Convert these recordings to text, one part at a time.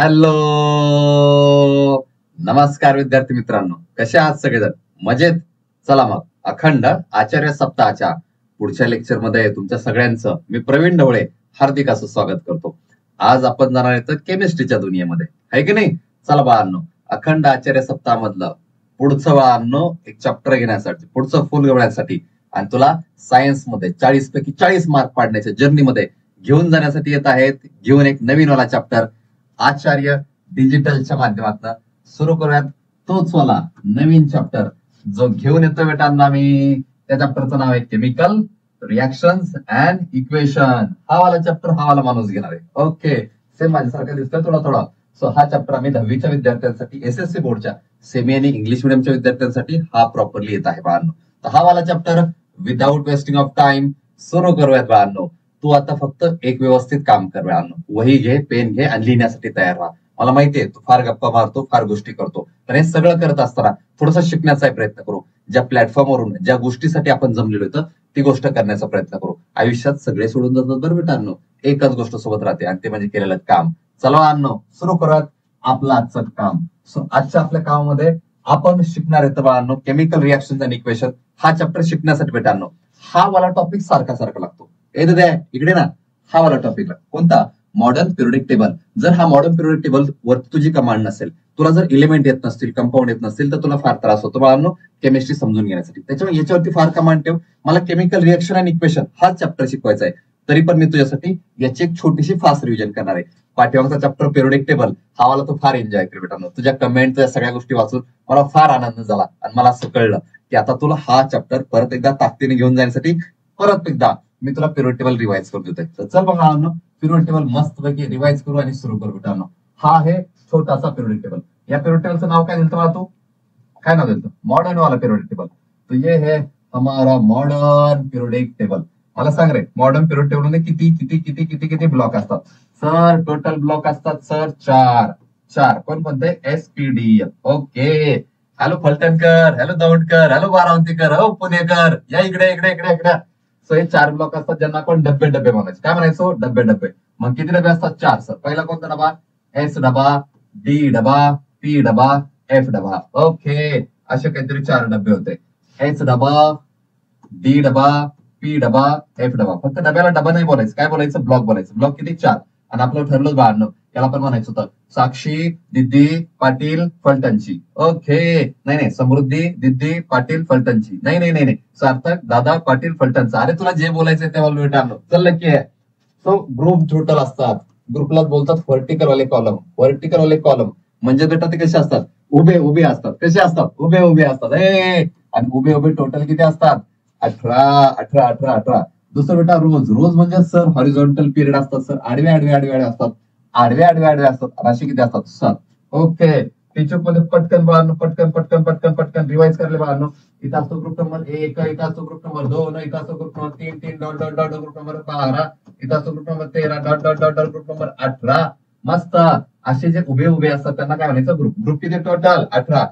Hello, नमस्कार विद्यार्थी मित्रांनो, कसे आहात सगळेजण? मजेत? चला मग अखंड आचार्य सप्ताहाच्या पुढच्या लेक्चर मध्ये तुमच्या सगळ्यांचं मी प्रवीण ढवळे हार्दिक असं स्वागत करतो. आज आपण जाणार आहे केमिस्ट्रीच्या दुनियेमध्ये, आहे की नाही? चला बाळांनो, अखंड आचार्य सप्ताहामधलं पुढचं बाळांनो एक चॅप्टर घेण्यासाठी, पुढचं फुल घेण्यासाठी आणि तुला सायन्स मध्ये 40 पैकी 40 मार्क पाडण्याच्या जर्नीमध्ये घेऊन जाण्यासाठी येत आहेत. घेऊन एक नवीन वाला चॅप्टर आचार्य डिजिटलच्या माध्यमातून सुरू करूयात. तोच वाला नवीन चॅप्टर जो घेऊन येतो बेटांना मी, त्या चॅप्टरचं नाव आहे केमिकल रिएक्शन्स अँड इक्वेशन. हा वाला चॅप्टर हा वाला माणूस घेणार आहे. ओके, सेम माझ्यासारखं दिसतोय थोडा थोडा. सो हा चॅप्टर आम्ही 10वीच्या विद्यार्थ्यांसाठी, एसएससी बोर्डच्या सेमी आणि इंग्लिश मिडियमच्या विद्यार्थ्यांसाठी हा प्रॉपरली येत आहे बाळांनो. तर हा वाला chapter without wasting of time सुरू करूयात बाळांनो. तू आता फक्त एक व्यवस्थित काम कर बाळांनो. वही घे, पेन घे आणि लिहिण्यासाठी तयार राहा. मला माहितीये तू फार गप्पा मारतो, फार गोष्टी करतो, पण हे सगळं करत असताना थोडासा शिकण्याचा प्रयत्न करू. ज्या प्लॅटफॉर्मवरून, ज्या गोष्टीसाठी आपण जमलेलो होतं ती गोष्ट करण्याचा प्रयत्न करू. आयुष्यात सगळे सोडून जातात बरं बेटांनो, एकच गोष्ट सोबत राहते आणि ते म्हणजे केलेलं काम. चला अण्णो, सुरू करत आपलं आजचं काम. सो आजच्या आपल्या कामामध्ये आपण शिकणार आहेत बाळांनो केमिकल रिएक्शन अँड इक्वेशन. हा चॅप्टर शिकण्यासाठी बेटांनो हा वाला टॉपिक सारखा सारखा लागतो. इकडे ना, हा वाला टॉपिक कोणता? Modern periodic table. जर हा मॉडर्न पिरियोडिक टेबल वर तुझी कमांड नसेल, तुला जर एलिमेंट येत नसतील, कंपाऊंड येत नसतील, तर तुला फार त्रास होतो बाळांनो केमिस्ट्री समजून घेण्यासाठी. त्याच्यामुळे याच्यावरती फार कमांड ठेव. मला केमिकल रिएक्शन अँड इक्वेशन हा चॅप्टर शिकवायचा आहे. तरी पण मी तुझ्यासाठी याची एक छोटीशी फास्ट रिव्हिजन करणार आहे. पाठीमागचा चॅप्टर पिरियोडिक टेबल हा वाला तो फार एन्जॉय कर बेटांनो. तुझ्या कमेंट, सगळ्या गोष्टी वाचून मला फार आनंद झाला आणि मला असं कळलं की आता तुला हा चॅप्टर परत एकदा ताकदीने घेऊन जाण्यासाठी परत एकदा मी तुला पिरियड टेबल रिवाइज करून देतोय. तर चल बघा पिरियड टेबल मस्त पैकी रिवाइज करू आणि सुरू करू बेटांनो. हा आहे छोटासा पिरियड टेबल. या पिरियड टेबलचं नाव काय दिलं तू? काय नाव दिलं? मॉडर्न वाला पिरियड टेबल. तो ये है हमारा मॉडर्न पिरियडिक टेबल. मला सांग रे, मॉडर्न पिरियड टेबल मध्ये किती किती किती किती किती ब्लॉक असतात? सर टोटल ब्लॉक असतात सर 4. कोण कोणते? SPDF. Okay. Hello Phaltankar, hello Daundkar, hello Baravantikar, हो पुणेकर, या इकडे इकडे इकडे इकडे. सो हे 4 ब्लॉक असतात ज्यांना आपण डब्बे डब्बे म्हणायचं. काय म्हणायचो? डब्बे डब्बे. मग किती डबे असतात? 4 सर. पहिला कोणता डबा? एस डबा, डी डबा, पी डबा, एफ डबा. ओके, असे काहीतरी 4 डबे होते. एस डबा, डी डबा, पी डबा, एफ डबा. फक्त डब्याला डबा नाही बोलायचं, काय बोलायचं? ब्लॉक बोलायचं. ब्लॉक किती? 4. आणि आपलं ठरलं बाळांनो, याला पण म्हणायचं होतं साक्षी, दिद्दी, पाटील, फलटणची. ओके. नाही, समृद्धी, दिद्दी, पाटील, फलटणची. नाही, सार्थक, दादा, पाटील, फलटणचा. अरे तुला जे बोलायचंय ते बोल बेटा. चल नक्की आहे. सो ग्रुप टोटल असतात. ग्रुपला बोलतात व्हर्टिकल वाले कॉलम. व्हर्टिकल वाले कॉलम म्हणजे बेटा ते कसे असतात? उभे उभे असतात. कसे असतात? उभे उभे असतात. आणि उभे उभे टोटल किती असतात? 18. दुसरं बेटा रोज म्हणजे सर हॉरिझॉन्टल पिरियड असतात सर. आडवे असतात. आडवे असतात. राशी किती असतात? 7. ओके. टीचर मध्ये पटकन बाळांनो, पटकन रिवाइज करले बाळांनो. इथं असतो ग्रुप नंबर 1, इथं असतो ग्रुप नंबर 2, इथं असतो group number 3, dot dot dot group number 12, इथं असतो group number 13, dot dot dot dot group number 18. मस्त. असे जे उभे उभे असतात त्यांना काय म्हणायचं? ग्रुप किती टोटल? 18.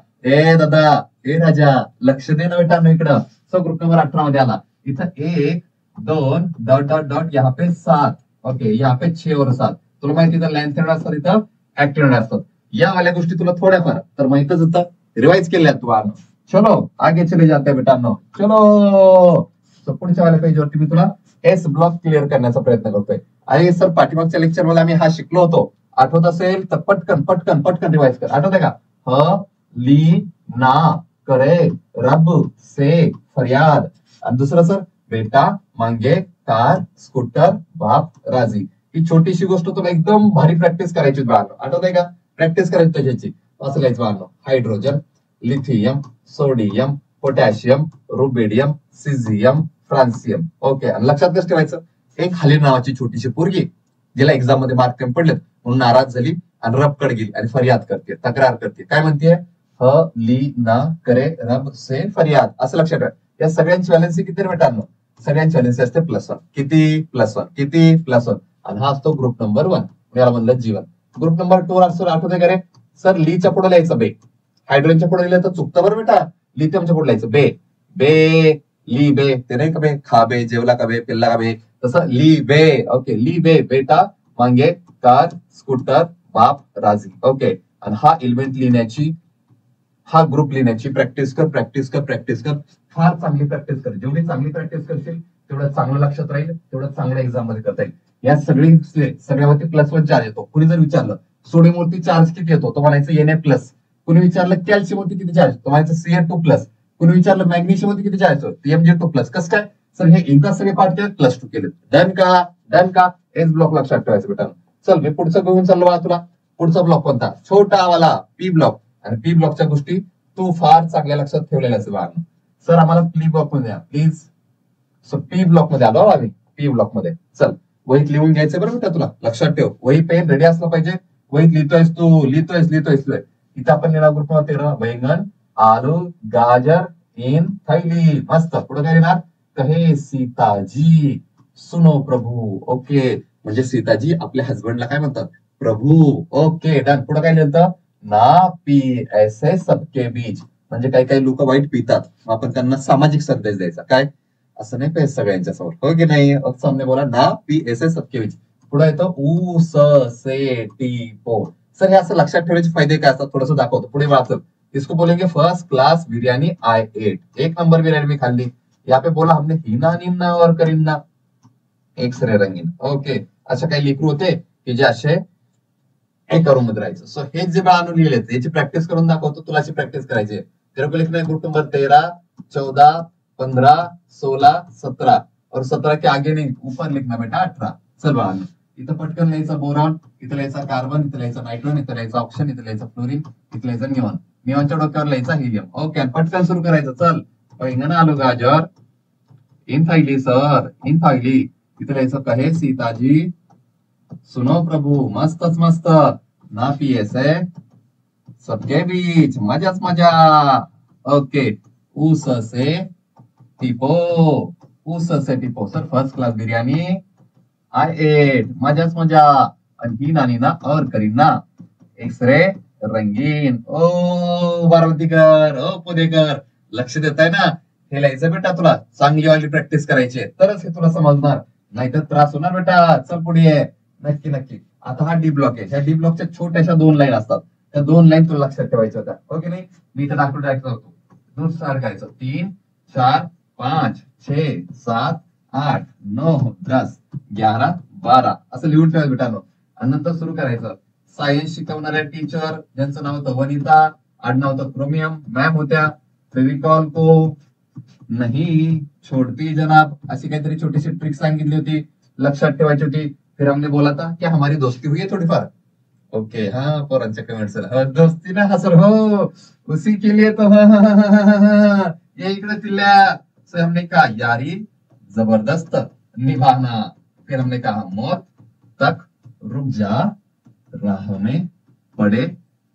दादा, राजा, लक्ष दे ना बेटा इकडं. सो ग्रुप नंबर 18 मध्ये आला. इथं 1, 2, डॉट डॉट डॉट यहाँ पे 7. ओके, यहाँ पे 6 और 7. तुला माहिती इथं लेंथ असतात, इथं ऍक्टिव्ह असतात. या वाल्या गोष्टी तुला थोड्याफार तर माहितच होतं, रिवाइज केल्या तू. चलो आगे चले जाते बेटांनो. चलो पुढच्या वाल्या पेजवरती मी तुला एस ब्लॉक क्लिअर करण्याचा प्रयत्न करतोय. अरे सर पाठीमागच्या लेक्चर मध्ये आम्ही हा शिकलो होतो, आठवत असेल तर पटकन रिवाइज कर. आठवतंय का? ह ली ना करे रब से फरियाद. आणि दुसरं सर बेटा मांगे कार स्कूटर बाप राजी. ही छोटीशी गोष्ट तुला एकदम भारी प्रॅक्टिस करायची बाळांनो. आठवतंय का? प्रॅक्टिस करायची त्याची. असं लिहायचं बाळांनो. Hydrogen, lithium, sodium, potassium, rubidium, caesium, francium. Okay. आणि लक्षात कसं ठेवायचं? एक हाली नावाची छोटीशी पोरगी जिला एक्झाम मध्ये मार्क कमी पडलेत म्हणून नाराज झाली आणि रबकडे गेली आणि फरियाद करते, तक्रार करते. काय म्हणते? ह ली ना करे रब से फरियाद. असं लक्षात ठेवा. या सगळ्यांची व्हॅलेन्सी किती बेटांनो? सगळ्यांची व्हॅलेन्सी असते +1. किती? +1. किती? +1. आणि हा असतो ग्रुप नंबर 1. याला म्हणलं जीवन. ग्रुप नंबर 2 असतो, आठवतंय का रे? सर लीच्या पुढे लिहायचं बे. हायड्रोजनच्या पुढे लिहिलं तर चुकतं बरं बेटा. लिथियमच्या पुढे लिहायचं बे. ली बे. ते नाही का बे? खा बे, जेवला का बे, पिल्ला का बे, तसं ली बे. ओके, ली बे. बेटा मांगे कार स्कूटर बाप राजी. ओके. आणि हा एलिमेंट लिहिण्याची, हा ग्रुप लिहिण्याची प्रॅक्टिस कर, प्रॅक्टिस कर, प्रॅक्टिस कर. फार चांगली प्रॅक्टिस कर. जेवढी चांगली प्रॅक्टिस करशील तेवढं चांगलं लक्षात राहील, तेवढं चांगल्या एक्झाम मध्ये करता येईल. या सगळ्यावरती +1 चार्ज येतो. कुणी जर विचारलं सोडियम वरती चार्ज किती येतो, तो म्हणायचं Na प्लस. कुणी विचारलं कॅल्शियम वरती किती चार्ज, तो म्हणायचं Cl2 प्लस. कुणी विचारलं मॅग्नेशियम वरती किती चार्ज येतो, Mg2 प्लस. कसं काय सर, हे एकदा सगळे पार्ट केले +2 केले. डन का? डन का? एस ब्लॉक लक्षात ठेवायचं बेटा. चल मी पुढचं घेऊन चाललो बा तुला. पुढचा ब्लॉक कोणता? छोटा वाला पी ब्लॉक. आणि पी ब्लॉकच्या गोष्टी तू फार चांगल्या लक्षात ठेवलेल्या असेल बाळांनो. सर आम्हाला पी ब्लॉक मध्ये द्या प्लीज. सो पी ब्लॉक मध्ये आलो आम्ही, पी ब्लॉक मध्ये. चल वहीत लिहून घ्यायचं बरं बेटा तुला. लक्षात ठेव, वही पेन रेडी असलं पाहिजे. वहीत लिहितोयस तू, लिहितोयस. इथं आपण लिहिणार ग्रुप 13, बैंगन, आलू, गाजर इन थैली. मस्त. पुढे काय लिहिणार? कहे सीताजी सुनो प्रभू. ओके, म्हणजे सीताजी आपल्या हसबंडला काय म्हणतात? प्रभू. Okay done. पुढे काय लिहिलं? ना पी ऐसे सबके बीच. म्हणजे काही काही लोक वाईट पितात, मग आपण त्यांना सामाजिक संदेश द्यायचा. काय असं नाही पाहिजे सगळ्यांच्या समोर, हो की नाही? सामने बोला ना पी ऐसे सबके बीच. पुढे येतं ऊ स से टी पो. सर हे असं लक्षात ठेवायचे फायदे काय असतात थोडंसं दाखवतो. पुढे वाचत इसको बोलेंगे first class biryani I ate. 1 नंबर बिरयानी मी खाल्ली. यहाँ पे बोला हमने हिना निन्ना और करीना एक्स-रे रंगीन. ओके, असं काही लेकरू होते की जे असे एका रूम मध्ये राहायचं. सो हे जे बाळांनो लिहिले याची प्रॅक्टिस करून दाखवतो. तुला अशी प्रॅक्टिस करायची आहे. तेरे को लिखना है ग्रुप नंबर 13, 14, 15, 16, 17 और 17 के आगे नहीं, ऊपर लिखना बेटा 18. चल बाळांनो, इथं पटकन लिहायचं बोरॉन, इथं लिहायचं कार्बन, इथं लिहायचं नायट्रोजन, इथं लिहायचं ऑक्सिजन, इथं लिहायचं फ्लोरीन, इथं लिहायचं निऑन. निऑनच्या डोक्यावर लिहायचा हिलियम. ओके, पटकन सुरू करायचं. चल बैंगन, आलू, गाजर इन थैली. सर इन थैली. इथं लिहायचं कहे सीताजी सुनो प्रभू. मस्तच मस्त. ना पियेसे सबके बीच. मजाच मजा. ओके, ऊस से टिपो. ऊस से टिपो. Sir first class biryani I ate. मजाच मजा. आणि ही नानी ना और करीना एक्स-रे रंगीन. ओ बारामतीकर, ओ पुणेकर, लक्ष देताय ना? हे लिहायचं बेटा तुला. चांगली वाली प्रॅक्टिस करायची तरच हे तुला समजणार, नाहीतर त्रास होणार बेटा. चल पुढे ये. नक्की नक्की. आता हा डी ब्लॉक आहे. ह्या डी ब्लॉकच्या छोट्याशा 2 लाईन असतात. त्या 2 लाईन तुला लक्षात ठेवायच्या होत्या, हो की नाही? मी इथं दाखवून होतो. दूर स्टार्ट करायचं. 3, 4, 5, 6, 7, 8, 9, 10, 11, 12 असं लिहून ठेवायचं बेटानो. आणि नंतर सुरू करायचं. सायन्स शिकवणाऱ्या टीचर ज्यांचं नाव होतं वनिता, आडनाव होतं क्रोमियम, मॅम होत्या. फेविकॉल को नहीं छोड़ती जनाब, अशी काहीतरी छोटीशी ट्रिक सांगितली होती, लक्षात ठेवायची होती. फिर हमने बोला था कि हमारी दोस्ती हुई है थोडीफार. ओके, हाँ पोरांच्या कमेंट्स. दोस्ती ना, हा सर हो, उसी के लिए तो ये इकडे तिल्या. सो हमने कहा यारी जबरदस्त निभाना. फिर हमने कहा मौत तक रुक जा, राह में पडे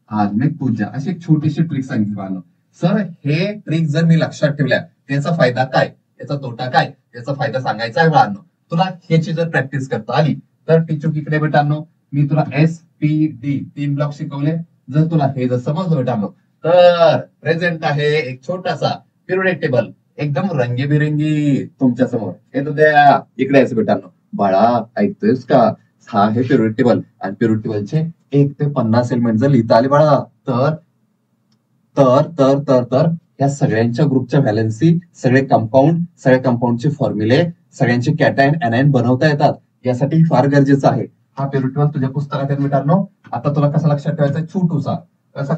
आग में कूद जा. अशी एक छोटीशी ट्रिक सांगितली बाळांनो. सर हे ट्रिक जर मी लक्षात ठेवल्या त्याचा फायदा काय, याचा तोटा काय, याचा फायदा सांगायचा आहे बाळांनो. तुला ह्याची जर प्रॅक्टिस करता आली तर टीचर इकडे बेटांनो मी तुला SPD 3 ब्लॉक शिकवले. जर तुला हे जर समजलं बेटांनो तर प्रेझेंट आहे एक छोटासा पिरियडिक टेबल, एकदम रंगीबिरंगी तुमच्या समोर. हे तर द्या इकडे यायचं बेटांनो. बाळा ऐकतोयस का? हा आहे पिरियडिक टेबल. आणि पिरियडिक टेबलचे 1 ते 50 एलिमेंट जर लिहिता आले बाळा तर तर तर तर तर या सगळ्यांच्या ग्रुपच्या व्हॅलेन्सी, सगळे कंपाऊंडचे फॉर्म्युले, सगळ्यांचे कॅटायन एनायन बनवता येतात. यासाठी फार गरजेचं आहे. हा पिरियड टेबल तुझ्या पुस्तकात आहे मित्रांनो. आता तुला कसा लक्षात ठेवायचा? छोटूसा. कसा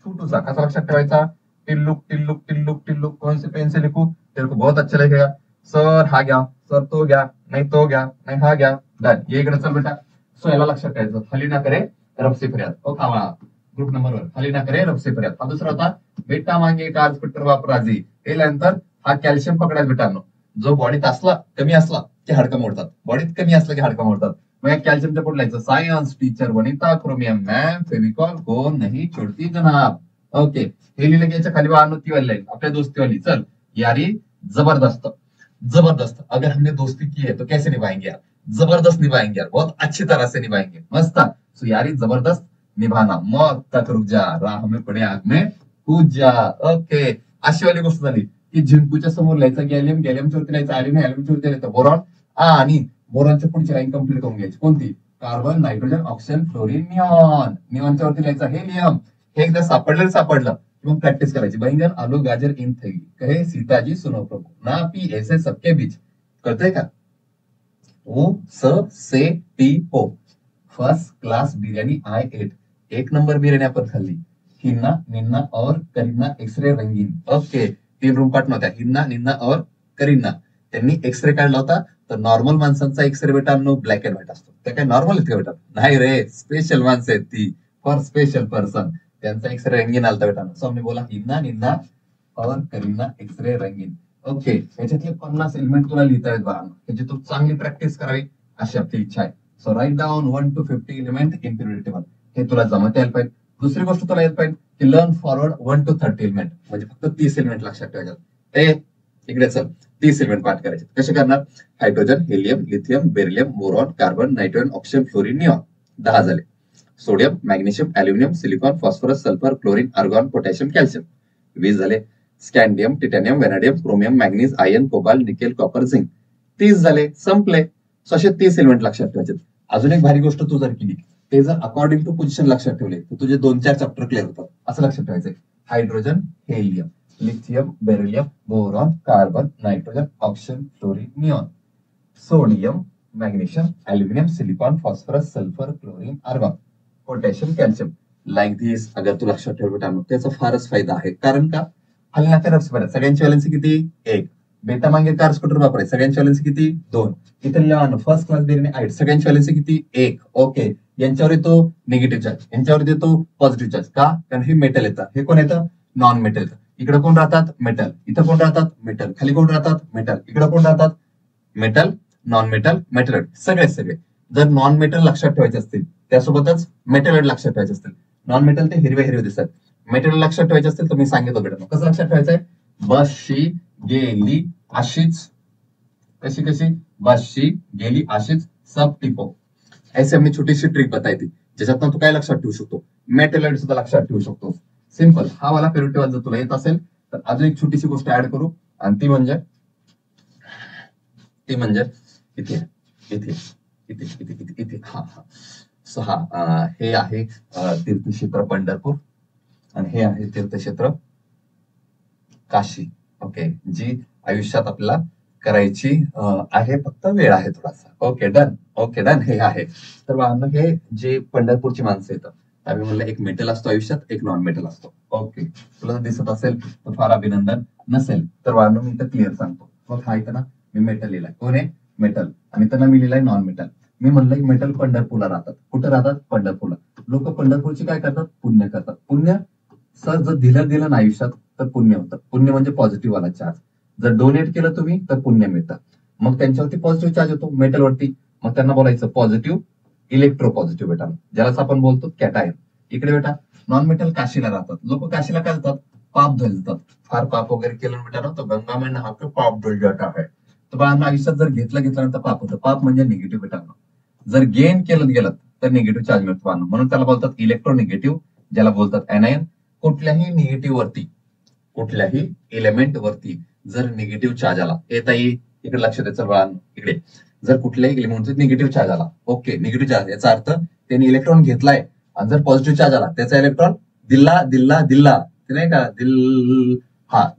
छोटूसा कसा लक्षात ठेवायचा? टिल्लुक टिल्लुक टिल्लुक टिल्लुक. कौन से पेन से लिखू? तेरे को बहुत अच्छा लगेगा. सर हा घ्या, सर तो घ्या, नाही तो घ्या, नाही हा घ्या. डन. ये इकडे चल बेटा. सो याला लक्षात ठेवायचं. खाली ना करे रब से फरियाद. ओ कावळा ग्रुप नंबर 1 खाली ना करे रब से फरियाद. हा दुसरा होता बेटा मांगे कार्ज पिटर बाप राजी. हे नंतर हा कॅल्शियम पकडायला बेटांनो. जो बॉडीत असला कमी असला की हाडकं मोडतात, बॉडीत कमी असलं की हाडकं मोडतात. मग या कॅल्शियमच्या पुढे लिहायचं science teacher Vanita chromium ma'am Fevicol को नहीं छोड़ती जनाब. ओके, हे लिहिलं की याच्या खाली वाहन ती वाली लाईन आपल्या दोस्तीवाली. चल यारी जबरदस्त. जबरदस्त अगर हमने दोस्ती की है तो कैसे निभाएंगे यार? जबरदस्त निभाएंगे यार, बहुत अच्छी तरह से निभाएंगे. मस्त. सो यारी जबरदस्त निभाना. मौत तक रुक जा, राह में पडे आग में कूद जा. ओके, अशी वाली गोष्ट झाली की झिंकूच्या समोर लिहायचा गॅलियम, गॅलियमच्या वरती लिहायचा ऍल्युमिनियम, ऍल्युमिनियमच्या वरती लिहायचा बोरॉन. आणि बोरॉनच्या पुढची लाईन कम्प्लीट करून घ्यायची. कोणती? Carbon, nitrogen, oxygen, fluorine, neon. निऑनच्या वरती लिहायचं हेलियम. हे एकदा सापडलं मग प्रॅक्टिस करायची. बैंगन, आलू, गाजर इन थैली, कहे सीताजी सुनो प्रभु, ना पी ऐसे सबके बीच. कळतंय का? ओ स से टी ओ. First class biryani I ate. एक नंबर बिर्याणी आपण खाल्ली. हिन्ना, निन्ना और करीना एक्सरे रंगीन. ओके, 3 रूम पार्ट नव्हत्या. हिन्ना, निन्ना और करीना. त्यांनी एक्सरे काढला होता. तर नॉर्मल माणसांचा एक्सरे बेटांनो ब्लॅक अँड व्हाईट असतो. त्या काय नॉर्मल आहेत का बेटा? नाही रे, स्पेशल माणसं आहेत ती, फॉर स्पेशल पर्सन. त्यांचा एक्सरे रंगीन आलता बेटांनो. सो आम्ही बोला हिन्ना, निन्ना और करीना एक्सरे रंगीन. ओके, याच्यातले 50 एलिमेंट तुला लिहिता येत बघा. याची तू चांगली प्रॅक्टिस करावी अशी आपली इच्छा आहे. So write down 1 to 50 element in period table. हे तुला जमता यायला पाहिजे. दुसरी गोष्ट तुला येत पाहिजे की लर्न फॉरवर्ड 1 to 30 एलिमेंट. म्हणजे फक्त 30 एलिमेंट लक्षात ठेवायचे. इकडे चल, 30 एलिमेंट पाठ करायचे. कसे करणार? Hydrogen, helium, lithium, beryllium, boron, carbon, nitrogen, oxygen, fluorine, neon. 10 झाले. Sodium, magnesium, aluminium, silicon, phosphorus, sulphur, chlorine, argon, potassium, calcium. 20 झाले. Scandium, titanium, vanadium, chromium, manganese, iron, cobalt, nickel, copper, zinc. 30 झाले, संपले. So असे 30 element लक्षात ठेवायचे. अजून एक भारी गोष्ट तू जर केली, ते जर अकॉर्डिंग टू पोझिशन लक्षात ठेवले तर तुझे 2-4 चॅप्टर क्लिअर होतात. असं लक्षात ठेवायचंय. Hydrogen, helium, lithium, beryllium, boron, carbon, nitrogen, oxygen, fluorine, neon. Sodium, magnesium, aluminium, silicon, phosphorus, sulphur, chlorine, argon, potassium, calcium. Like this. अगर तू लक्षात ठेवलं त्याचा फारच फायदा आहे. कारण का? हलनाच्या रफ्स सगळ्यांची व्हॅलेन्सी किती? 1. बेटा मागे कार स्कूटर वापरायचे, सगळ्यांची व्हॅलेन्सी किती? 2. इथे लॉन फर्स्ट क्लास बिर्याणी 8, सगळ्यांची व्हॅलेन्सी किती? 1. ओके, यांच्यावर येतो निगेटिव्ह चार्ज, यांच्यावर येतो पॉझिटिव्ह चार्ज. का? कारण हे मेटल येतं. हे कोण येतं? नॉन मेटल येतं. इकडे कोण राहतात? मेटल. इथं कोण राहतात? मेटल. खाली कोण राहतात? मेटल. इकडे कोण राहतात? Metal, non metal, metal. सगळे जर नॉन मेटल लक्षात ठेवायचे असतील त्यासोबतच मेटल लक्षात ठेवायचे असतील. नॉन मेटल ते हिरवे दिसतात. मेटल लक्षात ठेवायचे असतील तर मी सांगितलं बेटा. कसं लक्षात ठेवायचंय? बसशी गेली अशीच. कशी बसशी गेली अशीच सब टिपो. ऐसे हमने छोटी सी ट्रिक बताई थी ज्याच्यातनं तू काय लक्षात ठेवू शकतो? मेटल सुद्धा लक्षात ठेवू शकतो. सिंपल. हा वाला पिरियड टेबल जर तुला येत असेल तर अजून एक छोटीशी गोष्ट ऍड करू, आणि ती म्हणजे इथे इथे इथे इथे इथे इथे हा हा. सो हे आहे तीर्थक्षेत्र पंढरपूर आणि हे आहे तीर्थक्षेत्र काशी. ओके, जी आयुष्यात आपल्याला करायची आहे, फक्त वेळ आहे थोडासा. Okay done. हे आहे. तर बाळांनो, हे जे पंढरपूरची माणसं येतात आम्ही म्हणलं एक मेटल असतो आयुष्यात, एक नॉन मेटल असतो. ओके, तुला जर दिसत असेल तर फार अभिनंदन, नसेल तर बाळांनो मी इथं क्लिअर सांगतो. मग हा इथं ना मी मेटल लिहिलाय. कोण आहे? मेटल. आणि त्यांना मी लिहिलाय नॉन मेटल. मी म्हणलं मेटल पंढरपूरला राहतात. कुठं राहतात? पंढरपूरला. लोक पंढरपूरची काय करतात? पुण्य करतात. पुण्य सर जर दिलं ना आयुष्यात तर पुण्य होतं. पुण्य म्हणजे पॉझिटिव्ह वाला चार्ज. जर डोनेट केलं तुम्ही तर पुण्य मिळतं. मग त्यांच्यावरती पॉझिटिव्ह चार्ज येतो मेटलवरती. मग त्यांना बोलायचं पॉझिटिव्ह इलेक्ट्रो पॉझिटिव्ह बेटा, ज्यालाच आपण बोलतो कॅटायन. इकडे बेटा नॉन मेटल काशीला राहतात. लोक काशीला काय जातात? पाप धुवायला जातात. फार पाप वगैरे केलं बेटा ना तर गंगा में नहा के पाप धुल जाता है. तर बाळांना आयुष्यात जर घेतल्यानंतर पाप होतं. पाप म्हणजे निगेटिव्ह बेटा. जर गेन केलं तर निगेटिव्ह चार्ज मिळतो. म्हणून त्याला बोलतात इलेक्ट्रोनिगेटिव्ह, ज्याला बोलतात एनायन. कुठल्याही निगेटिव्ह वरती, कुठल्याही एलिमेंट वरती जर निगेटिव्ह चार्ज आला, इकडे लक्ष द्यायचं बाळांनो. इकडे जर कुठल्याही एलिमेंट निगेटिव्ह चार्ज आला, ओके, निगेटिव्ह चार्ज याचा अर्थ त्यांनी इलेक्ट्रॉन घेतलाय. आणि जर पॉझिटिव्ह चार्ज आला त्याचा इलेक्ट्रॉन दिल्ला ते नाही का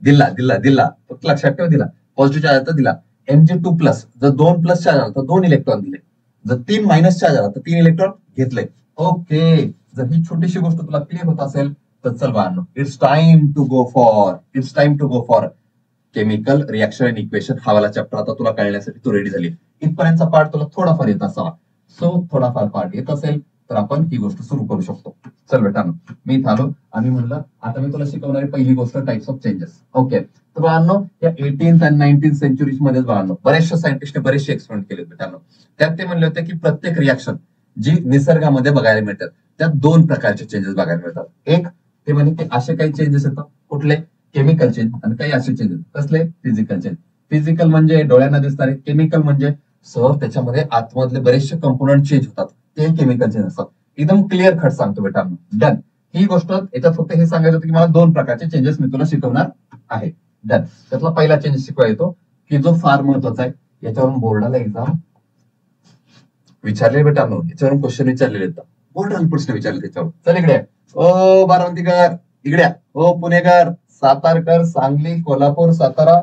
दिल्ला फक्त लक्षात ठेवा. दिला पॉझिटिव्ह चार्ज आता दिला. Mg2+, जर 2+ चार्ज आला तर 2 इलेक्ट्रॉन दिले. जर 3- चार्ज आला तर 3 इलेक्ट्रॉन घेतले. ओके, जर ही छोटीशी गोष्ट तुला क्लिअर होत असेल तर चल बाळांनो, it's time to go for chemical reaction and equation. हा वाला चॅप्टर आता तुला कळण्यासाठी तू रेडी झाली. इथपर्यंतचा पार्ट तुला थोडाफार येत असावा. सो थोडाफार पार्ट येत असेल तर आपण ही गोष्ट सुरू करू शकतो. चल बेटा, मी इथं आलो आणि म्हणलं आता मी तुला शिकवणारी पहिली गोष्ट टाइप्स ऑफ चेंजेस. ओके, तर बाळांनो या 18th आणि 19th सेंचुरीज मध्ये बाळांनो बरेचशा सायंटिस्टने बरेचसे एक्सपेरिमेंट केले बेटांनो. त्यात ते म्हणले होते की प्रत्येक रिएक्शन जी निसर्गामध्ये बघायला मिळतात त्यात 2 प्रकारचे चेंजेस बघायला मिळतात. एक ते म्हणजे की असे काही चेंजेस येतात. कुठले? Chemical change. आणि काही असे चेंजेस कसले? Physical change. फिजिकल म्हणजे डोळ्यांना दिसणारे. केमिकल म्हणजे सर त्याच्यामध्ये आतमधले बरेचसे कंपोनंट चेंज होतात, ते केमिकल चेंज असतात. एकदम क्लिअर कट सांगतो बेटा. डन. ही गोष्ट याच्यात फक्त हे सांगायचं होतं की मला 2 प्रकारचे चेंजेस मी तुला शिकवणार आहे. डन. त्यातला पहिला चेंजेस शिकवा येतो की जो फार महत्वाचा आहे. याच्यावरून बोर्डाला एक्झाम विचारले बेटांनो, याच्यावरून क्वेश्चन विचारलेले आहेत, बोर्डान प्रश्न विचारले त्याच्यावर. चल इकडे, ओ बारामतीकर इकडे, ओ पुणेकर, सातारकर, सांगली, कोल्हापूर, सातारा,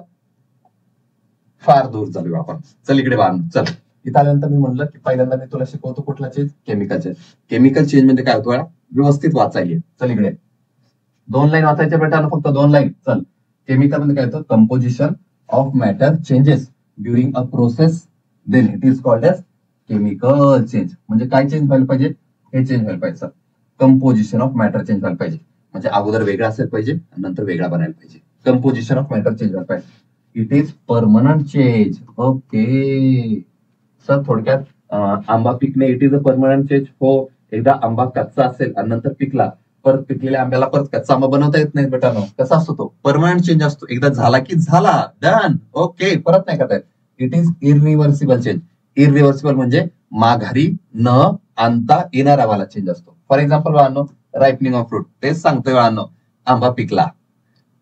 फार दूर चालू आपण. चल इकडे बाण. चल इथं आल्यानंतर मी म्हणलं की पहिल्यांदा मी तुला शिकवतो कुठला change, chemical change. Chemical change म्हणजे काय होतं, व्यवस्थित वाचायला. चल इकडे 2 लाईन वाचायचे बेटा, फक्त 2 लाईन. चल, केमिकल म्हणजे काय होतं, composition of matter changes during a process, then it is called as chemical change. म्हणजे काय चेंज व्हायला पाहिजे, हे चेंज व्हायला पाहिजे. कंपोजिशन ऑफ मॅटर चेंज व्हायला पाहिजे, म्हणजे अगोदर वेगळा असायला पाहिजे नंतर वेगळा बनायला पाहिजे. कंपोजिशन ऑफ मॅटर चेंज व्हायला पाहिजे. It is permanent change. Okay sir, थोडक्यात आंबा पिकणे it is a permanent change. हो, एकदा आंबा कच्चा असेल आणि नंतर पिकला, परत पिकलेल्या आंब्याला परत कच्चा आंबा बनवता येत नाही बेटानो. कसा असतो तो, परमनंट चेंज असतो. एकदा झाला की झाला, डन. ओके, परत नाही करता येत. It is irreversible change. Irreversible म्हणजे माघारी न आणता येणारा वाला चेंज असतो. फॉर एक्झाम्पल बाळांनो, रायपनिंग ऑफ फ्रूट, तेच सांगतोय बाळांनो, आंबा पिकला,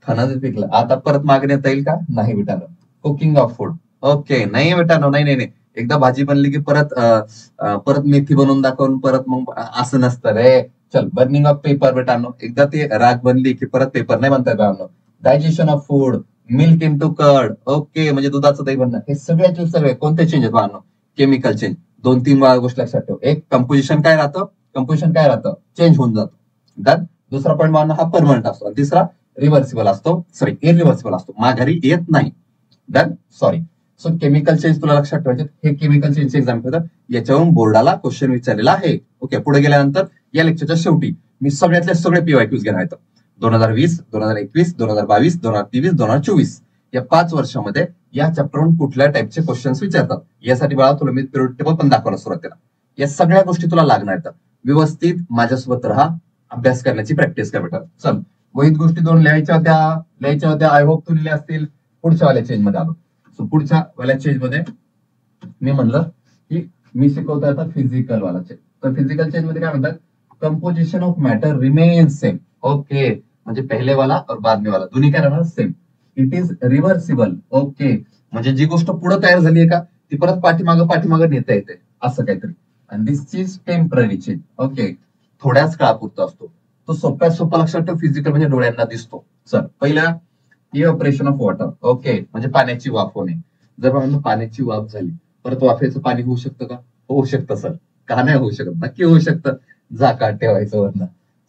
फणस पिकला, आता परत मागणी येता येईल का, नाही बेटानो. कुकिंग ऑफ फूड, ओके, नाही बेटानो, नाही नाही. एकदा भाजी बनली की परत मेथी बनवून दाखवून परत मग असं नसतं रे. चल, बर्निंग ऑफ पेपर बेटानो, एकदा ते राख बनली की परत पेपर नाही बनता येत. Digestion of food, milk into curd, okay, म्हणजे दुधाचं दही बनणं. हे सगळे कोणते चेंज आहेत बाळांनो, केमिकल चेंज. 2-3 गोष्टी लक्षात ठेव. एक, कंपोजिशन काय राहतं, चेंज होऊन जातं. डन. दुसरा पॉईंट बाळांनो, हा परमनंट असतो. आणि तिसरा रिव्हर्सिबल असतो, सॉरी इरिव्हर्सिबल असतो, माघारी येत नाही. Done, sorry. So chemical change तुला लक्षात ठेवायचे. हे केमिकल चेंज एक्झाम होतं, याच्यावरून बोर्डाला क्वेश्चन विचारलेला आहे. ओके, पुढे गेल्यानंतर या लेक्चरच्या शेवटी मी सगळ्यातले सगळे पीवायक्यूज घेणार आहेत. 2020, 2021, 2022, 2023, 2024 या 5 वर्षामध्ये या चॅप्टरवरून कुठल्या टाईपचे क्वेश्चन्स विचारतात. यासाठी बाळा तुला मी पिरियड टेबल पण दाखवला सुरुवातीला. या सगळ्या गोष्टी तुला लागणार आहेत. व्यवस्थित माझ्यासोबत राहा, अभ्यास करण्याची प्रॅक्टिस कर बेटा. चल, वहीत गोष्टी 2 लिहायच्या होत्या. आय होप तू लिहिल्या असतील. पुढच्या वाल्या चेंज मध्ये आलो. सो पुढच्या वाल्या चेंज मध्ये मी म्हणलं की मी शिकवतोय आता फिजिकल वाला चेंज. तर फिजिकल चेंज मध्ये काय म्हणतात, composition of matter remains same. Okay, म्हणजे पहिले वाला और बाद में वाला दोन्ही काय राहणार, same. It is reversible. Okay, म्हणजे जी गोष्ट पुढे तयार झाली आहे का, ती परत पाठीमागं नेता येते, असं काहीतरी. आणि दिस इज टेम्पररी चेंज. ओके, थोड्याच काळापुरता असतो तो. सोपा लक्षात ठेव. फिजिकल म्हणजे डोळ्यांना दिसतो. चल, पहिला इव्हॅपोरेशन ऑफ वॉटर. ओके, म्हणजे पाण्याची वाफ होणे. जर पाण्याची वाफ झाली, परत वाफेचं पाणी होऊ शकतं का, होऊ शकतं सर. का नाही होऊ शकत, नक्की होऊ शकतं. झाकाट ठेवायचं वरनं.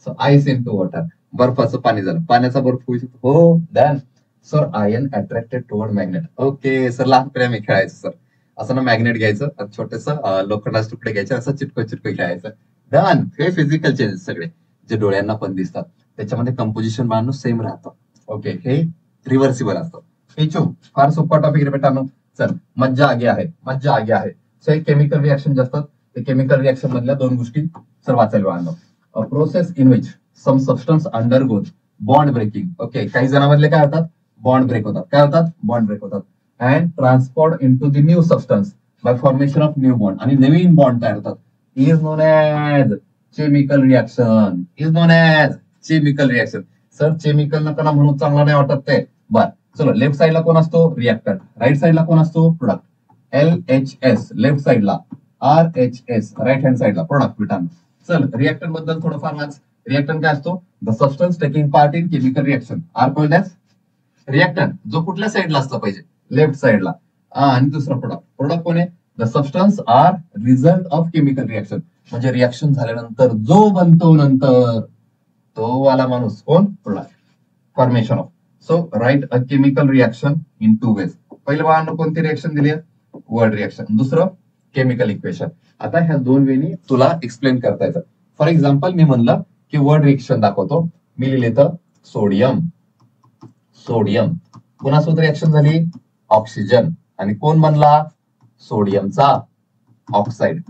So ice into water, बर्फाचं पाणी झालं, पाण्याचा बर्फ होऊ शकतो. हो, done. Sir, iron attracted toward magnet. Okay sir, लहानपणी आम्ही खेळायचं सर. असं ना, मॅग्नेट घ्यायचं, छोटस लोखंडाचे तुकडे घ्यायचे, असं चिटकं खेळायचं. डन. हे फिजिकल चेंजेस सगळे जे डोळ्यांना पण दिसतात. त्याच्यामध्ये कंपोजिशन मानून सेम राहतं. ओके, हे रिव्हर्सिबल असतं. हे फार सोपा टॉपिक रे बेटानो. चल, मज्जा आगे आहे. सो हे केमिकल रिएक्शन जे असतात, ते केमिकल रिएक्शन मधल्या 2 गोष्टी सर वाचायला आणलो. A process in which some substance undergoes bond breaking. Okay, काही जणांमधले काय होतात, बॉन्ड ब्रेक होतात. And transport into the new substance by formation of new bond, आणि नवीन बॉन्ड तयार होतात. Is known as chemical reaction. Sir, chemical नका म्हणून चांगला नाही वाटत ते. बर, चलो, लेफ्ट साइडला कोण असतो, रिएक्टंट. राईट साइडला कोण असतो, प्रोडक्ट. LHS लेफ्ट साइडला, RHS राईट हँड साइडला, प्रोडक्ट विटामिन. चल, रिएक्टंट बद्दल थोडंफार वाच. रिएक्टंट काय असतो, the substance taking part in chemical reaction are called as reactant. जो कुठल्या साइडला असला पाहिजे, लेफ्ट साइडला. आणि दुसरा प्रोडक्ट कोण आहे, the substance are result of chemical reaction, म्हणजे रिएक्शन झाल्यानंतर जो बनतो नंतर तो वाला माणूस कोण, product. Formation of. So write a chemical reaction in 2 ways. पहिलं बाळांनो कोणती रिएक्शन दिली आहे, वर्ड रिएक्शन. दुसरं केमिकल इक्वेशन. आता ह्या 2 वेनी तुला एक्सप्लेन करता येतं. फॉर एक्झाम्पल मी म्हणलं की वर्ड रिएक्शन दाखवतो. मी लिहिले तर सोडियम कोणासोबत रिएक्शन झाली, ऑक्सिजन, आणि कोण बनला, सोडियमचा ऑक्साईड.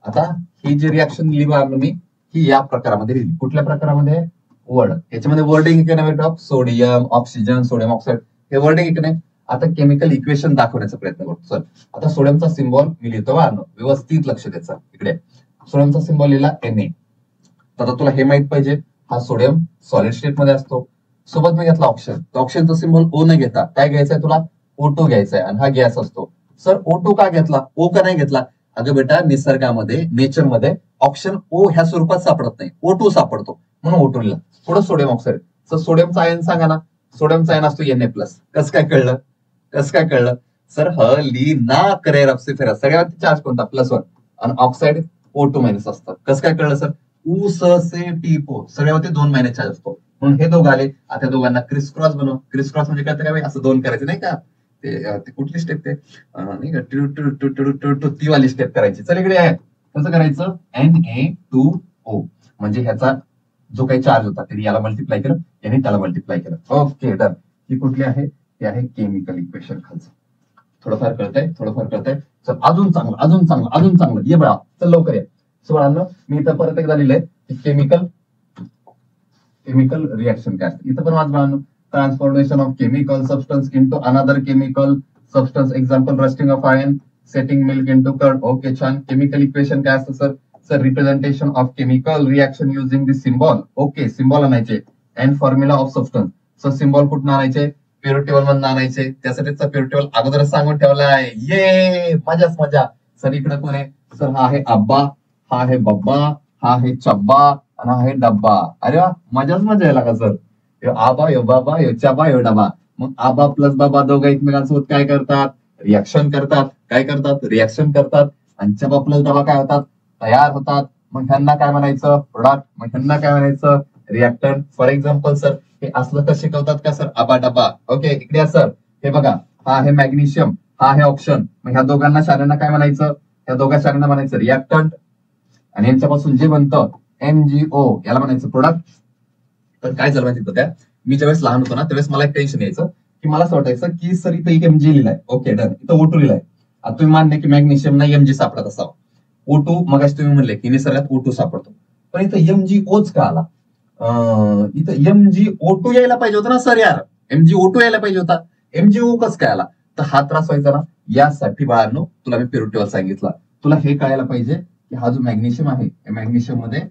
आता ही जी रिएक्शन दिली बाळांनो मी, ही या प्रकारामध्ये लिहिली. कुठल्या प्रकारामध्ये, वर्ड. याच्यामध्ये wording of sodium, oxygen, sodium oxide, हे वर्डिंग नाही. आता केमिकल इक्वेशन दाखवण्याचा प्रयत्न करतो. चल, आता सोडियमचा सिम्बॉल मी लिहितो बाळांनो, व्यवस्थित लक्ष द्यायचं. इकडे सोडियमचा सिम्बॉल लिहिला Na. आता तुला हे माहित पाहिजे, हा सोडियम सॉलिड स्टेट मध्ये असतो. सोबत मी घेतला ऑक्सिजन. तर ऑक्सिजनचा सिम्बॉल O न घेता काय घ्यायचंय तुला, O2 घ्यायचंय, आणि हा गॅस असतो. सर, O2 का घेतला, O का नाही घेतला, अगं बेटा निसर्गामध्ये नेचरमध्ये ऑप्शन ओ ह्या स्वरूपात सापडत नाही, O2 सापडतो म्हणून O2 लिहिला. पुढे सोडियम ऑक्साईड. तर सोडियमचा आयन सांगा ना. सोडियमचा आयन असतो Na+. कसं काय कळलं? कसं काय कळलं? सर हली ना करेर ऑक्सिफेरा सगळ्यात चार्ज कोणता +1 आणि ऑक्साईड O2- असतात. कसं काय कळलं सर? उ स से टी पो सगळ्यावरती 2- चार्ज असतो म्हणून हे दोघं आले. आता दोघांना क्रिस क्रॉस बनव. क्रिस क्रॉस म्हणजे काय काय असं दोन करायचे नाही का? ते कुठली स्टेप ते नाही का ती वाली स्टेप करायची. चल इकडे आहे कसं करायचं Na2O म्हणजे ह्याचा जो काही चार्ज होता त्यांनी याला मल्टिप्लाय केलं याने त्याला मल्टिप्लाय केलं. Okay done. ही कुठली आहे? ती आहे केमिकल इक्वेशन खालचं. थोडंफार कळतंय. चल अजून चांगलं ये बळा चल लवकर या. सो बाळांनो मी इथं परत एकदा लिहिलंय केमिकल रिएक्शन काय असतं. इथं पण वाच बाळांनो. Transformation of chemical substance into another chemical substance. Example rusting of iron, setting milk into curd. Okay छान. केमिकल इक्वेशन काय असतं sir? Sir representation of chemical reaction using the symbol. Okay symbol आणायचे and formula of substance. Sir symbol कुठून आणायचे? Period table मधून आणायचे. त्यासाठीचा period table अगोदरच सांगून ठेवलाय. ये मजाच मजा. सर इकडे कोण आहे? सर हा आहे अब्बा, हा आहे बब्बा, हा आहे चब्बा आणि हा आहे डब्बा. अरे वा मजाच मजा यायला का सर? यो आबा यो बाबा यो चबा यो डबा. मग आबा प्लस बाबा दोघं एकमेकांसोबत काय करतात? रिएक्शन करतात. काय करतात? रिएक्शन करतात. आणि चबा प्लस डबा काय होतात? तयार होतात. मग ह्यांना काय म्हणायचं? प्रोडक्ट. मग ह्यांना काय म्हणायचं? रिएक्टंट. फॉर एक्झाम्पल सर हे असलं तर शिकवतात का सर? आबा डबा. ओके इकडे सर हे बघा हा आहे मॅग्नेशियम, हा आहे ऑक्सिजन. मग ह्या दोघांना शाऱ्यांना काय म्हणायचं? ह्या दोघा शाऱ्यांना म्हणायचं रिएक्टंट आणि यांच्यापासून जे बनतं MgO याला म्हणायचं प्रोडक्ट. तर काय झालं माहिती त्या मी ज्यावेळेस लहान होतो ना त्यावेळेस मला एक टेन्शन यायचं की मला असं वाटायचं की सर इथं एक Mg लिहिलाय. Okay done. इथं O2 लिहिलाय. आता तुम्ही मान्य की मॅग्नेशियम ना Mg सापडत असावं. O2 मग तुम्ही म्हणले की निसर्गात O2 सापडतो पण इथं MgOच का आला? इथं MgO2 यायला पाहिजे होतं ना सर यार. MgO2 यायला पाहिजे होता. MgO कसं काय आला? तर हा त्रास व्हायचा ना. यासाठी बाळांनो तुला मी पिरियड टेबल सांगितला. तुला हे कळायला पाहिजे की हा जो मॅग्नेशियम आहे मॅग्नेशियम मध्ये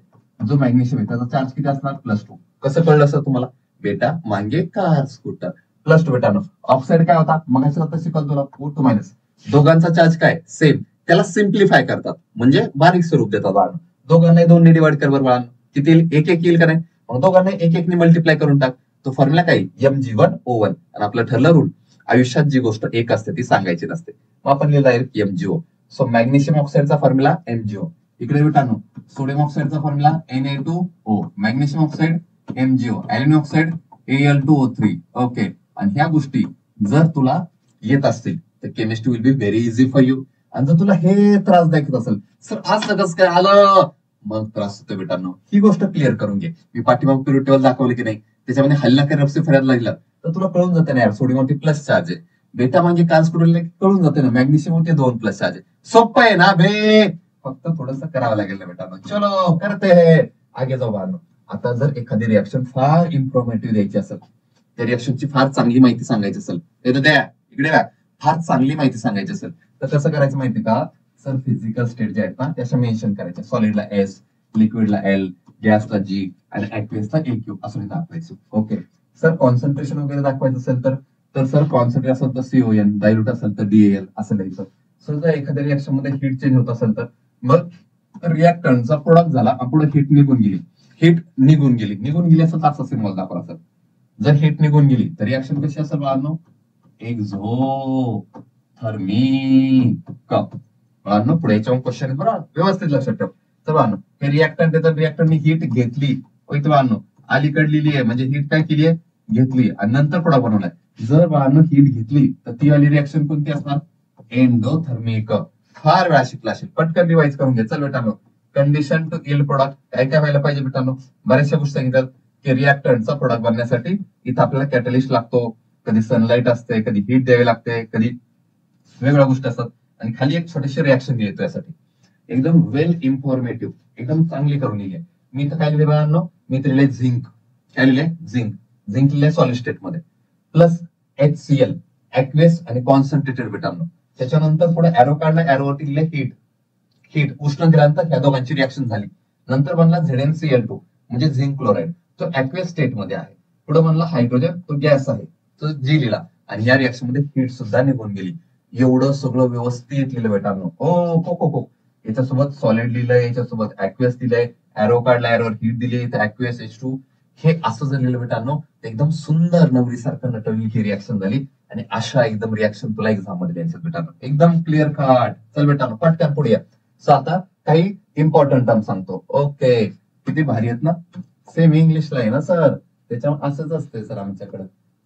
जो मॅग्नेशियम आहे त्याचा चार्ज किती असणार? +2. कसं कळलं सर तुम्हाला? बेटा मांगे कार स्कूटर +2 बेटानो. ऑक्साईड काय होता? मग आता शिकवलं तुला O2-. दोघांचा चार्ज काय? सेम. त्याला सिम्प्लिफाय करतात म्हणजे बारीक स्वरूप देतात बाळांनो. दोघांना 2 डिवाइड कर बरं बाळांनो. किती येईल? एक येईल का नाही? मग दोघांना एक मल्टिप्लाय करून टाक. तो फॉर्म्युला काय? Mg1O1 आणि आपलं ठरलं रूल आयुष्यात जी गोष्ट एक असते ती सांगायची नसते. मग आपण लिहिलं आहे MgO. सो मॅग्नेशियम ऑक्साईडचा फॉर्म्युला MgO. इकडे बेटानो सोडियम ऑक्साईडचा formula Na2O, magnesium oxide MgO, aluminium oxide Al2O3. Okay आणि ह्या गोष्टी जर तुला येत असतील तर chemistry will be very easy for you. आणि जर तुला हे त्रासदायक होत असेल सर आज कसं काय आलं मग त्रास होतो बेटांनो. ही गोष्ट क्लिअर करून घे. मी पाठीमाग पिरियड टेबल दाखवलं की नाही त्याच्यामध्ये हल्ला करपसे फिरायला लागला तर तुला कळून जाते ना यार सोडियमवरती प्लस चार्ज आहे. बेटा म्हणजे काच कळून जाते ना मॅग्नेशियम वरती 2 प्लस चार्ज आहे. सोपं आहे ना बे. फक्त थोडस करावं लागेल ना बेटा. चलो करते है आगे जाऊ बाळांनो. आता जर एखादी रिएक्शन फार इन्फॉर्मेटिव्ह द्यायची असेल त्या रिएक्शनची फार चांगली माहिती सांगायची असेल द्या इकडे फार चांगली माहिती सांगायची असेल तर कसं करायचं माहिती का? सर फिजिकल स्टेट जे आहेत ना त्याच्या मेन्शन करायच्या. सॉलिडला S, लिक्विडला L, गॅसला G आणि ऍक्वियसला AQ असं दाखवायचं. ओके सर कॉन्सन्ट्रेशन वगैरे दाखवायचं असेल तर सर कॉन्सन्ट्रेट असेल तर CON, डायल्यूट असेल तर DAL असं लिहायचं. सर जर एखाद्या रिएक्शन मध्ये हीट चेंज होत असेल तर मग रिएक्टंटचा प्रोडक्ट झाला पुढे हीट निघून गेली असं असा सिम्बॉल दाखवा सर. जर हीट निघून गेली तर रिएक्शन कशी असेल बाळांनो? एक्झोथर्मिक. बाळांनो पुढे याच्यावर क्वेश्चन आहे बरं व्यवस्थित लक्षात ठेव. तर बाळांनो हे रिएक्टंट आहे तर रिएक्टंटने हीट घेतली. इथं बाळांनो अलीकडे लिहिली आहे म्हणजे हीट काय केली आहे? घेतली आणि नंतर प्रोडक्ट बनवलाय. जर बाळांनो हीट घेतली तर ती वाली रिएक्शन कोणती असणार? एंडोथर्मिक. फार वेळा शिकला असेल पटकन रिवाइज करून घे. चल बेटानो कंडिशन टू यील्ड प्रोडक्ट काय काय व्हायला पाहिजे बेटानो? बऱ्याचशा गोष्टी सांगितल्यात की रिएक्टंटचा प्रोडक्ट बनण्यासाठी इथं आपल्याला कॅटलिस्ट लागतो. कधी सनलाइट असते, कधी हीट द्यावी लागते, कधी वेगवेगळ्या गोष्टी असतात. आणि खाली एक छोटीशी रिएक्शन दिली यासाठी एकदम वेल इन्फॉर्मेटिव्ह एकदम चांगली करून लिहिली. मी इथं काय लिहिले बाळांनो? मी इथे लिहिले झिंक. काय लिहिले? झिंक लिहिले सॉलिड स्टेट मध्ये प्लस HCl ऍक्वेस आणि कॉन्सन्ट्रेटेड बेटांनो. त्याच्यानंतर पुढे एरो काढला. एरोवरती लिहिले हीट उष्ण दिल्यानंतर ह्या दोघांची रिएक्शन झाली. नंतर बनला ZnCl2 म्हणजे झिंक क्लोराईड तो ऍक्वेस स्टेट मध्ये आहे. पुढे बनला हायड्रोजन तो गॅस आहे तो G लिहिला आणि या रिएक्शन मध्ये हीट सुद्धा निघून गेली. एवढं सगळं व्यवस्थित लिहिलं बेटांनो. ओ को को को याच्यासोबत सॉलिड लिहिलंय, याच्यासोबत ऍक्वियस दिलंय, एरो काढला, एरोवर हीट दिली, इथे ऍक्वियस H2. हे असं जर लिहिलं बेटांनो तर एकदम सुंदर नवरीसारखं नटवली ही रिॲक्शन झाली. आणि अशा एकदम रिॲक्शन तुला एक्झाम मध्ये द्यायचं बेटांनो, एकदम क्लिअर कट. चल बेटांनो पटकन पुढे या. सो आता काही इम्पॉर्टंट टर्म सांगतो. ओके, किती भारी आहेत ना, सेम इंग्लिशला आहे ना सर, त्याच्यामुळे असंच असते सर आमच्याकडे.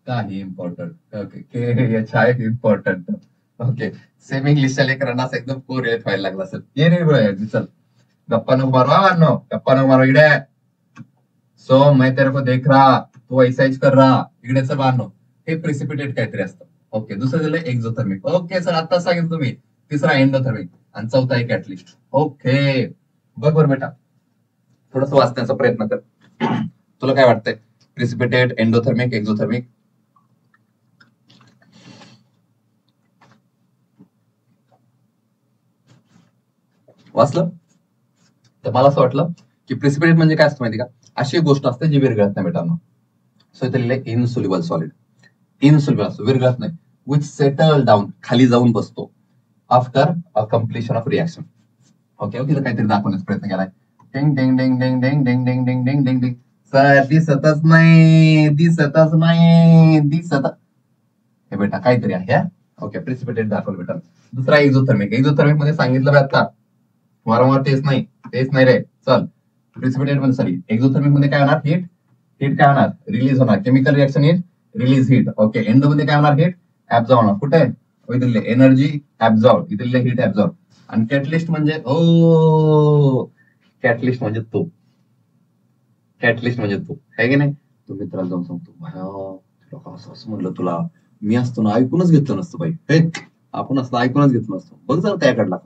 काही important, okay H I important. Okay, same इंग्लिशच्या लेकरांना असं एकदम कोरिलेट व्हायला लागला सर. ये रे चल, गप्पा नको मारो, मारनो गप्पा नको मारो इकडे. सो मैं तेरे को देख रहा, तू ऐसा कर रहा, इकडे चल मारनो. हे प्रिसिपिटेट काहीतरी असतं. ओके, दुसरं झालं एक्झोथर्मिक. ओके सर, आता सांगितलं तुम्ही. तिसरा एंडोथर्मिक आणि चौथा आहे कॅटलिस्ट. ओके, बघ बरं बेटा, थोडस वाचण्याचा प्रयत्न कर. तुला काय वाटतंय? Precipitate, endothermic, exothermic. वाचलं? तर मला असं वाटलं की प्रिसिपिटेट म्हणजे काय असतं माहिती का, अशी एक गोष्ट असते जी विरघळत नाही बेटांनो. सो इथे लिहिलंय इनसोल्युबल सॉलिड. इनसोल्युबल असतो, विरघळत नाही. विच सेटल डाऊन, खाली जाऊन बसतो after a completion of reaction. Okay okay, काहीतरी दाखवण्याचा प्रयत्न केलाय. डिंग डिंग डिंग डिंग डिंग डिंग डिंग डिंग डिंग डिंग डिंग. सर दिसतच नाही, दिसतच नाही, दिसत. हे बेटा काहीतरी आहे. ओके, प्रिसिपिटेट दाखवलं बेटा. दुसरा एक्झोथर्मिक. एक्झोथर्मिक मध्ये सांगितलं आता वारंवार तेच नाही रे. चल, प्रिसिपिटेट मध्ये सॉरी एक्झोथर्मिक मध्ये काय होणार? हीट. हीट काय होणार? रिलीज होणार. Chemical reaction heat, release heat. Okay, endo मध्ये काय होणार? हीट ऍब्झॉर्ब होणार. कुठे? इथे एनर्जी ऍब्झॉर्ब, इथे हीट ऍब्झॉर्ब. आणि कॅटलिस्ट म्हणजे कॅटलिस्ट म्हणजे तो, कॅटलिस्ट म्हणजे तो आहे की नाही. तो मित्राला जाऊन सांगतो, भाया असं म्हणलं तुला, मी असतो ना ऐकूनच घेतलं नसतं बाई. हे आपण असलं ऐकूनच घेतलं नसतं. बघ जरा त्याकडला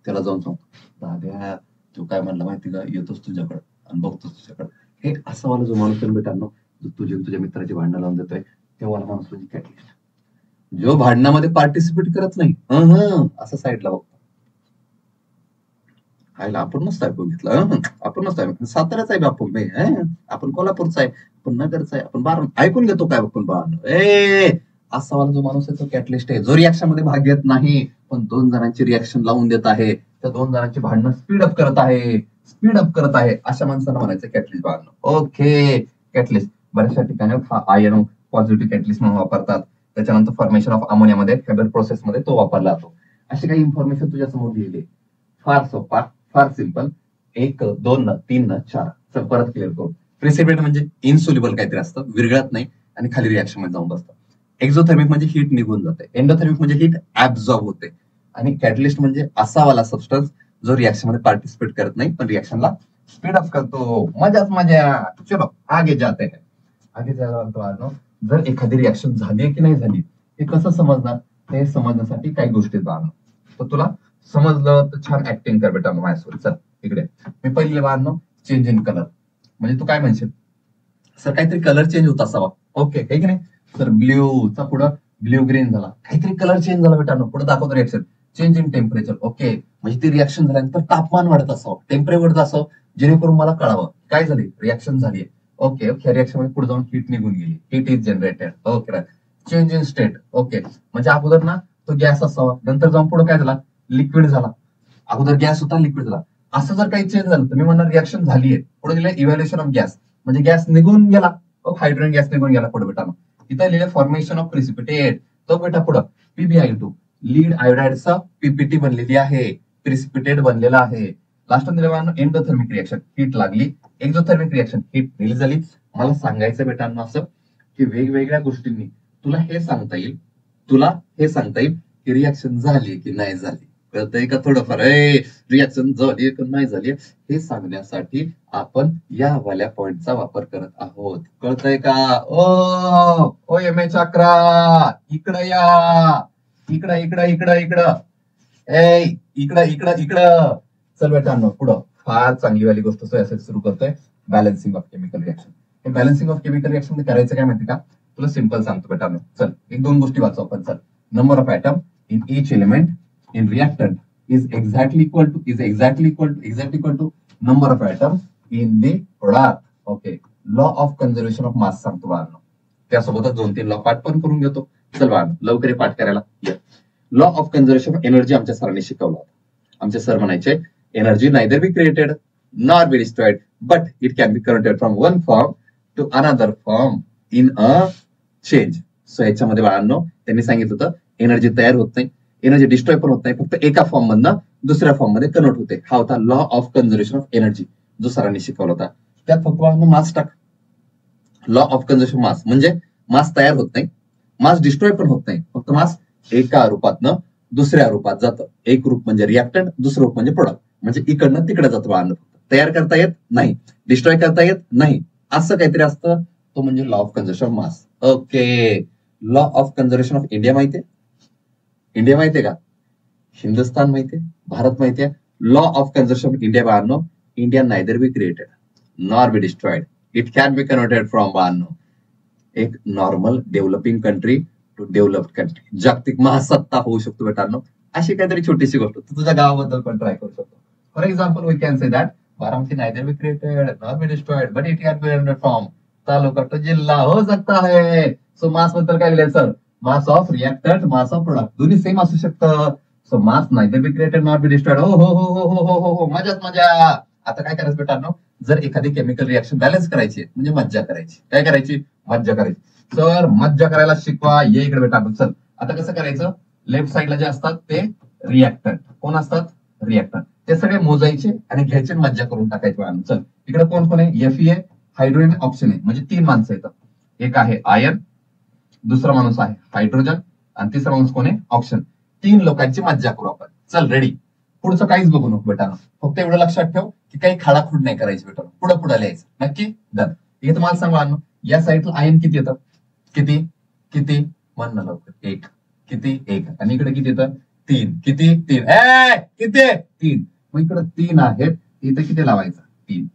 त्याला जाऊन सांगतो, दाद्या तू काय म्हणला माहिती का, येतोच तुझ्याकडे आणि बघतोच तुझ्याकडे. हे असं वाला जो माणूस बेटांनो, जो तुझ्या मित्राची भांडणं लावून देतोय, तेव्हा माणूस म्हणजे कॅटलिस्ट. जो भांडणामध्ये पार्टिसिपेट करत नाही, असं साईडला बघतो. आईला आपण मस्त ऐकून घेतलं, आपण मस्त ऐकून, साताऱ्याचा आहे आपण, आपण कोल्हापूरचा आहे, आपण नगरचा आहे, आपण बारा ऐकून घेतो काय आपण बाळा. असा वाला जो माणूस आहे तो कॅटलिस्ट आहे, जो रिॲक्शन मध्ये भाग घेत नाही, पण दोन जणांची रिॲक्शन लावून देत आहे, त्या दोन जणांची भांडणं स्पीडअप करत आहे, अशा माणसांना म्हणायचं कॅटलिस्ट बाळांनो. ओके, कॅटलिस्ट बऱ्याचशा ठिकाणी हा आयन पॉझिटिव्ह कॅटलिस्ट म्हणून वापरतात. त्याच्यानंतर फॉर्मेशन ऑफ अमोनियामध्ये फेबर प्रोसेस मध्ये तो वापरला जातो. अशी काही इन्फॉर्मेशन तुझ्या समोर लिहिली. फार सोपा, फार सिंपल. 1, 2, 3, 4. परत क्लिअर करू. प्रिसिपिटेट म्हणजे इनसोल्युबल काहीतरी असतं, विरघळत नाही आणि खाली रिॲक्शन मध्ये जाऊन बसतं. एक्झोथर्मिक म्हणजे हीट निघून जाते. एंडोथर्मिक म्हणजे हीट ऍब्झॉर्ब होते. आणि कॅटलिस्ट म्हणजे असा वाला सबस्टन्स जो रिॲक्शन मध्ये पार्टिसिपेट करत नाही, पण रिॲक्शनला स्पीड अप करतो. मजाच मजा. चलो आगे जाते हैं. आगे जायला जर एखादी रिॲक्शन झाली की नाही झाली हे कसं समजणार, हे समजण्यासाठी काही गोष्टी जाणं. तर तुला समजलं तर छान ऍक्टिंग कर बेटा माझ्यासोबत. चल इकडे. मी पहिले बांधलो चेंज इन कलर. म्हणजे तू काय म्हणशील, सर काहीतरी कलर चेंज होत असावा. ओके, हे की नाही सर, ब्ल्यूचा पुढं ब्ल्यू ग्रीन झाला, काहीतरी कलर चेंज झाला बेटा. पुढे दाखवतो reaction. Change in temperature. Okay, म्हणजे ती रिॲक्शन झाल्यानंतर तापमान वाढत असावं, टेम्परेचर वाढत असावं, जेणेकरून मला कळावं काय झाली, रिॲक्शन झाली. ओके, रिॲक्शन मध्ये पुढे जाऊन हीट निघून गेली, heat is generated. Okay, change in state. Okay, म्हणजे अगोदर ना तो गॅस असावा, नंतर जाऊन पुढे काय झाला, लिक्विड झाला. अगोदर गॅस होता, लिक्विड झाला. असं जर काही चेंज झालं तर मी म्हणणार रिॲक्शन झालीये. पुढे दिलं इव्हॅल्युएशन ऑफ गॅस, म्हणजे गॅस निघून गेला, हायड्रोजन गॅस निघून गेला. पुढे बेटा इथं लिहिलं फॉर्मेशन ऑफ प्रिसिपिटेट. तो बेटा पुढं PbI2 लीड आयोडाइडचा पीपीटी बनलेली आहे, प्रिसिपिटेट बनलेला आहे. लास्ट दिलं एंडोथर्मिक रिॲक्शन, हीट लागली. एक्झोथर्मिक रिॲक्शन, हीट रिलीज झाली. मला सांगायचं बेटांना असं की वेगवेगळ्या गोष्टींनी तुला हे सांगता येईल की रिॲक्शन झाली की नाही झाली. कळतंय का थोडंफार? रिॲक्शन झाली की नाही झाली हे सांगण्यासाठी आपण या वाल्या पॉइंटचा वापर करत आहोत. कळतंय का? ओ एम ए चक्रा, इकडं या, इकडं चल बेटांनो पुढं. फार चांगली वाली गोष्ट सुरू करतोय, बॅलन्सिंग ऑफ केमिकल रिॲक्शन. हे बॅलन्सिंग ऑफ केमिकल रिॲक्शन मध्ये करायचं काय माहिती का, तुला सिंपल सांगतो बेटांनो. चल एक दोन गोष्टी वाचू आपण. चल, number of atom in each element in reactant is exactly equal to number of atom in the product. Okay, law of conservation of mass सांगतो बाळांनो. त्यासोबतच 2-3 लॉ पाठ पण करून घेतो. चल बाळांनो लवकर पाठ करायला. Law of conservation of energy आमच्या सरांनी शिकवला. आमचे सर म्हणायचे energy neither be created nor be destroyed but it can be converted from one form to another form in a change. So याच्यामध्ये बाळांनो त्यांनी सांगितलं होतं एनर्जी तयार होत नाही, एनर्जी डिस्ट्रॉय पण होत नाही, फक्त एका फॉर्म मधनं दुसऱ्या फॉर्म मध्ये कन्वर्ट होते. हा होता law of conservation of energy जो सरांनी शिकवला होता. त्यात फक्त बाळांनो मास टाक. लॉ ऑफ कन्झर्वेशन मास म्हणजे मास तयार होत नाही, मास डिस्ट्रॉय पण होत नाही, फक्त मास एका रूपातनं दुसऱ्या रूपात जातं. एक रूप म्हणजे रिॲक्टंट, दुसरं रूप म्हणजे प्रोडक्ट. म्हणजे इकडनं तिकडे जातं बाळांनो. तयार करता येत नाही, डिस्ट्रॉय करता येत नाही, असं काहीतरी असतं. तो म्हणजे law of conservation of mass. Okay. Law of conservation of India माहितीये? इंडिया माहितीये का? हिंदुस्थान माहितीये? भारत माहितीये? Law of conservation of India बाळांनो, India neither be created nor be destroyed, it can be converted from बाळांनो एक normal developing country to developed country. जागतिक महासत्ता होऊ शकतो बेटांनो. अशी काहीतरी छोटीशी गोष्ट तू तुझ्या गावाबद्दल पण ट्राय करू शकतो. For example we can say that Baramati neither be created nor be destroyed but it can be converted from taluka to जिल्हा हो सकता है. सो मास बद्दल काय लिहिलंय sir? Mass of reactant, mass of product दोन्ही सेम असू शकतं. So mass neither be created not be destroyed. हो हो हो हो हो हो हो हो मजाच मजा. आता काय करायचं बेटांनो, जर एखादी केमिकल रिएक्शन बॅलन्स करायची म्हणजे मज्जा करायची. काय करायची? मज्जा करायची. सर मज्जा करायला शिकवा. ये इकडे बेटांनो. चल आता कसं करायचं, लेफ्ट साईडला जे असतात ते रिएक्टंट. कोण असतात? रिएक्टंट. ते सगळे मोजायचे आणि घ्यायचे, मज्जा करून टाकायचे. चल इकडे कोण कोण आहे? Fe आहे, हायड्रोजन, ऑप्शन आहे. म्हणजे 3 माणसं येतात. एक आहे आयर्न, दुसरा माणूस आहे हायड्रोजन आणि तिसरा माणूस कोण आहे? ऑप्शन. 3 लोकांची मज्जा करू आपण. चल रेडी. पुढचं काहीच बघू नको बेटा, फक्त एवढं लक्षात ठेव की काही खाडाखुड नाही करायची बेटा. पुढे पुढे लिहायचं नक्की. डन. इथे तुम्हाला सांगा या साईडला आयन किती येतं? किती किती म्हणणं लवकर. 1. किती? 1. आणि इकडे किती येतं? 3. किती? 3. किती? 3. मग इकडे 3 आहेत, इथे किती लावायचं? 3.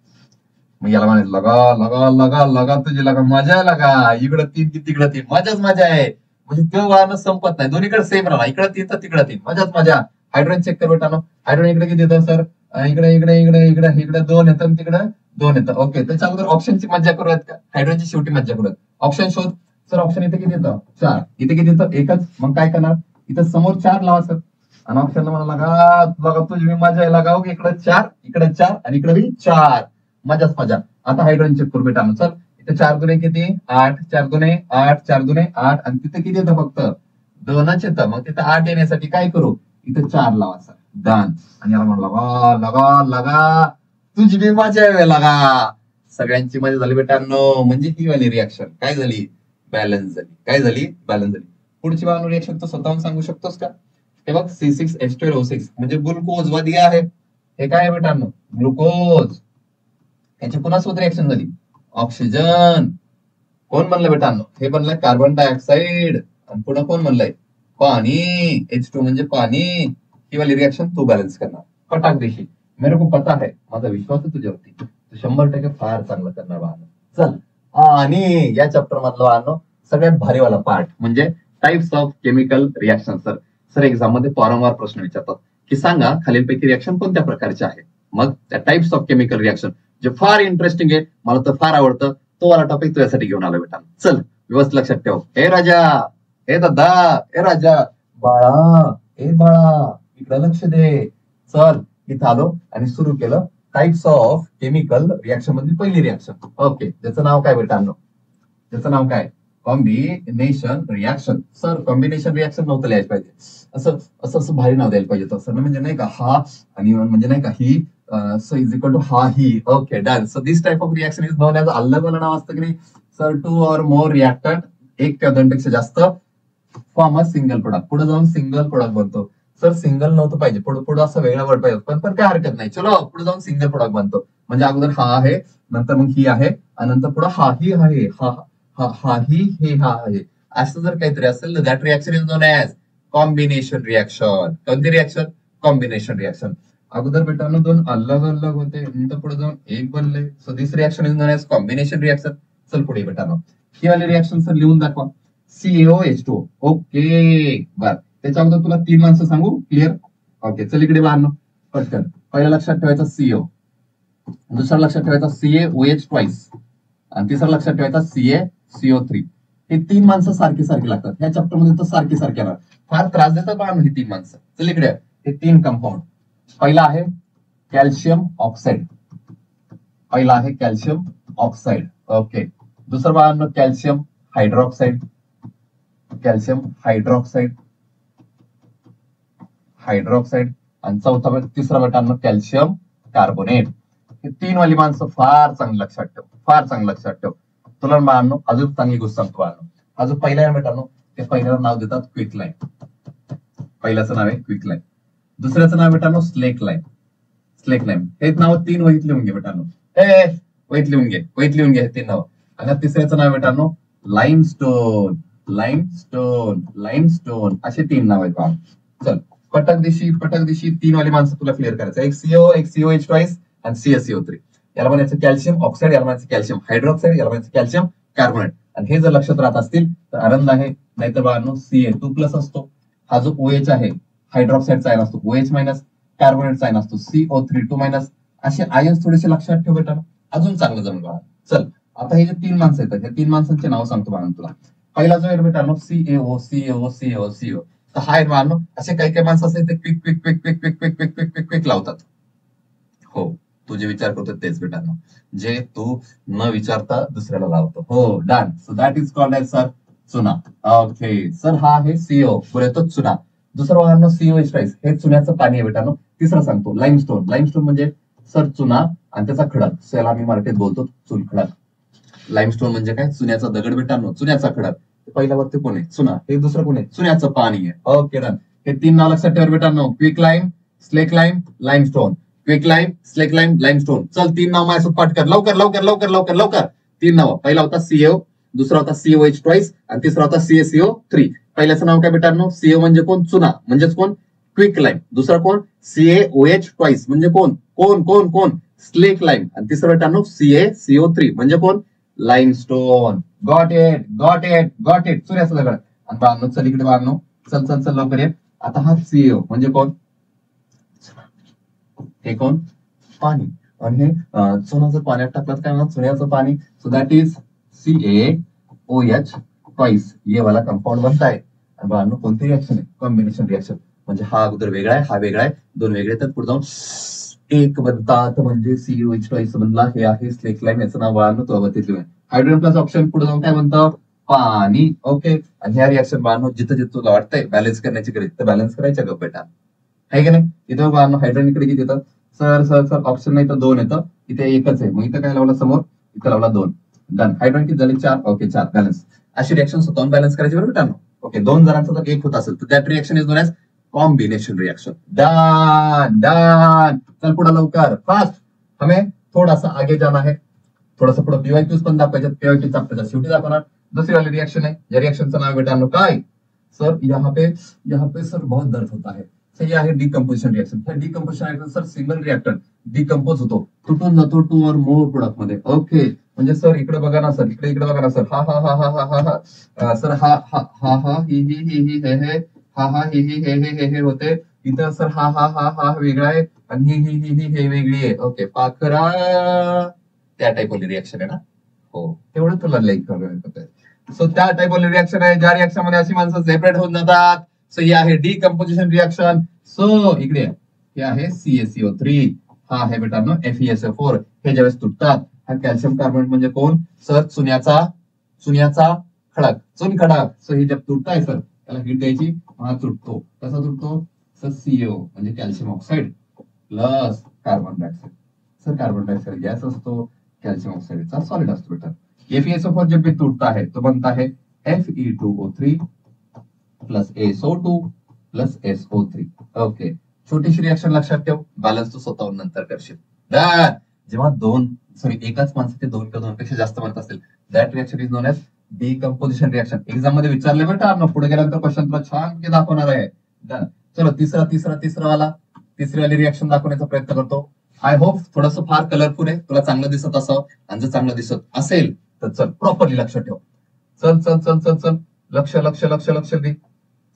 मग याला म्हणायचं लगा लगा लगा लगा तुझी लगा मजा लगा. इकडे 3 की तिकडे 3 मजाच मजा आहे. म्हणजे ते वाहन संपत नाही, दोन्हीकडे सेम राहणार. इकडे 3 तर तिकडे 3 मजाच मजा. हायड्रोजन चेक कर बेटा. हायड्रोजन इकडे किती येतं सर? इकडे इकडे इकडे इकडे इकडे 2 येतं, तिकडे 2 येतं. ओके. त्याच्या अगोदर ऑप्शनची मज्जा करूयात का? हायड्रोजनची शेवटी मज्जा करूयात. ऑप्शन शोध. सर ऑप्शन इथे किती येतं? 4. इथे किती येतं? 1च. मग काय करणार? इथं समोर 4 लावा सर. आणि ऑप्शन म्हणा लगा तुझी मजा आहे लगा. इकडे 4, इकडे 4 आणि इकडे बी 4. मजाच मजा. आता हायड्रोजन चेक करू बेटा. चल इथे 4 दुने किती? 8. 4 दुने 8. 4 दुने 8. आणि तिथे किती येतं? फक्त 2च येतं. मग तिथे 8 येण्यासाठी काय करू? इथे 4 लावा सर. डन. आणि याला म्हणलं लगा लगा लगा तुझी बी मजा आहे लगा. सगळ्यांची मजा झाली बेटांनो. म्हणजे ही वाली रिॲक्शन काय झाली? बॅलन्स झाली. काय झाली? बॅलन्स झाली. पुढची वाली रिॲक्शन तो स्वतःहून सांगू शकतोस का? हे बघ C6H12O6 म्हणजे ग्लुकोज व दिया आहे. हे काय आहे बेटांनो? ग्लुकोज. याची पुन्हा सोबत रिॲक्शन झाली. ऑक्सिजन. कोण बनलं बेटांनो? हे बनलंय कार्बन डायऑक्साइड. आणि पुन्हा कोण बनलंय? पाणी. H2 म्हणजे पाणी. ही वाली रिॲक्शन तू बॅलन्स करणार. फटाक देशी. मेरे को पता है, माझा विश्वास आहे तुझ्यावरती. तू 100% फार चांगलं करणार वाहन. चल. आणि या चॅप्टर मधलं वाहन सगळ्यात भारीवाला पार्ट म्हणजे types of chemical reaction. Sir exam मध्ये वारंवार प्रश्न विचारतात की सांगा खालीलपैकी रिॲक्शन कोणत्या प्रकारचे आहे. मग त्या टाइप्स ऑफ केमिकल रिॲक्शन जे फार इंटरेस्टिंग आहे, मला तर फार आवडतं, तो वाला टॉपिक तुझ्यासाठी घेऊन आलो बेटा. चल व्यवस्थित लक्षात ठेव. ए राजा, ए दादा, ए राजा, बाळा, ए बाळा, इकडे लक्ष दे. चल इथं आलो आणि सुरू केलं टाइप्स ऑफ केमिकल रिॲक्शन मध्ये पहिली रिॲक्शन. ओके. त्याचं नाव काय बेटांनो? त्याचं नाव काय? Combination reaction. Sir combination reaction नव्हतं लिहायचं पाहिजे. असं असं असं भारी नाव द्यायला पाहिजे. सर म्हणजे नाही का हा आणि म्हणजे नाही का ही. सो इज इक्वल टू हा ही. Okay done. So this type of reaction is known as अलग नाव असतं की नाही सर? 2 or more रिॲक्टंट, एक किंवा दोनपेक्षा जास्त फॉर्म अ सिंगल प्रोडक्ट. पुढे जाऊन सिंगल प्रोडक्ट बनतो. सर सिंगल नव्हतं पाहिजे, पुढे असं वेगळा वर्ड पाहिजे, पण काय हरकत नाही. चलो पुढे जाऊन सिंगल प्रोडक्ट बनतो. म्हणजे अगोदर हा आहे, नंतर मग ही आहे, आणि नंतर पुढे हा ही आहे, हा ही हे हा आहे. असं जर काहीतरी असेल तर that reaction is known as combination reaction. कोणती रिॲक्शन? Combination reaction. अगोदर बेटांनो 2 अलग अलग होते, नंतर पुढे जाऊन एक बनले. So this reaction is known as combination reaction. चल पुढे बेटांनो ही वाली रिॲक्शन सर लिहून दाखवा. CaOH2. ओके बर. त्याच्या अगोदर तुला 3 माणसं सांगू. क्लिअर? ओके. चल इकडे बाहेर पटकन. पहिला लक्षात ठेवायचा CO, दुसरा लक्षात ठेवायचा CaOH ट्वाइस, आणि तिसरा लक्षात ठेवायचा CaCO3. हे 3 माणसं सारखी सारखी लागतात. ह्या चॅप्टर मध्ये तर सारखी सारखी फार त्रास देतात बाळा ही 3 माणसं. चल इकडे हे 3 कंपाऊंड. पहिला आहे कॅल्शियम ऑक्साईड. पहिला आहे कॅल्शियम ऑक्साईड. ओके. दुसरं बाळांनो calcium hydroxide. Calcium hydroxide hydroxide. आणि तिसरा बेटांनो कॅल्शियम कार्बोनेट. हे 3 वाली माणसं फार चांगली लक्षात ठेव, फार चांगलं लक्षात ठेव. तुला बाळांनो अजून चांगली गोष्ट सांगतो बाळांनो. हा जो पहिला आहे बेटांनो ते पहिल्याला नाव देतात क्विक लाईन. पहिल्याचं नाव आहे क्विक लाईन. दुसऱ्याचं नाव बेटांनो स्लेक लाईन. Slaked lime. हे नाव 3 वहीत लिहून घे बेटांनो. वहीत लिहून घे, वहीत लिहून घे हे 3 नाव. आणि तिसऱ्याचं नाव बेटांनो लाईमस्टोन. लाईमस्टोन लाईमस्टोन असे 3 नाव आहेत बाळा. चल पटक दिशी 3 वाली माणसं तुला क्लिअर करायचं. एक COH ट्वाइस आणि CaCO3. याला म्हणायचं कॅल्शियम ऑक्साईड, याला म्हणायचं कॅल्शियम हायड्रॉक्साईड, याला म्हणायचं कॅल्शियम कार्बोनेट. आणि हे जर लक्षात राहत असतील तर आनंद आहे. नाहीतर बाळांनो Ca2+ असतो. हा जो OH आहे हायड्रॉक्साईडचा आयन असतो OH- कार्बोनेटचा आयन असतो CO3 असे आयन्स थोडेसे लक्षात ठेव बेटा, अजून चांगलं जमलं बाळा. चल आता हे जे 3 माणसं आहेत त्या 3 माणसांचे नाव सांगतो बाळा तुला. पहिला जो आहे बेटांनो CaO. तर हा आहे बाळांनो. असे काही काही माणसं असतात ते quick quick quick quick quick quick quick quick quick quick लावतात. हो तू जे विचार करतो तेच बेटांनो, जे तू न विचारता दुसऱ्याला लावतो. हो done. So that is called as sir चुना. ओके सर हा आहे CO पुढे तो चुना. दुसरं बाळांनो COH ट्वाइस हे चुन्याचं पाणी आहे बेटांनो. तिसरं सांगतो लाईमस्टोन. लाईमस्टोन म्हणजे सर चुना आणि त्याचा खडक. याला आम्ही मराठीत बोलतो चुनखडा. लाईमस्टोन म्हणजे काय? चुन्याचा दगड बेटांनो, चुन्याचा खडक. पहिल्यावरती कोण आहे? चुना. हे दुसरं कोण आहे? चुन्याचं पाणी आहे. Okay done. हे 3 नाव लक्षात ठेवा बेटांनो. Quick lime, slake lime, limestone. Quick lime, slake lime, limestone. चल 3 नाव माझ्यासोबत पाठ कर लवकर लवकर लवकर लवकर लवकर. 3 नाव. पहिला होता CO, दुसरा होता COH ट्वाइस आणि तिसरा होता CaCO3. पहिल्याचं नाव काय बेटांनो? CO म्हणजे कोण? चुना म्हणजेच कोण? Quick lime. दुसरा कोण? CaOH ट्वाइस म्हणजे कोण? कोण कोण कोण? Slake lime. आणि तिसरं बेटांनो CaCO3 म्हणजे कोण? Limestone. Got it got it got it. चुन्याचं दगड. आणि बाळांनो चल इकडे बाळांनो, चल चल चल लवकर ये. आता हा CO म्हणजे कोण? हे कोण? पाणी. आणि हे चुना जर पाण्यात टाकलं तर काय म्हणतात? चुन्याचं पाणी. So that is CaOH twice. ये वाला कंपाऊंड बनता है. आणि बाळांनो कोणती रिएक्शन आहे? Combination reaction. म्हणजे हा अगोदर वेगळा आहे, हा वेगळा आहे, दोन वेगळे तर पुढे जाऊन एक बनतात म्हणजे COH ट्वाइस बनला. हे आहे स्लेक लाईम. याचं नाव बाळांनो तो लिहून. हायड्रोजन प्लस ऑप्शन पुढे जाऊन काय बनतं? पाणी. ओके. आणि ह्या रिएक्शन बाळांनो जिथं जिथं तुला वाटतंय बॅलन्स करण्याची गरज तर बॅलन्स करायच्या गप बेटा. आहे की नाही? इथं बाळांनो हायड्रोजन इकडे किती येतं? सर सर सर ऑप्शन नाही तर 2 येतं. इथे एकच आहे. मग इथं काय लावलं समोर? इथं लावला 2. डन. हायड्रोजन किती झाले? 4. Okay 4 balance. अशी रिएक्शन स्वतःहून बॅलन्स करायची बरोबर बेटांनो. ओके 2 जणांचा जर 1 होत असेल तर that reaction is known as combination reaction. Done done. चल पुढे लवकर फास्ट. हमें थोड़ा सा आगे जाना है. थोडासा पुढे PYQs पण दाखवायचे. PYQ आपल्याला शेवटी दाखवणार. दुसरी वाली रिएक्शन आहे. या रिएक्शनचं नाव बेटांनो काय? सर यहाँ पे सर बहुत दर्द होता है. सर ये आहे डिकम्पोजिशन रिएक्शन. हे decomposition reaction sir single reactor decompose होतो, तुटून जातो 2 और मोर प्रोडक्ट मध्ये. ओके म्हणजे सर इकडे बघा ना सर, इकडे बघा ना सर. हा हा हा हा हा हा हा सर हा हा हा हा ही हे हे हा हा हे हे होते. इथं सर हा हा हा हा वेगळा आहे आणि ही हे वेगळी आहे. ओके पाखरा त्या टाईप वाली रिएक्शन आहे ना. हो तेवढं तुला लाईक करतोय. सो त्या टाईप वाली रिएक्शन आहे ज्या रिएक्शन मध्ये अशी माणसं सेपरेट होऊन जातात. सो ही आहे डिकम्पोजिशन रिएक्शन. सो इकडे हे आहे CaCO3. हा आहे बेटांनो FeSO4. हे ज्यावेळेस तुटतात. हा कॅल्शियम कार्बोनेट म्हणजे कोण? सर चुन्याचा खडक, चुन खडक. सो हे जब तुटत आहे सर त्याला हीट द्यायची, हा तुटतो. कसा तुटतो? सर CO म्हणजे calcium oxide plus carbon dioxide. Sir carbon dioxide gas असतो, कॅल्शियम ऑक्साइडचा सॉलिड असतो बेटा. FeSO4 जब भी टूटता है तो बनता है Fe2O3 plus SO2 plus SO3. Okay छोटीशी रिएक्शन लक्षात ठेव. बॅलन्स तू स्वतःहून नंतर करशील. जेव्हा एकाच माणसाचे 2 किंवा 2 पेक्षा जास्त बनत असतील that reaction is known as decomposition reaction. Exam मध्ये विचारले बेटा. पुढे गेल्यानंतर क्वेश्चन तुला छान दाखवणार आहे. चलो तिसरा वाला तिसरी वाली रिएक्शन दाखवण्याचा प्रयत्न करतो. आय होप थोडस फार कलरफुल आहे, तुला चांगलं दिसत असावं. आणि जर चांगलं दिसत असेल तर चल प्रॉपरली लक्ष ठेव. चल चल चल चल चल लक्ष लक्ष लक्ष लक्ष दे.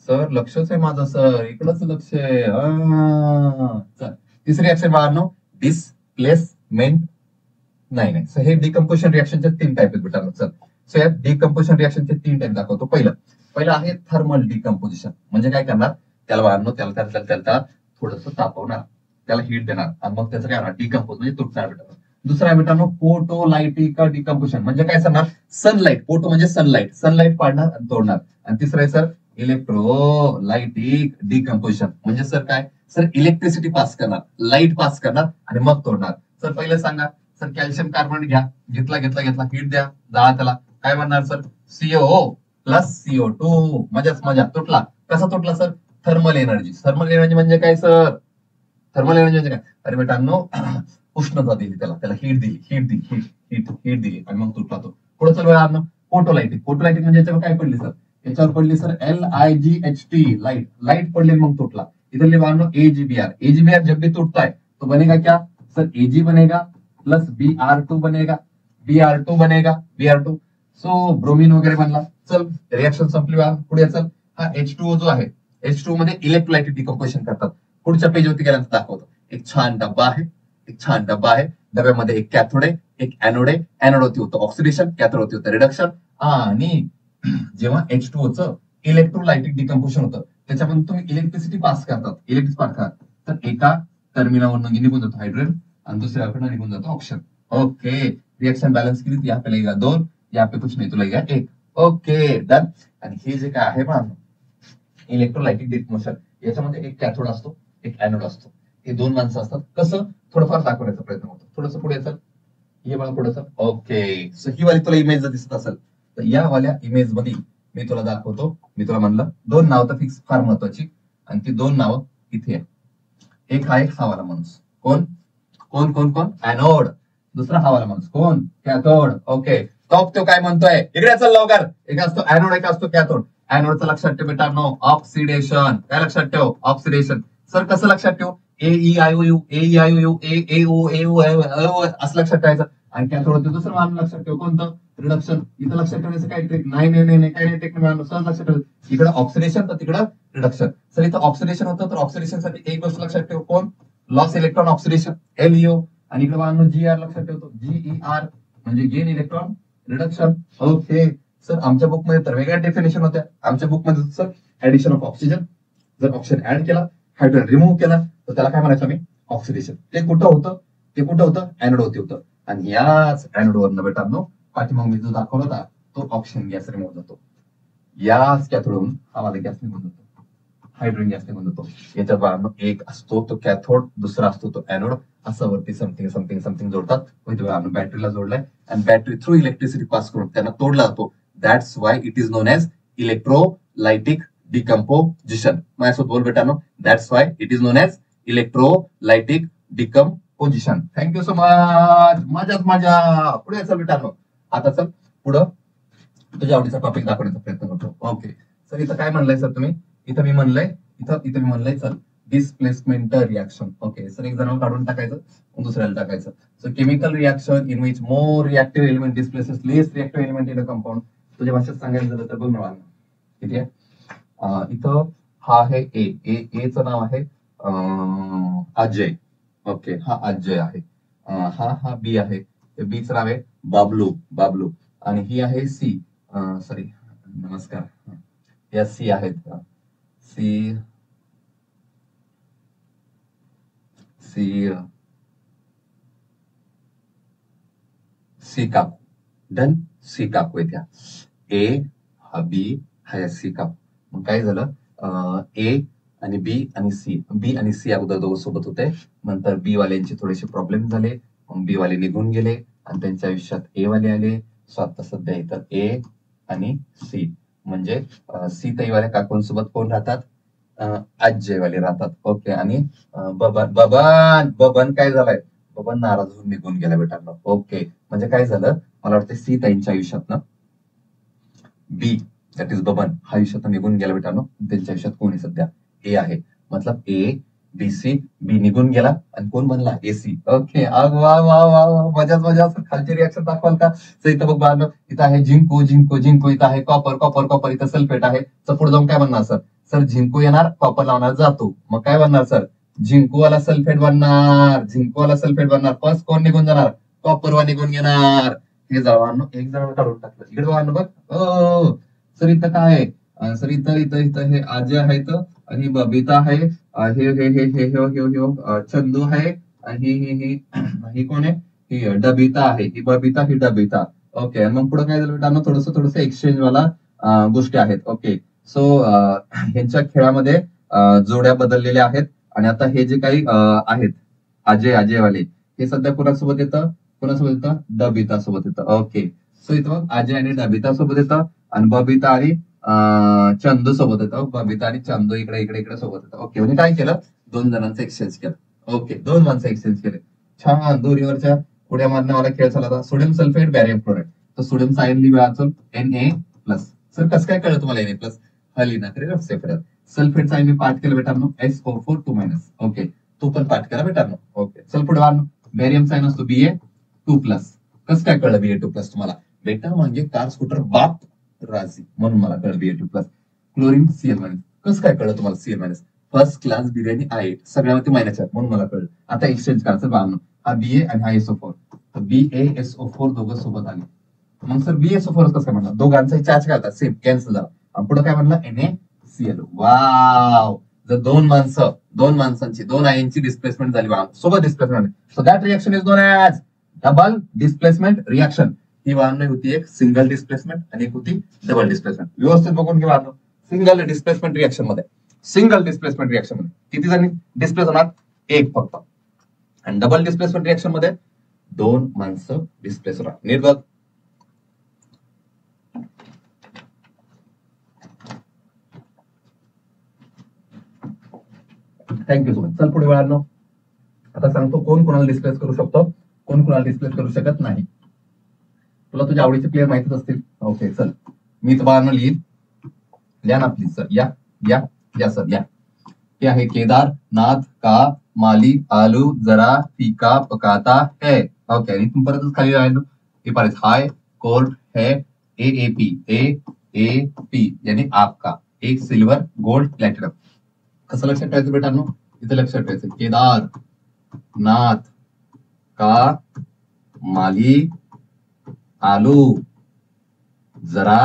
सर लक्षच आहे माझं सर, इकडंच लक्ष आहे. चल तिसरी रिएक्शन बाळांनो डिस्प्लेसमेंट. नाही सो हे डिकम्पोजिशन रिएक्शनचे 3 टाइप आहेत बेटा. चल सो या डिकम्पोजिशन रिएक्शनचे 3 टाइप दाखवतो. पहिलं आहे थर्मल डिकम्पोजिशन. म्हणजे काय करणार? त्याला बाळांनो त्याला थोडस तापवणार. त्याला हीट देणार आणि मग त्याचं काय होणार, डिकम्पोज म्हणजे तुटणार बेटा. दुसरा आहे मित्रांनो फोटोलायटिक डिकम्पोजिशन, म्हणजे काय सांगणार, सनलाईट, फोटो म्हणजे सनलाईट, सनलाईट पाडणार आणि तोडणार. आणि तिसरं आहे सर इलेक्ट्रोलायटिक डिकम्पोजिशन, म्हणजे सर काय, सर इलेक्ट्रिसिटी पास करणार, लाईट पास करणार आणि मग तोडणार. सर पहिलं सांगा सर, कॅल्शियम कार्बोनेट घ्या, घेतला हीट द्या, जाळा त्याला, काय म्हणणार सर, CO प्लस CO2, मजाच मजा, तुटला. कसा तुटला sir, thermal energy. Thermal energy म्हणजे काय सर, थर्मल एनर्जी म्हणजे काय, अरे बेटांनो उष्णता दिली त्याला, त्याला हीट दिली आणि मग तुटला तो. पुढे चल वेळा फोटोलायटिक. फोटोलायटिक म्हणजे याच्यावर काय पडली सर, याच्यावर पडली सर LIGHT, लाईट, लाईट पडली मग तुटला. इधर लिखा AgBr. AgBr जब भी टूटता है तो बनेगा क्या सर, Ag बनेगा प्लस Br2 बनेगा, Br2. सो ब्रोमीन वगैरे बनला. चल रिएक्शन संपली. पुढे चल, हा H2O जो आहे, H2O मध्ये इलेक्ट्रोलायटिक डिकम्पोजिशन करतात. पुढच्या पेजवरती गेल्यानंतर दाखवतो. एक छान डब्बा आहे, डब्यामध्ये एक कॅथोड आहे, एक एनोड आहे. एनोड होती होतं ऑक्सिडेशन, कॅथोड होती होतं रिडक्शन. आणि जेव्हा H2O चं इलेक्ट्रोलायटिक डिकम्पोजिशन होतं, त्याच्यामध्ये तुम्ही इलेक्ट्रिसिटी पास करतात, तर एका टर्मिनलवरून निघून जातो हायड्रोजन आणि दुसऱ्याकडनं निघून जातो ऑक्सिजन. ओके, रिएक्शन बैलेंस किती, यहाँ पे लगेगा 2, यहाँ पे कुछ नहीं तो लगेगा 1. Okay done. आणि हे जे काय आहे पहा, इलेक्ट्रोलायटिक डिकम्पोजिशन, याच्यामध्ये एक कॅथोड असतो, एक एनोड असतो. हे दोन माणसं असतात. कसं, थोडंफार दाखवण्याचा प्रयत्न होतो. थोडंसं पुढे चल, हे बघा पुढे चल. ओके, सो ही वाली तुला इमेज जर दिसत असेल तर या वाल्या इमेज मध्ये मी तुला दाखवतो. मी तुला म्हणलं दोन नावं तर फिक्स, फार महत्वाची, आणि ती दोन नावं इथे आहे. एक आहे हा वाला माणूस, कोण, एनोड. दुसरा हा वाला माणूस कोण, कॅथोड. ओके, तो काय म्हणतोय, इकडे चल लवकर. एक असतो एनोड, एक असतो कॅथोड. एनोडचं लक्षात ठेव बेटा, नो ऑक्सिडेशन. काय लक्षात ठेव, ऑक्सिडेशन. सर कसं लक्षात ठेव, AEIOU असं लक्षात ठेवायचं. आणि कॅथोड दुसरं मान लक्षात ठेव, कोणतं, रिडक्शन. इथं लक्षात ठेवण्याचं काय ट्रिक नाही, काय नाही ट्रिक नाही, सहज लक्षात ठेव. इकडं ऑक्सिडेशन तर तिकडं रिडक्शन. सर इथं ऑक्सिडेशन होतं, तर ऑक्सिडेशन साठी एक गोष्ट लक्षात ठेव, कोण, लॉस इलेक्ट्रॉन ऑक्सिडेशन, LEO. आणि इकडे GR लक्षात ठेवतो, GER म्हणजे gain electron reduction. Okay sir, आमच्या बुक मध्ये तर वेगळ्या डेफिनेशन होत्या. आमच्या बुक मध्ये सर ऍडिशन ऑफ ऑक्सिजन, जर ऑक्सिजन ऍड केला, हायड्रोजन रिमूव्ह केला, तर त्याला काय म्हणायचं आम्ही, ऑक्सिडेशन. ते कुठं होतं, एनोड होतं. आणि याच एनोड वरनं बेटांनो पाठीमाग मी जो दाखवला होता, तो ऑक्सिजन गॅस रिमूव्ह जातो. याच कॅथोडवरून हा वाला गॅस निघून जातो, हायड्रोजन गॅस निघून जातो. याच्यात बाळांनो एक असतो तो कॅथोड, दुसरा असतो तो एनोड. असं वरती समथिंग जोडतात. बॅटरीला जोडलाय आणि बॅटरी थ्रू इलेक्ट्रिसिटी पास करून त्यांना तोडला जातो. That's why it is known as electrolytic decomposition. माझ्यासोबत बोल बेटानो, that's why it is known as electrolytic decomposition. Thank you so much. मजा. पुढे चल बेटानो. आता चल पुढं तुझ्या आवडीचा टॉपिक दाखवण्याचा प्रयत्न करतो. ओके सर, इथं काय म्हणलंय सर तुम्ही, इथं मी म्हणलंय चल डिस्प्लेसमेंट रिएक्शन. ओके सर, एक जण काढून टाकायचं, दुसऱ्याला टाकायचं. So chemical reaction in which more reactive element displaces less reactive element in a compound. तुझ्या भाषेत सांगायचं झालं तर बघ ना, किती आहे इथं. हा आहे ए चं नाव आहे अजय. ओके, हा अजय आहे. हा बी आहे, बी चं नाव आहे बाबलू. आणि ही आहे सी, सॉरी नमस्कार, या सी आहेत, सी काकू. डन, सी काकू आहे त्या. ए हा बी, हा सी काकू. मग काय झालं, ए आणि बी आणि सी अगोदर दोघं सोबत होते. नंतर बी वाल्यांचे थोडेसे प्रॉब्लेम झाले, मग बी वाले निघून गेले आणि त्यांच्या आयुष्यात ए वाले आले. सो आता सध्या इथं ए आणि सी म्हणजे सी ताईवाल्या काकूंसोबत कोण राहतात, आजयवाले राहतात. ओके, आणि बबन काय झालंय, बबन नाराज होऊन निघून गेला बेटांना. ओके, म्हणजे काय झालं, मला वाटतं सी ताईंच्या आयुष्यात ना बी दॅट इज बबन हा आयुष्यात निघून गेला बेटांनो. त्यांच्या आयुष्यात कोणी सध्या ए आहे. मतलब ए बी सी, बी निघून गेला आणि कोण बनला, एसी. ओके, वा मजा. खालची रिएक्शन दाखवाल का. इथं बघ बाळांनो, इथं आहे झिंकू, इथं आहे कॉपर, इथं सल्फेट आहे. तर पुढे जाऊन काय बनणार सर, झिंकू येणार, कॉपर लावणार जातो. मग काय बनणार सर, झिंकूवाला सल्फेट बनणार. फर्स्ट कोण निघून जाणार, कॉपरवा निघून घेणार. हे जवान एक जण काढून टाकलं. इकडे जवान बघ. सर इथं काय आहे, सर इथं हे अजय आहेत आणि बबिता आहे चंदू आहे, ही कोण आहे, ही डबिता आहे, ही बबिता, ही डबिता. ओके, मग पुढे काय झालं बेटा, थोडस एक्सचेंज वाला गोष्टी आहेत. ओके, सो ह्यांच्या खेळामध्ये जोड्या बदललेल्या आहेत आणि आता हे जे काही आहेत अजयवाले, हे सध्या कोणासोबत येतं, डबिता सोबत येतं. ओके, सो इथं अजय आणि डबिता सोबत येतं आणि बबिता आणि चंदू सोबत येतं. बबिता आणि चंदू इकडे इकडे इकडे सोबत येतं. ओके, म्हणजे काय केलं, दोन जणांचं एक्सचेंज केलं. ओके, दोन माणसं एक्सचेंज केले. छान, दोरीवरच्या उड्या मारण्यावाला खेळ झाला होता. Sodium sulphate, barium chloride. तर सोडियम सायन लिहायचं Na+. सर कसं काय कळलं तुम्हाला Na+? हा लिहिणार करे सेपरेट. सल्फेट सायन मी पाठ केलं बेटांनो, SO4 2-. ओके, तो पण पाठ करा बेटांनो. ओके, चल पुढे वाढ. बॅरियम सायन असतो Ba2+. कसं काय कळलं Ba2+? तुम्हाला बेटा म्हणजे कार स्कूटर बाप राजी, म्हणून मला कळलं Ba2+. Chlorine Cl-. कसं काय कळलं तुम्हाला Cl-? फर्स्ट क्लास बिर्याणी आहे, सगळ्यामध्ये मायनस आहे, म्हणून मला कळलं. आता एक्सचेंज करायचं बांधणं, हा Ba आणि हा SO4. तर BaSO4 दोघं सोबत आले. मग सर BaSO4 कसं काय म्हणलं, दोघांचाही चार्ज काय होता, सेम, कॅन्सल झाला. आणि पुढे काय म्हणलं, NaCl. वाव, जर दोन माणसांची, दोन आयनची डिस्प्लेसमेंट झाली सोबत displacement, so that reaction is known as double displacement reaction. ही वाहन होती एक सिंगल डिस्प्लेसमेंट आणि एक होती डबल डिस्प्लेसमेंट. व्यवस्थित बघून घ्या. सिंगल डिस्प्लेसमेंट रिएक्शन मध्ये किती जणी डिस्प्लेस होणार, एक फक्त. आणि डबल डिस्प्लेसमेंट रिएक्शन मध्ये दोन माणसं डिस्प्लेस होणार. नीट बघ. Thank you so much. चल पुढे वळांनो, आता सांगतो कोण कोणाला डिस्प्लेस करू शकतो, कोण कोणाला डिस्प्लेस करू शकत नाही. तुला तुझ्या आवडीचे प्लेयर माहितीच असतील. ओके, चल मी तुम्हाला लिहिन, लिहा ना प्लीज सर. या सर, या. क्या है, केदारनाथ का माली आलू जरा फीका पकाता है. ओके, आणि तुम परतच खाली राहिलो, हे पाहिजे हाय कोर्ट है AAP यानी आपका एक सिल्वर गोल्ड प्लॅटिनम. कसं लक्षात ठेवायचं बेटांनो, इथे लक्षात ठेवायचं, केदारनाथ का माली आलू जरा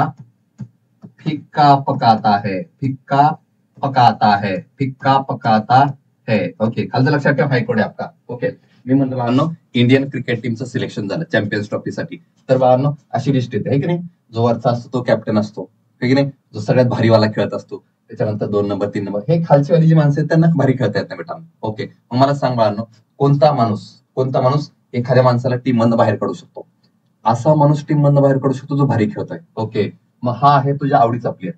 फिक्का पकाता है. ओके, खालचं लक्षात ठेवा, हायकोड आहे आपका. ओके, मी म्हणतो बाळांनो, इंडियन क्रिकेट टीमचं सिलेक्शन झालं चॅम्पियन्स ट्रॉफीसाठी. तर बाळांनो अशी लिस्ट येते, है की नाही. जो वरचा असतो तो कॅप्टन असतो, है की नाही. जो सगळ्यात भारीवाला खेळत असतो, त्याच्यानंतर 2 नंबर 3 नंबर, हे खालची वाली जी माणसं आहेत त्यांना भारी खेळता येत नाही बेटा. ओके, मग मला सांग बाळांनो, कोणता माणूस एखाद्या माणसाला टीम मधनं बाहेर काढू शकतो. असा माणूस टीम मधनं बाहेर काढू शकतो जो भारी खेळतोय. ओके, मग हा आहे तुझ्या आवडीचा प्लेअर,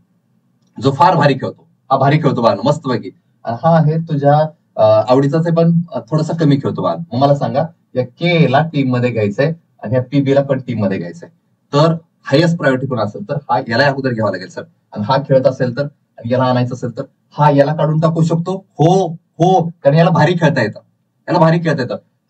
जो फार भारी खेळतो. हा भारी खेळतो बाळांनो मस्त पैकी. हा आहे तुझ्या आवडीचाच आहे पण थोडासा कमी खेळतो बाळांनो. मग मला सांगा, या के ला टीम मध्ये घ्यायचंय आणि या PB ला पण टीम मध्ये घ्यायचंय. तर हायस्ट प्रायोरिटी कोण असेल तर हा याला अगोदर घ्यावा लागेल सर. आणि हा खेळत असेल तर, याला आणायचं असेल तर हा याला काढून टाकू शकतो. हो, कारण याला भारी खेळता येतं.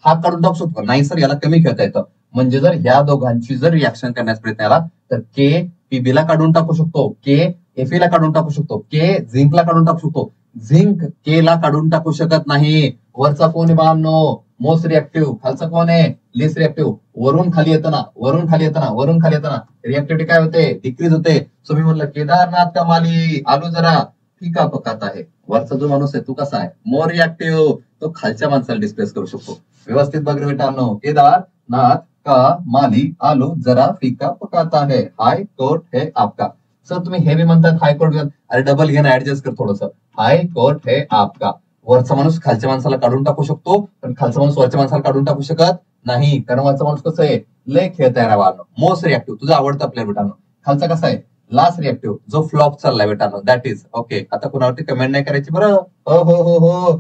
हा काढून टाकू शकतो. नाही सर, याला कमी खेळता येतं. म्हणजे जर या दोघांची जर रिॲक्शन करण्याचा प्रयत्न आला तर के PB ला काढून टाकू शकतो, के Fe ला काढून टाकू शकतो, के झिंकला काढून टाकू शकतो. झिंक के ला काढून टाकू शकत नाही. वरचा कोण आहे बाळांनो, मोस्ट रिएक्टिव्ह. खालचा कोण आहे, लेस रिएक्टिव्ह. वरून खाली येताना रिएक्टिव्हिटी काय होते, डिक्रीज होते. सो मी म्हणलं केदारनाथ का माली आलू जरा फिका पकाता है. वरचा जो माणूस आहे तो कसा आहे, मोर रिएक्टिव्ह. तो खालच्या माणसाला डिस्प्लेस करू शकतो. व्यवस्थित बघ रे बेटांनो, केदारनाथ का माली आलू जरा फिका पकाता है, हाय कोर्ट है आपका. सर तुम्ही हे बी म्हणतात हाय कोर्ट, अरे डबल घे ना, ऍडजस्ट कर थोडस. हाय कोर्ट है आपका. वरचा माणूस खालच्या माणसाला काढून टाकू शकतो, पण खालचा माणूस वरच्या माणसाला काढून टाकू शकत नाही. कारण वरचा माणूस कसं आहे, लय खेळता येणार बाळांनो. मोस्ट रिएक्टिव्ह, तुझा आवडता प्लेअर बेटांनो. खालचा कसा आहे, लास्ट रिएक्टिव्ह, जो फ्लॉप चाललाय बेटांनो, दॅट इज ओके. आता कुणावरती कमेंट नाही करायची बरं. हो,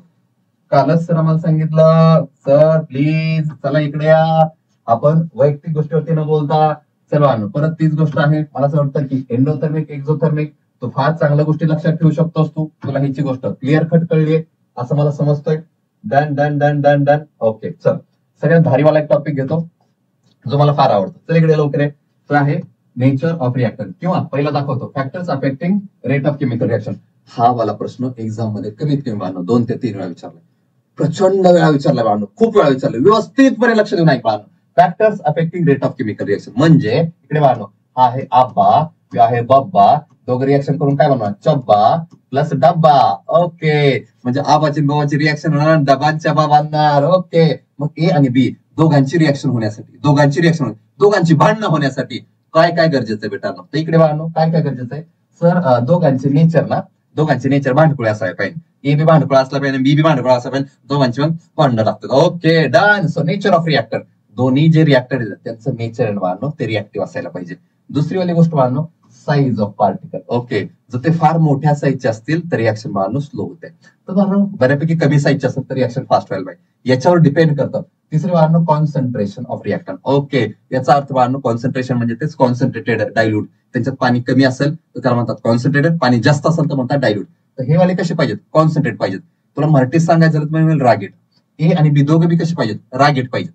कालच सर आम्हाला सांगितलं. सर प्लीज चला इकडे या, आपण वैयक्तिक गोष्टीवरती न बोलता. चला परत तीच गोष्ट आहे. मला असं वाटतं की एंडोथर्मिक, एक्झोथर्मिक, तू फार चांगल्या गोष्टी लक्षात ठेवू शकतोस. तुला ह्याची गोष्ट क्लिअर कट कळलीये असं मला समजतोय. डन. ओके, चल सगळ्यात भारीवाला एक टॉपिक घेतो जो मला फार आवडतो. चल इकडे लवकर आहे. तो आहे नेचर ऑफ रिएक्टर, किंवा पहिला दाखवतो factors affecting rate of chemical reaction. हा वाला प्रश्न एक्झाम मध्ये कमीत कमी बाळांनो 2 ते 3 वेळा विचारलाय. प्रचंड वेळा विचारलाय बाळांनो, खूप वेळा विचारलं. व्यवस्थितपणे लक्ष देऊन ऐक बाळांनो. Factors affecting rate of chemical reaction म्हणजे इकडे बाळांनो, हा आहे आबा पी आहे बब्बा, दोघं रिॲक्शन करून काय बनवा, चब्बा प्लस डब्बा. ओके, म्हणजे आबाची बाबाची रिॲक्शन होणार, डबांच्या बा बांधणार. ओके, मग ए आणि बी दोघांची रिॲक्शन होण्यासाठी, दोघांची भांडणं होण्यासाठी काय काय गरजेचं आहे बेटा? तर इकडे बाळांनो काय काय गरजेचं आहे? सर दोघांचे नेचर भांडकुळे असायला पाहिजे. ए बी भांडकुळा असला पाहिजे, बी बी भांडकुळा असला पाहिजे, दोघांची मग भांडणं लागतात. Okay done. So nature of reactor, दोन्ही जे रिॲक्टर आहेत त्यांचं नेचर बाळांनो ते रिॲक्टिव्ह असायला पाहिजे. दुसरी वाली गोष्ट बाळांनो, साईज ऑफ पार्टिकल. ओके, जर ते फार मोठ्या साईजचे असतील तर रिॲक्शन बाळांनो स्लो होते. तर बाळांनो बऱ्यापैकी कमी साईजचे असेल तर रिॲक्शन फास्ट व्हायला पाहिजे, याच्यावर डिपेंड करतं. तिसरे बाळांनो कॉन्सन्ट्रेशन ऑफ रिॲक्टंट. ओके, याचा अर्थ बाळांनो कॉन्सन्ट्रेशन म्हणजे तेच कॉन्सन्ट्रेटेड डायल्यूट. त्यांच्यात पाणी कमी असेल तर त्याला म्हणतात कॉन्सन्ट्रेटेड, पाणी जास्त असेल तर म्हणतात डायल्यूट. तर हे वाले कसे पाहिजेत? कॉन्सन्ट्रेट पाहिजेत. तुला मराठीत सांगायचं तर म्हणेल रागेट. ए आणि बी दोघं बी कसे पाहिजेत? रागेट पाहिजेत,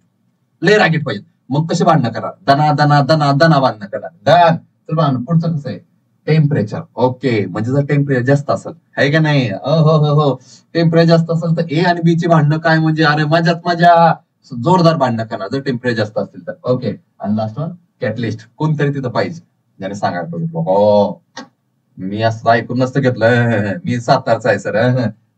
लय रागेट पाहिजेत. मग कसे भांडणं करा? दना दना दना दना भांडणं करा. डन. तर बाळांनो पुढचं कसं आहे? टेम्परेचर. ओके, म्हणजे जर टेम्परेचर जास्त असेल, आहे का नाही? हो, टेम्परेचर जास्त असेल तर ए आणि बी ची भांडणं काय म्हणजे अरे मजाच मजा, जोरदार भांडणं करणार जर टेम्परेचर जास्त असतील तर. ओके, आणि लास्ट वन कॅटलिस्ट, कोणतरी तिथं पाहिजे ज्याने सांगायला पाहिजे हो मी असं ऐकून नसतं घेतलं, मी सातारचा आहे सर,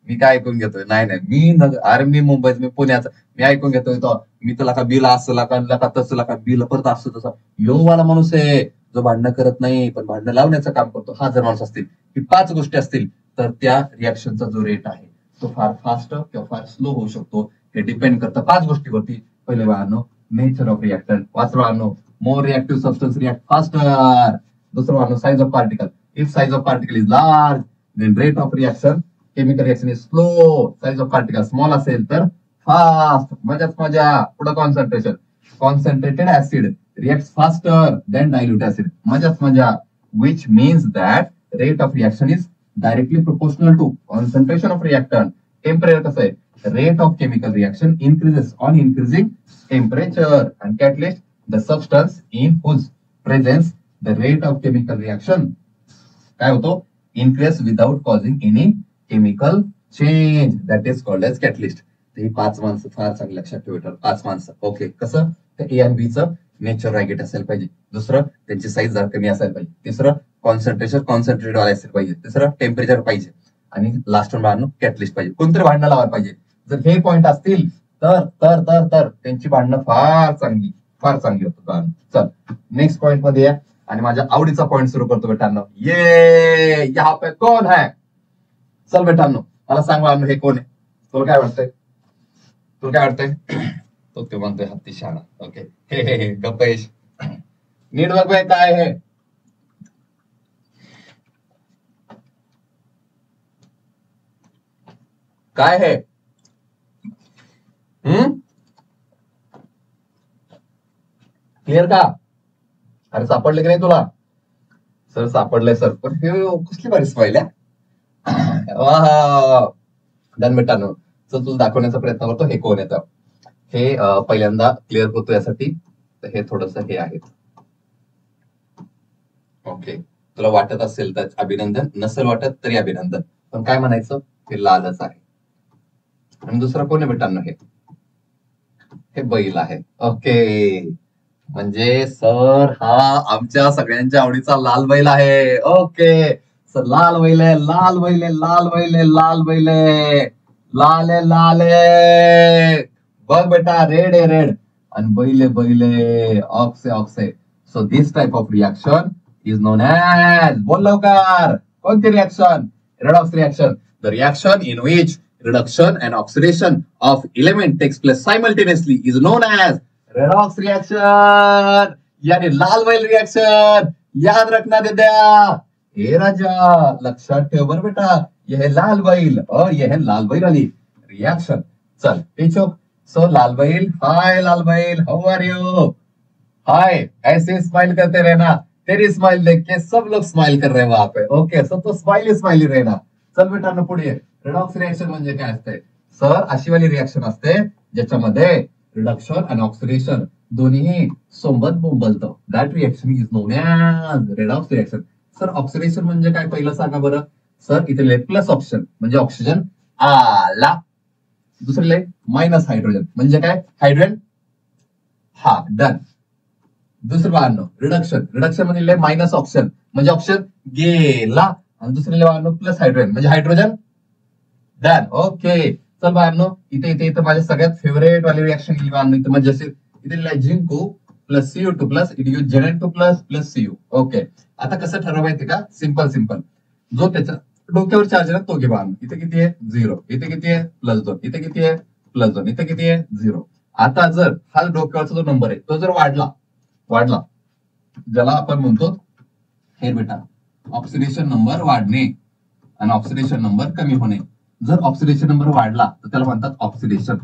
मी काय ऐकून घेतोय? नाही, अरे मी मुंबईत, मी पुण्याचा, मी ऐकून घेतोय तो, मी तुला का बिल असं का तसं का बिल परत असं तसं. यो वाला माणूस आहे जो भांडणं करत नाही पण भांडणं लावण्याचं काम करतो. हा जर माणूस असतील, ही 5 गोष्टी असतील तर त्या रिॲक्शनचा जो रेट आहे तो फार फास्ट किंवा फार स्लो होऊ शकतो. हे डिपेंड करतं 5 गोष्टीवरती. पहिले बाळांनो नेचर ऑफ रिॲक्टंट, वाचलं बाळांनो, more reactive substance react faster. दुसरं बाळांनो size of particle, if size of particle is large then rate of reaction, chemical reaction is slow. Size of particle small असेल तर फास्ट, मजाच मजा. पुढे concentration, concentrated acid reacts faster than dilute acid. Majas maja, which means that rate of reaction is directly proportional to concentration of reactant. Temperature कसा आहे? Rate of chemical reaction increases on increasing temperature. And catalyst, the substance in whose presence the rate of chemical reaction काय होतो? Increase without causing any chemical change. That is called as catalyst. ही 5 माणसं फार चांगली लक्षात ठेवतात. 5 माणसं. Okay, कसं? ए आणि बी चं नेचर रायगेट असायला पाहिजे. दुसरं त्यांची साईज जरा कमी असायला पाहिजे. तिसरं कॉन्सन्ट्रेटेड वाला असायला पाहिजे. तिसरं टेम्परेचर पाहिजे. आणि लास्ट वन भांडणं कॅटलिस्ट पाहिजे. कोणतरी भांडणं लावायला पाहिजे. जर हे पॉईंट असतील तर तर तर तर त्यांची भांडणं फार चांगली होतात. चल नेक्स्ट पॉईंट मध्ये या आणि माझ्या आवडीचा पॉईंट सुरू करतो बेटांनो. ये यहाँ पे कोण है? चल बेटांनो मला सांग बाळांनो हे कोण आहे? तुला काय वाटतंय? तो ते म्हणतोय हत्ती शहाणा. ओके, हे गपेश नीट बघ काय आहे. काय है? क्लिअर का? अरे सापडले की नाही तुला? सर सापडलंय सर, पण हे कसली भारी स्माईल आहे. वा डन बेटांनो. चल तुला दाखवण्याचा प्रयत्न करतो हे कोण येतं. हे पहिल्यांदा क्लिअर होतो यासाठी तर हे थोडस हे आहे. ओके, तुला वाटत असेल तर अभिनंदन, नसेल वाटत तरी अभिनंदन, पण काय म्हणायचं हे लालच आहे. आणि दुसरा कोण आहे बेटांनो? हे बैल आहे. ओके, म्हणजे सर हा आमच्या सगळ्यांच्या आवडीचा लाल बैल आहे. ओके, सर लाल बैल आहे, लाल बैल आहे, लाल बैल आहे, लाल बैल आहे, लाल आहे. बघ बेटा रेड आहे, रेड. आणि बैले ऑक्से. So this type of reaction is known as, बोल लवकर, कोणती reaction? Redox reaction. The reaction in which reduction and oxidation of element takes place simultaneously is known as redox reaction. यानी लाल बैल रिएक्शन. याद रखना दे दिया. हे राजा लक्षात ठेव बर बेटा, यह है लाल बैल और यह है लाल बैल वाली रिएक्शन. चल टीचो. सो लाल बैल, हाय लाल बैल, हाउ आर यू? हाय, ऐसे स्माइल करते रहना. तेरी स्माइल देख के सब लोग स्माइल कर रहे हैं वहां पे. ओके, सब तो स्माइली रहना. चल बेटा पुढे. रिडॉक्स रिएक्शन म्हणजे काय असते? सर अशी वाली रिएक्शन असते ज्याच्यामध्ये रिडक्शन आणि ऑक्सिडेशन दोन्ही सोबत बोंबलतं. That reaction is known as redox reaction. Sir oxidation म्हणजे काय पहिलं सांगा बरं. सर इथे प्लस ऑक्सिजन म्हणजे ऑक्सिजन आला, दुसरे मायनस हायड्रोजन म्हणजे काय? हायड्रोजन. हा डन. दुसरं बाळांनो रिडक्शन, रिडक्शन म्हणजे मायनस ऑप्शन म्हणजे ऑप्शन गेला, आणि दुसरे बाळांनो प्लस हायड्रोजन म्हणजे हायड्रोजन डन. ओके चल बाळांनो, इथे इथे इथे माझ्या सगळ्यात फेवरेट वाली रिएक्शन लिहिली बाळांनो, इथे म्हणजे इथे लिहिलंय जिंकू plus CO2 plus it give Zn2 plus Cu. Okay आता कसं ठरवा माहिती का, सिंपल सिंपल, जो त्याच्या डोक्यावर चार्ज आहे तो घे बाळांनो. इथे किती आहे 0, इथे किती आहे +2, इथे किती आहे +2, इथे किती आहे 0. आता जर हा डोक्यावरचा जो नंबर आहे तो जर वाढला वाढला ज्याला आपण म्हणतो हे बेटा ऑक्सिडेशन नंबर वाढणे आणि ऑक्सिडेशन नंबर कमी होणे. जर ऑक्सिडेशन नंबर वाढला तर त्याला म्हणतात ऑक्सिडेशन,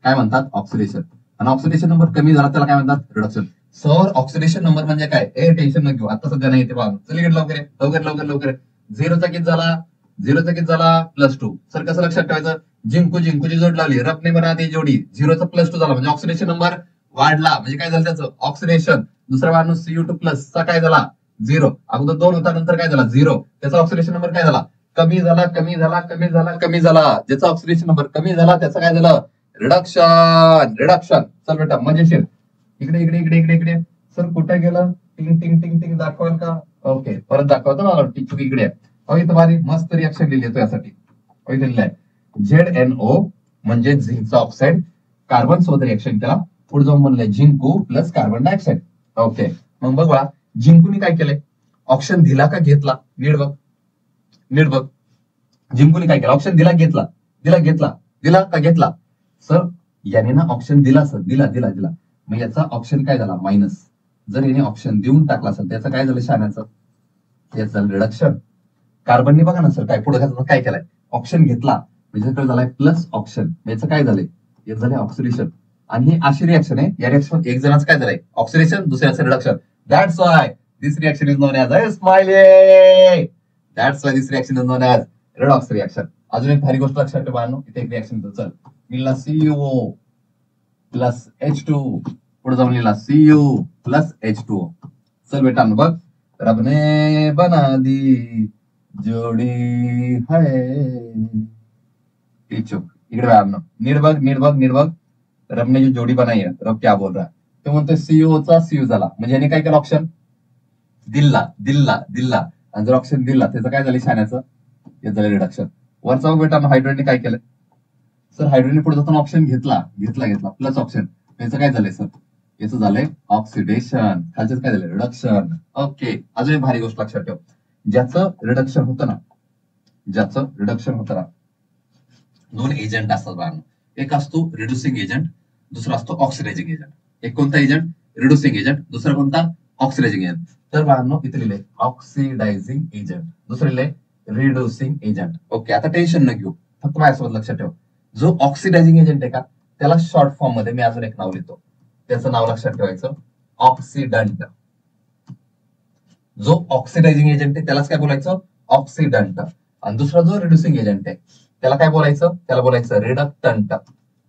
काय म्हणतात ऑक्सिडेशन, आणि ऑक्सिडेशन नंबर कमी झाला त्याला काय म्हणतात रिडक्शन. सर ऑक्सिडेशन नंबर म्हणजे काय, टेन्शन न घेऊ, आता सध्या नाही येते बाबा, चल इकडे लवकर लवकर लवकर लवकर. झिरोचा किती झाला, झिरोचा किती झाला +2. सर कसं लक्षात ठेवायचं, जिंकू जिंकूची जोड लावली, रपने बना ती जोडी, झिरोचा +2 झाला म्हणजे ऑक्सिडेशन नंबर वाढला, म्हणजे काय झालं त्याचं ऑक्सिडेशन. दुसरा माणूस CO2 प्लस चा काय झाला 0, अगोदर 2 होता नंतर काय झाला 0, त्याचा ऑक्सिडेशन नंबर काय झाला कमी झाला कमी झाला कमी झाला कमी झाला, ज्याचा ऑक्सिडेशन नंबर कमी झाला त्याचा काय झालं रिडक्शन रिडक्शन. चल बेटा मजेशीर, इकडे इकडे इकडे इकडे इकडे. सर कुठे गेलं, टिंग टिंग टिंग टिंग दाखवाल का, ओके परत दाखवतो मला टिक इकडे. इथं भारी मस्त रिएक्शन लिहिली आहे यासाठी, इथे लिहिलंय ZnO म्हणजे झिंकचा ऑक्साईड, कार्बन सोबत रिएक्शन केला, पुढे जाऊन म्हणलंय जिंकू प्लस कार्बन डायऑक्साईड. ओके मग बघ बघा जिंकूने काय केलंय, ऑप्शन दिला का घेतला, नीट बघ नीट बघ. जिंकूने काय केलं, ऑप्शन दिला घेतला, दिला घेतला, दिला का घेतला. सर याने ना ऑप्शन दिला, सर दिला दिला दिला, मग याचा ऑप्शन काय झाला मायनस. जर याने ऑप्शन देऊन टाकला असेल त्याचं काय झालं शाण्याचं, याचं झालं रिडक्शन. कार्बनने बघा ना सर काय पुढे काय केलंय, ऑप्शन घेतला म्हणजे काय झालाय प्लस ऑप्शन, याचं काय झालंय याचं झालंय ऑक्सिडेशन. आणि ही अशी रिएक्शन आहे, या रिएक्शन एक जणाचं काय झालंय ऑक्सिडेशन, दुसऱ्याचं reduction. That's why this reaction is known as smiley, that's why this reaction is known as redox reaction. अजून एक भारी गोष्ट लक्षात ठेवा, इथे एक रिएक्शन चल लिहिला CO प्लस H2, पुढे जाऊन लिहिला CO प्लस H2O. चल बेटा बघ, रबने बना दी जोडी है, इकडे नीट बघ नीट बघ नीट बघ. रब ने जो जोड़ी बनाई है, रब क्या बोल रहा है, तो म्हणतो CO चा CO झाला म्हणजे याने काय केलं ऑप्शन दिला दिला दिला, आणि जर ऑप्शन दिला त्याचं काय झालं शाण्याचं, याचं झालं रिडक्शन. वरचा बेटा हायड्रोजनने काय केलं, सर हायड्रोजन पुढे जाताना ऑप्शन घेतला घेतला घेतला प्लस ऑप्शन, याचं काय झालंय सर, याचं झालंय ऑक्सिडेशन, खालचं काय झालं रिडक्शन. ओके अजून एक भारी गोष्ट लक्षात ठेव, ज्याचं रिडक्शन होतं ना, ज्याचं रिडक्शन होतं ना, दोन एजंट असतात बाळांनो, एक असतो रिड्युसिंग एजंट, दुसरा असतो ऑक्सिडायझिंग एजंट. एक कोणता एजंट रिड्युसिंग एजंट, दुसरा कोणता ऑक्सिडायझिंग एजंट. तर बाळांनो इथे लिहिले ऑक्सिडायझिंग एजंट, दुसरे लिहिले रिड्युसिंग एजंट. ओके आता टेन्शन न घेऊ, फक्त माझ्यासोबत लक्षात ठेव, जो ऑक्सिडायझिंग एजंट आहे का त्याला शॉर्ट फॉर्म मध्ये मी अजून एक नाव लिहितो, त्याचं नाव लक्षात ठेवायचं ऑक्सिडंट. जो ऑक्सिडायझिंग एजंट आहे त्यालाच काय बोलायचं ऑक्सिडंट, आणि दुसरा जो रिड्युसिंग एजंट आहे त्याला काय बोलायचं, त्याला बोलायचं रिडक्टंट.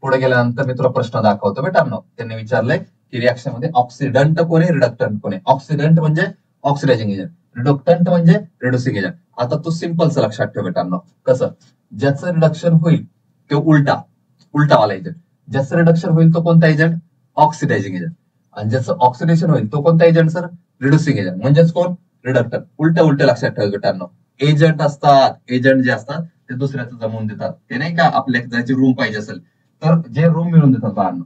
पुढे गेल्यानंतर मी तुला प्रश्न दाखवतो बेटांनो, त्यांनी विचारलंय की रिएक्शन मध्ये ऑक्सिडंट कोण आहे रिडक्टंट कोण आहे. ऑक्सिडंट म्हणजे ऑक्सिडायझिंग एजंट, रिडक्टंट म्हणजे रिड्युसिंग एजंट. आता तू सिंपलचं लक्षात ठेव बेटांनो, कसं ज्याचं रिडक्शन होईल तो उलटावाला एजंट, ज्याचं रिडक्शन होईल तो कोणता एजंट ऑक्सिडायझिंग एजंट, आणि ज्याचं ऑक्सिडेशन होईल तो कोणता एजंट सर रिड्युसिंग एजंट, म्हणजेच कोण रिडक्टर. उलट लक्षात ठेव बेटांनो, एजंट असतात, एजंट जे असतात ते दुसऱ्याचं जमवून देतात, ते नाही का आपल्या जायची रूम पाहिजे असेल तर जे रूम मिळून देतात बाळांनो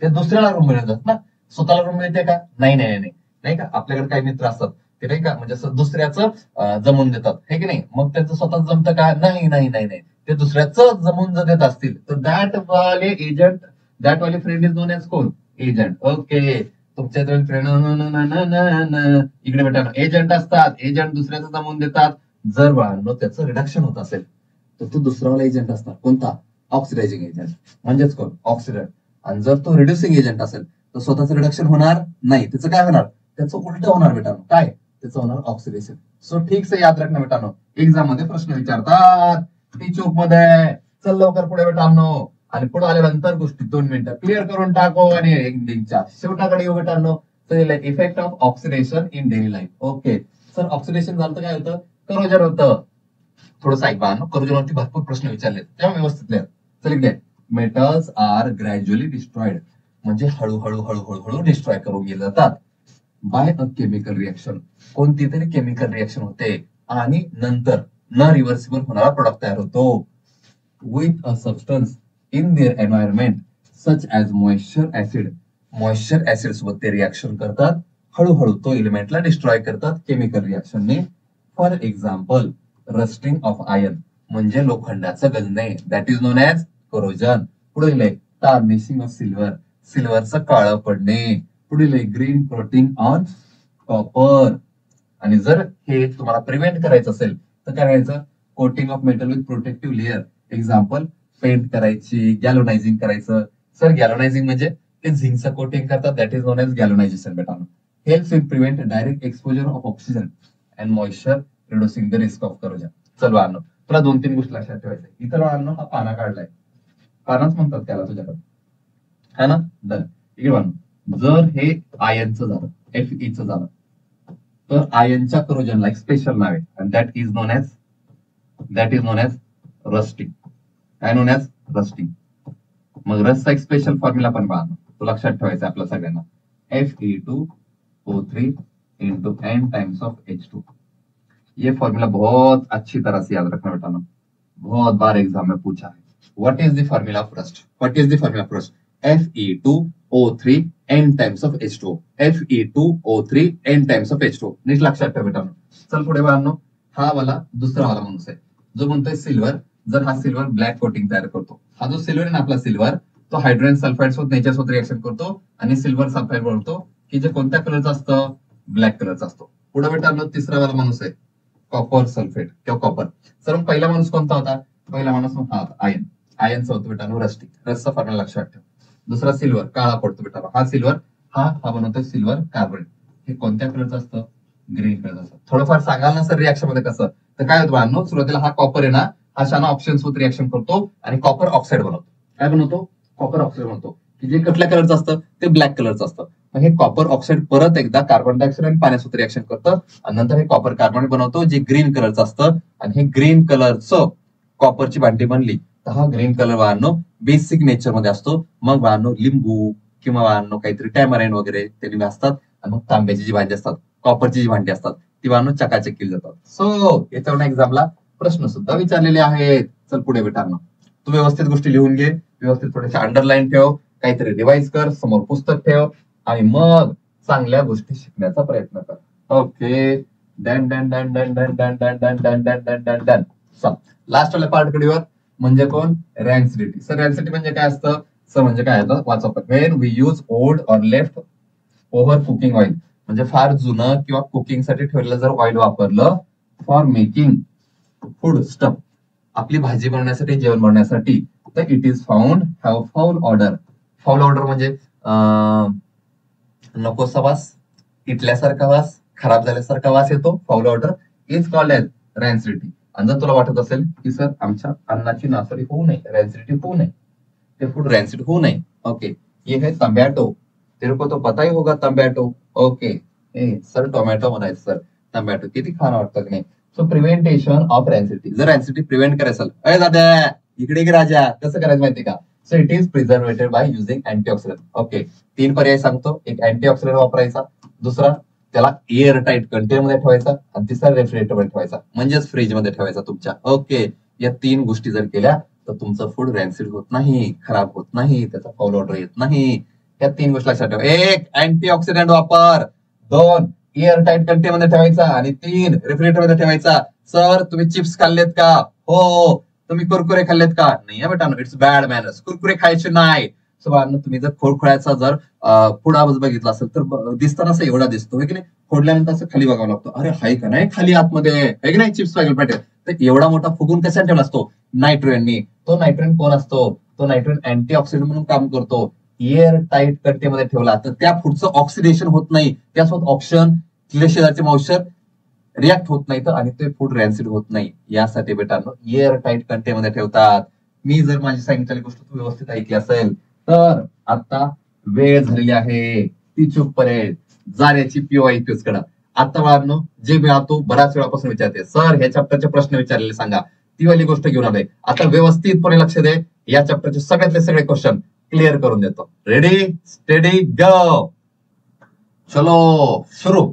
ते दुसऱ्याला रूम मिळून देतात ना, स्वतःला रूम मिळते का नाही नाही नाही नाही का. आपल्याकडे काही मित्र असतात ते नाही का म्हणजे असं दुसऱ्याचं जमवून देतात हे की नाही, मग त्यांचं स्वतः जमतं का नाही नाही नाही नाही, ते दुसऱ्याचं जमवून जर देत असतील तर दॅट वाले एजंट, दॅट वाले फ्रेंड इज नोन एज कोण एजंट. ओके तुमच्या फ्रेंड इकडे बेटा एजंट असतात, एजंट दुसऱ्याचं जमवून देतात. जर बाळांनो त्याचं रिडक्शन होत असेल तर तो दुसरावाला एजंट असणार कोणता ऑक्सिडायझिंग एजंट, म्हणजेच कोण ऑक्सिडंट. आणि जर तो रिड्युसिंग एजंट असेल तर स्वतःचं रिडक्शन होणार नाही, त्याचं काय होणार त्याचं उलट होणार बेटानो, काय त्याचं होणार ऑक्सिडेशन. सो ठीक से याद रखना बेटानो, एक्झाम मध्ये प्रश्न विचारतात ती चूक मध्ये. चल लवकर पुढे बेटानो, आणि पुढे आल्यानंतर गोष्टी 2 मिनिटं क्लिअर करून टाको आणि एंडिंगच्या शेवटाकडे येऊ बेटानो. Effect of oxidation in daily life. Okay sir oxidation झालं तर काय होतं करोजन होतं. थोडंसं ऐक बाळांनो, करोजनवरती भरपूर प्रश्न विचारले तेव्हा व्यवस्थित लिहा. चल इकडे मेटल्स आर ग्रॅज्युअली डिस्ट्रॉइड म्हणजे हळूहळू हळूहळू हळू डिस्ट्रॉय करून गेले जातात बाय अ केमिकल रिएक्शन. कोणती तरी केमिकल रिएक्शन होते आणि नंतर न रिव्हर्सिबल होणारा प्रोडक्ट तयार होतो with a substance in their environment such as moisture acid. Moisture acid सोबत ते रिएक्शन करतात, हळूहळू तो एलिमेंटला डिस्ट्रॉय करतात केमिकल रिएक्शनने. For example rusting of iron म्हणजे लोखंडाचं गलणे, that is known as corrosion. पुढे टार्निशिंग ऑफ सिल्वर, सिल्वरचं काळं पडणे. पुढे ग्रीन कोटिंग ऑन कॉपर. आणि जर हे तुम्हाला प्रिव्हेंट करायचं असेल तर काय करायचं, coating of metal with protective layer. Example paint करायची, गॅलोनायझिंग करायचं. सर गॅलोनायझिंग म्हणजे ते झिंकचं कोटिंग करतात, that is known as galvanization. बेटानो helps in prevent direct exposure of oxygen and moisture reducing the risk of corrosion. चल आणो तुला 2-3 गोष्टी लक्षात ठेवायच्या. इथं आणो हा पाना काढलाय, पानाच म्हणतात त्याला तुझ्याकडे, है ना. डन. इकडे आणो. जर हे आयनचं झालं, Fe चं झालं, तर आयनच्या करोजनला एक स्पेशल नाव आहे आणि that is known as rusting. काय नोन एज रस्टिंग. मग रसचा एक स्पेशल फॉर्म्युला पण पहा, तो लक्षात ठेवायचा आपल्या सगळ्यांना. Fe2O3 into n times of H2. ये फॉर्मूला बहुत अच्छी तरह से याद रखना बेटा, बहुत बार एग्जाम में पूछा है. What is the formula of rust? What is the formula of rust? Fe2O3 n times of H2. Fe2O3 n times of H2. नीट लक्षात ठेव बेटा. चल पुढे बाळांनो, हा वाला दुसरा वाला माणूस आहे जो म्हणतोय सिल्वर. जर हा सिल्वर ब्लॅक कोटिंग तयार करतो, हा जो सिल्वर आहे ना आपला सिल्वर, तो हायड्रोजन सल्फाइड सोबत नेचर सोबत रिएक्शन करतो आणि सिल्वर सल्फाइड बनवतो की जे कोणत्या कलरचा असतं, ब्लॅक कलरचा असतो. पुढे बेटा तिसरा वाला माणूस आहे कॉपर सल्फेट किंवा कॉपर. तर मग पहिला माणूस कोणता होता? पहिला माणूस हा आयन. आयनचा होतो बेटानो रस्टिंग, रसचा फॉर्म्युला लक्षात ठेव. दुसरा सिल्वर, काळा पडतो बेटानो. हा सिल्वर, हा बनवतोय सिल्वर कार्बोनेट. हे कोणत्या कलरचं असतं? ग्रीन कलरचं असतं. थोडंफार सांगाल ना सर रिएक्शन मध्ये कसं? तर काय होतं बाळांनो, सुरुवातीला हा कॉपर आहे ना, हा शाना ऑप्शन सोबत रिएक्शन करतो आणि कॉपर ऑक्साईड बनवतो. काय बनवतो? कॉपर ऑक्साईड बनवतो, की जे कुठल्या कलरचं असतं ते ब्लॅक कलरचं असतं. मग हे कॉपर ऑक्साईड परत एकदा कार्बन डायऑक्साईड आणि पाण्यासोबत रिएक्शन करतं आणि नंतर हे कॉपर कार्बोनेट बनवतो जे ग्रीन कलरचं असतं. आणि हे ग्रीन कलरचं कॉपरची भांडी बनली तर हा ग्रीन कलर वाहनो बेसिक नेचर मध्ये असतो. मग वाहनो लिंबू किंवा वाहनो काहीतरी टॅमराईन वगैरे ते असतात. आणि मग तांब्याची जी भांडी असतात, कॉपरची जी भांडी असतात, ती वाहनो चकाचक केली जातात. सो याच्यावर एक्झामला प्रश्न सुद्धा विचारलेले आहेत. चल पुढे बेटांनो, तू व्यवस्थित गोष्टी लिहून घे, व्यवस्थित थोडेसे अंडरलाईन ठेव, काहीतरी रिवाइज कर, समोर पुस्तक ठेव आणि मग चांगल्या गोष्टी शिकण्याचा प्रयत्न कर. Okay. Done done done done done done done done done done done done done. Last वाला पार्ट कडे म्हणजे कोण? रॅन्सिडिटी. सर रॅन्सिडिटी म्हणजे काय असतं? सर म्हणजे काय होतं? वाचा. When we use old or left over cooking oil, म्हणजे फार जुनं किंवा कुकिंग साठी ठेवलेलं जर ऑइल वापरलं फॉर मेकिंग फूड स्टफ, आपली भाजी बनवण्यासाठी, जेवण बनवण्यासाठी, तर it is found have foul order. Foul order म्हणजे नकोसा वास, इटल्यासारखा वास, खराब झाल्यासारखा वास येतो. Foul order is called as rancidity. आणि जर तुला वाटत असेल की सर आमच्या अन्नाची नासाडी होऊ नये, रॅन्सिडिटी होऊ नये, ते फूड रॅन्सिड होऊ नये, ओके, ये है टमॅटो, तेरे को तो पता ही होगा टमॅटो, ओके, सर टोमॅटो म्हणायचं, सर टमॅटो किती खाणं वाटतं की नाही. सो प्रिव्हेंटेशन ऑफ रॅन्सिडिटी, जर रॅन्सिडिटी प्रिव्हेंट करायचं, अरे दादा इकडे की राजा, कसं करायचं माहिती का? So it is preserved by using antioxidant. Okay, 3 पर्याय सांगतो. एक अँटीऑक्सिडंट वापरायचा, दुसरा त्याला एअर टाईट कंटेनर मध्ये ठेवायचा आणि तिसरा रेफ्रिजरेटर मध्ये ठेवायचा, म्हणजेच फ्रीज मध्ये ठेवायचा तुमच्या. ओके, या 3 गोष्टी जर केल्या तर तुमचं फूड रॅन्सिड होत नाही, खराब होत नाही, त्याचा फाउल ऑर्डर येत नाही. या 3 गोष्टी लक्षात ठेवा. 1 अँटीऑक्सिडंट वापर, 2 एअर टाईट कंटेनर मध्ये ठेवायचा आणि 3 रेफ्रिजरेटर मध्ये ठेवायचा. सर तुम्ही चिप्स खाल्लेत का? हो. तुम्ही कुरकुरे खाल्लेत का? नाही बेटा, इट्स बॅड मॅनर्स, कुरकुरे खायचे नाही. तुम्ही जर खोडखोळ्याचा जर पुढा बघितला असेल तर दिसताना असं एवढा दिसतो की नाही, खोडल्यानंतर असं खाली बघावं लागतो, अरे हाय का नाही खाली आतमध्ये, आहे की नाही चिप्स पाहिजे पाहिजे. तर एवढा मोठा फुगून कशा ठेवला असतो? नायट्रोजननी. तो नायट्रोजन कोण असतो? तो नायट्रोजन अँटीऑक्सिडंट म्हणून काम करतो. एअर टाईट कंटेनमध्ये ठेवला तर त्या पुढचं ऑक्सिडेशन होत नाही, त्यासोबत ऑक्सिजन शेजारचे मॉइश्चर रिॲक्ट होत नाही आणि ते फूड रॅन्सिड होत नाही. यासाठी बेटांनो एअर टाईट कंटेनमध्ये ठेवतात. मी जर माझी सांगितलेली गोष्ट तू व्यवस्थित ऐकली असेल तर आता वेळ झालेली आहे ती चूक पडेल जाण्याची PYQs कडे. आता बाळांनो जे वेळा तू बऱ्याच वेळापासून विचारते, सर ह्या चॅप्टरचे प्रश्न विचारलेले सांगा, ती वाली गोष्ट घेऊन आलोय. आता व्यवस्थितपणे लक्ष दे, या चॅप्टरचे सगळ्यातले सगळे क्वेश्चन क्लिअर करून देतो. रेडी स्टेडी गो. चलो सुरू.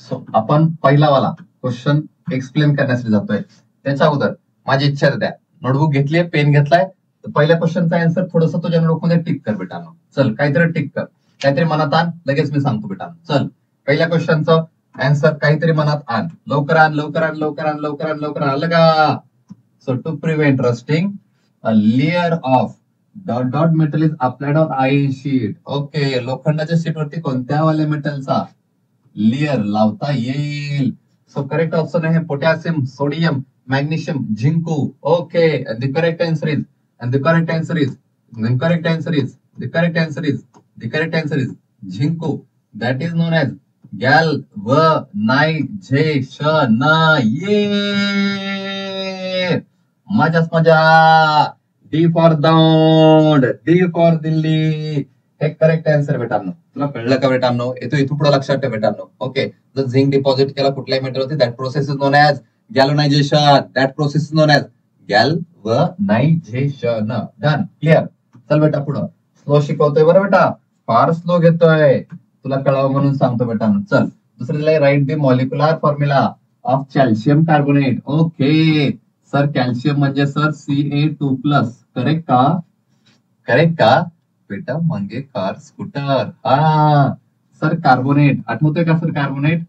सो आपण पहिलावाला क्वेश्चन एक्सप्लेन करण्यासाठी जातोय. त्याच्या अगोदर माझी इच्छा आहे द्या, नोटबुक घेतलीये, पेन घेतलाय, तर पहिल्या क्वेश्चनचा आन्सर थोडस तुझ्या नोटबुक मध्ये टिक कर बेटानो. चल काहीतरी टिक कर, काहीतरी मनात आण, लगेच मी सांगतो बेटानो. चल पहिल्या क्वेश्चनचं आन्सर काहीतरी मनात आण, लवकर आण लवकर आण लवकर आण लवकर आण लवकर आण. आलं का? So to prevent rusting a layer of dot dot metal is applied on iron sheet. Okay, लोखंडाच्या शीटवरती कोणत्या वाल्या मेटलचा लेअर लावता येईल? सो करेक्ट ऑप्शन आहे potassium, sodium, magnesium, zinc. Okay, and the correct answer is and the correct answer is the correct answer is the correct answer is the correct answer is zinc. That is known as galvanization. ये मजाच मजा. D for Daund, D for Delhi. हे correct answer बेटांनो. तुला कळलं का बेटांनो? येतो इथून पुढे लक्षात ठेव बेटांनो. ओके, जर झिंक डिपॉझिट केला कुठल्याही मेटल होती, that process is known as galvanization. That process is known as galvanization. Done, clear. चल बेटा पुढं. स्लो शिकवतोय बरं बेटा, फार स्लो घेतोय, तुला कळावं म्हणून सांगतो बेटांनो. चल दुसरं दिलंय, write the molecular formula of calcium carbonate. Okay sir, calcium म्हणजे सर Ca2 प्लस. करेक्ट का? करेक्ट का बेटा? मंगे कार स्कूटर. हा सर, कार्बोनेट आठवतोय का sir? Carbonate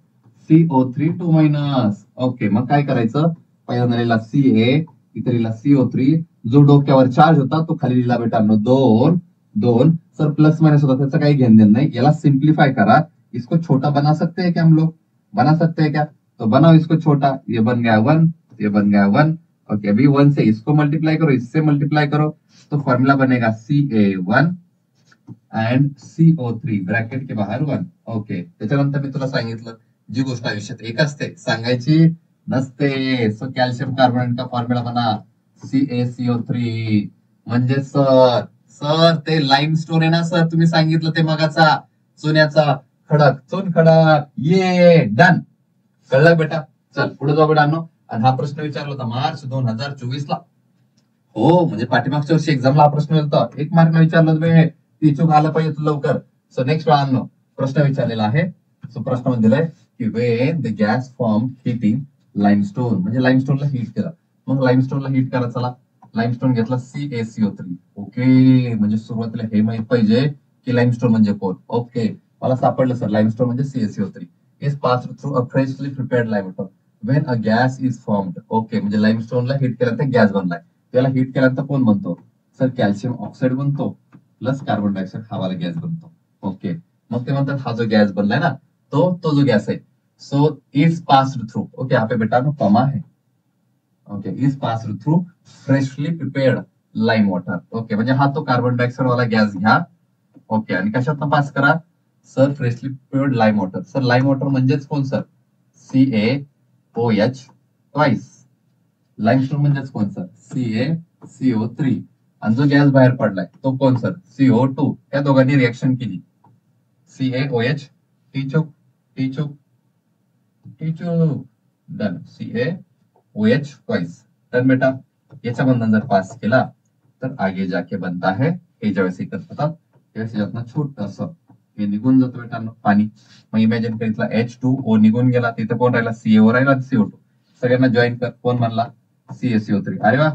CO3 2 minus. Okay, मग काय करायचं? पहिल्यांदा लिहिला Ca, इथे लिहिला CO3. जो डोक्यावर चार्ज होता तो खाली लिहिला बेटांनो 2 2. सर प्लस माइनस होता, त्याचं काही घेण देण नाही. याला सिंप्लीफाई करा. इसको छोटा बना सकते हैं क्या हम लोग? बना सकते हैं क्या? तो बनाओ इसको छोटा. ये बन गया 1, ये बन गया 1. ओके, अभी 1 से इसको मल्टीप्लाई करो, इससे मल्टीप्लाई करो, तो फॉर्मूला बनेगा Ca1 एंड CO3 ब्रॅकेट के बाहेर 1. ओके, त्याच्यानंतर मी तुला सांगितलं, जी गोष्ट आयुष्यात एक असते सांगायची नसते. सो कॅल्शियम कार्बोनेट का फॉर्म्युला बना CaCO3. म्हणजे सर सर ते लाईमस्टोन आहे ना सर, तुम्ही सांगितलं ते मगाचा सोन्याचा खडक, चून खडक. ये डन, कळलं बेटा? चल पुढे जाऊ बेटांनो. आणि हा प्रश्न विचारला होता मार्च 2024 ला. हो, म्हणजे पाठीमागच्या वर्षी एक्झामला हा प्रश्न होता, 1 मार्कला विचारलं होतं. ती चूक आलं पाहिजे तू लवकर. सो नेक्स्ट वेळा प्रश्न विचारलेला आहे. सो प्रश्न मध्ये दिलाय की when the gas form heating limestone, म्हणजे लाईमस्टोनला हिट केलं. मग लाईमस्टोनला हिट करा. चला लाईमस्टोन घेतला CaCO3. ओके, म्हणजे सुरुवातीला हे माहित पाहिजे की लाईमस्टोन म्हणजे कोण. ओके, मला सापडलं सर, लाईमस्टोन म्हणजे CaCO3 is passed through a freshly prepared limestone when a gas is formed. Okay, म्हणजे लाईमस्टोनला हिट केल्यानंतर गॅस बनलाय. त्याला हिट केल्यानंतर कोण बनतो सर? कॅल्शियम ऑक्साईड बनतो प्लस कार्बन डायऑक्साईड, हा वाला गॅस बनतो. ओके, मग ते म्हणतात हा जो गॅस बनलाय ना, तो जो गॅस आहे. So is passed through. Okay, यहाँ पे बेटा कमा है. Okay, is passed through freshly prepared lime water. Okay, म्हणजे हा तो कार्बन डायऑक्साईड वाला गॅस घ्या. ओके, आणि कशातनं पास करा sir? Freshly prepared lime water. Sir lime water म्हणजेच कोण सर? CaOH twice. लाईमस्टोन म्हणजेच कोण सर? CaCO3. आणि जो गॅस बाहेर पडलाय तो कोण सर? CO2. या दोघांनी रिएक्शन केली. CaOH टीचूक टीचूक टीचूक. Done, CaOH twice. डन बेटा. याचा बंधन जर पास केला तर आगे जाके बनता है, हे ज्यावेळेस एकत्र होतात त्यावेळेस यातनं छोटस हे निघून जातो बेटांनो पाणी. मग इमॅजिन करीतला H2O निघून गेला, तिथे कोण राहिला? CO राहिला, CO2. सगळ्यांना जॉईन कर. कोण बनला? CaCO3. अरे वा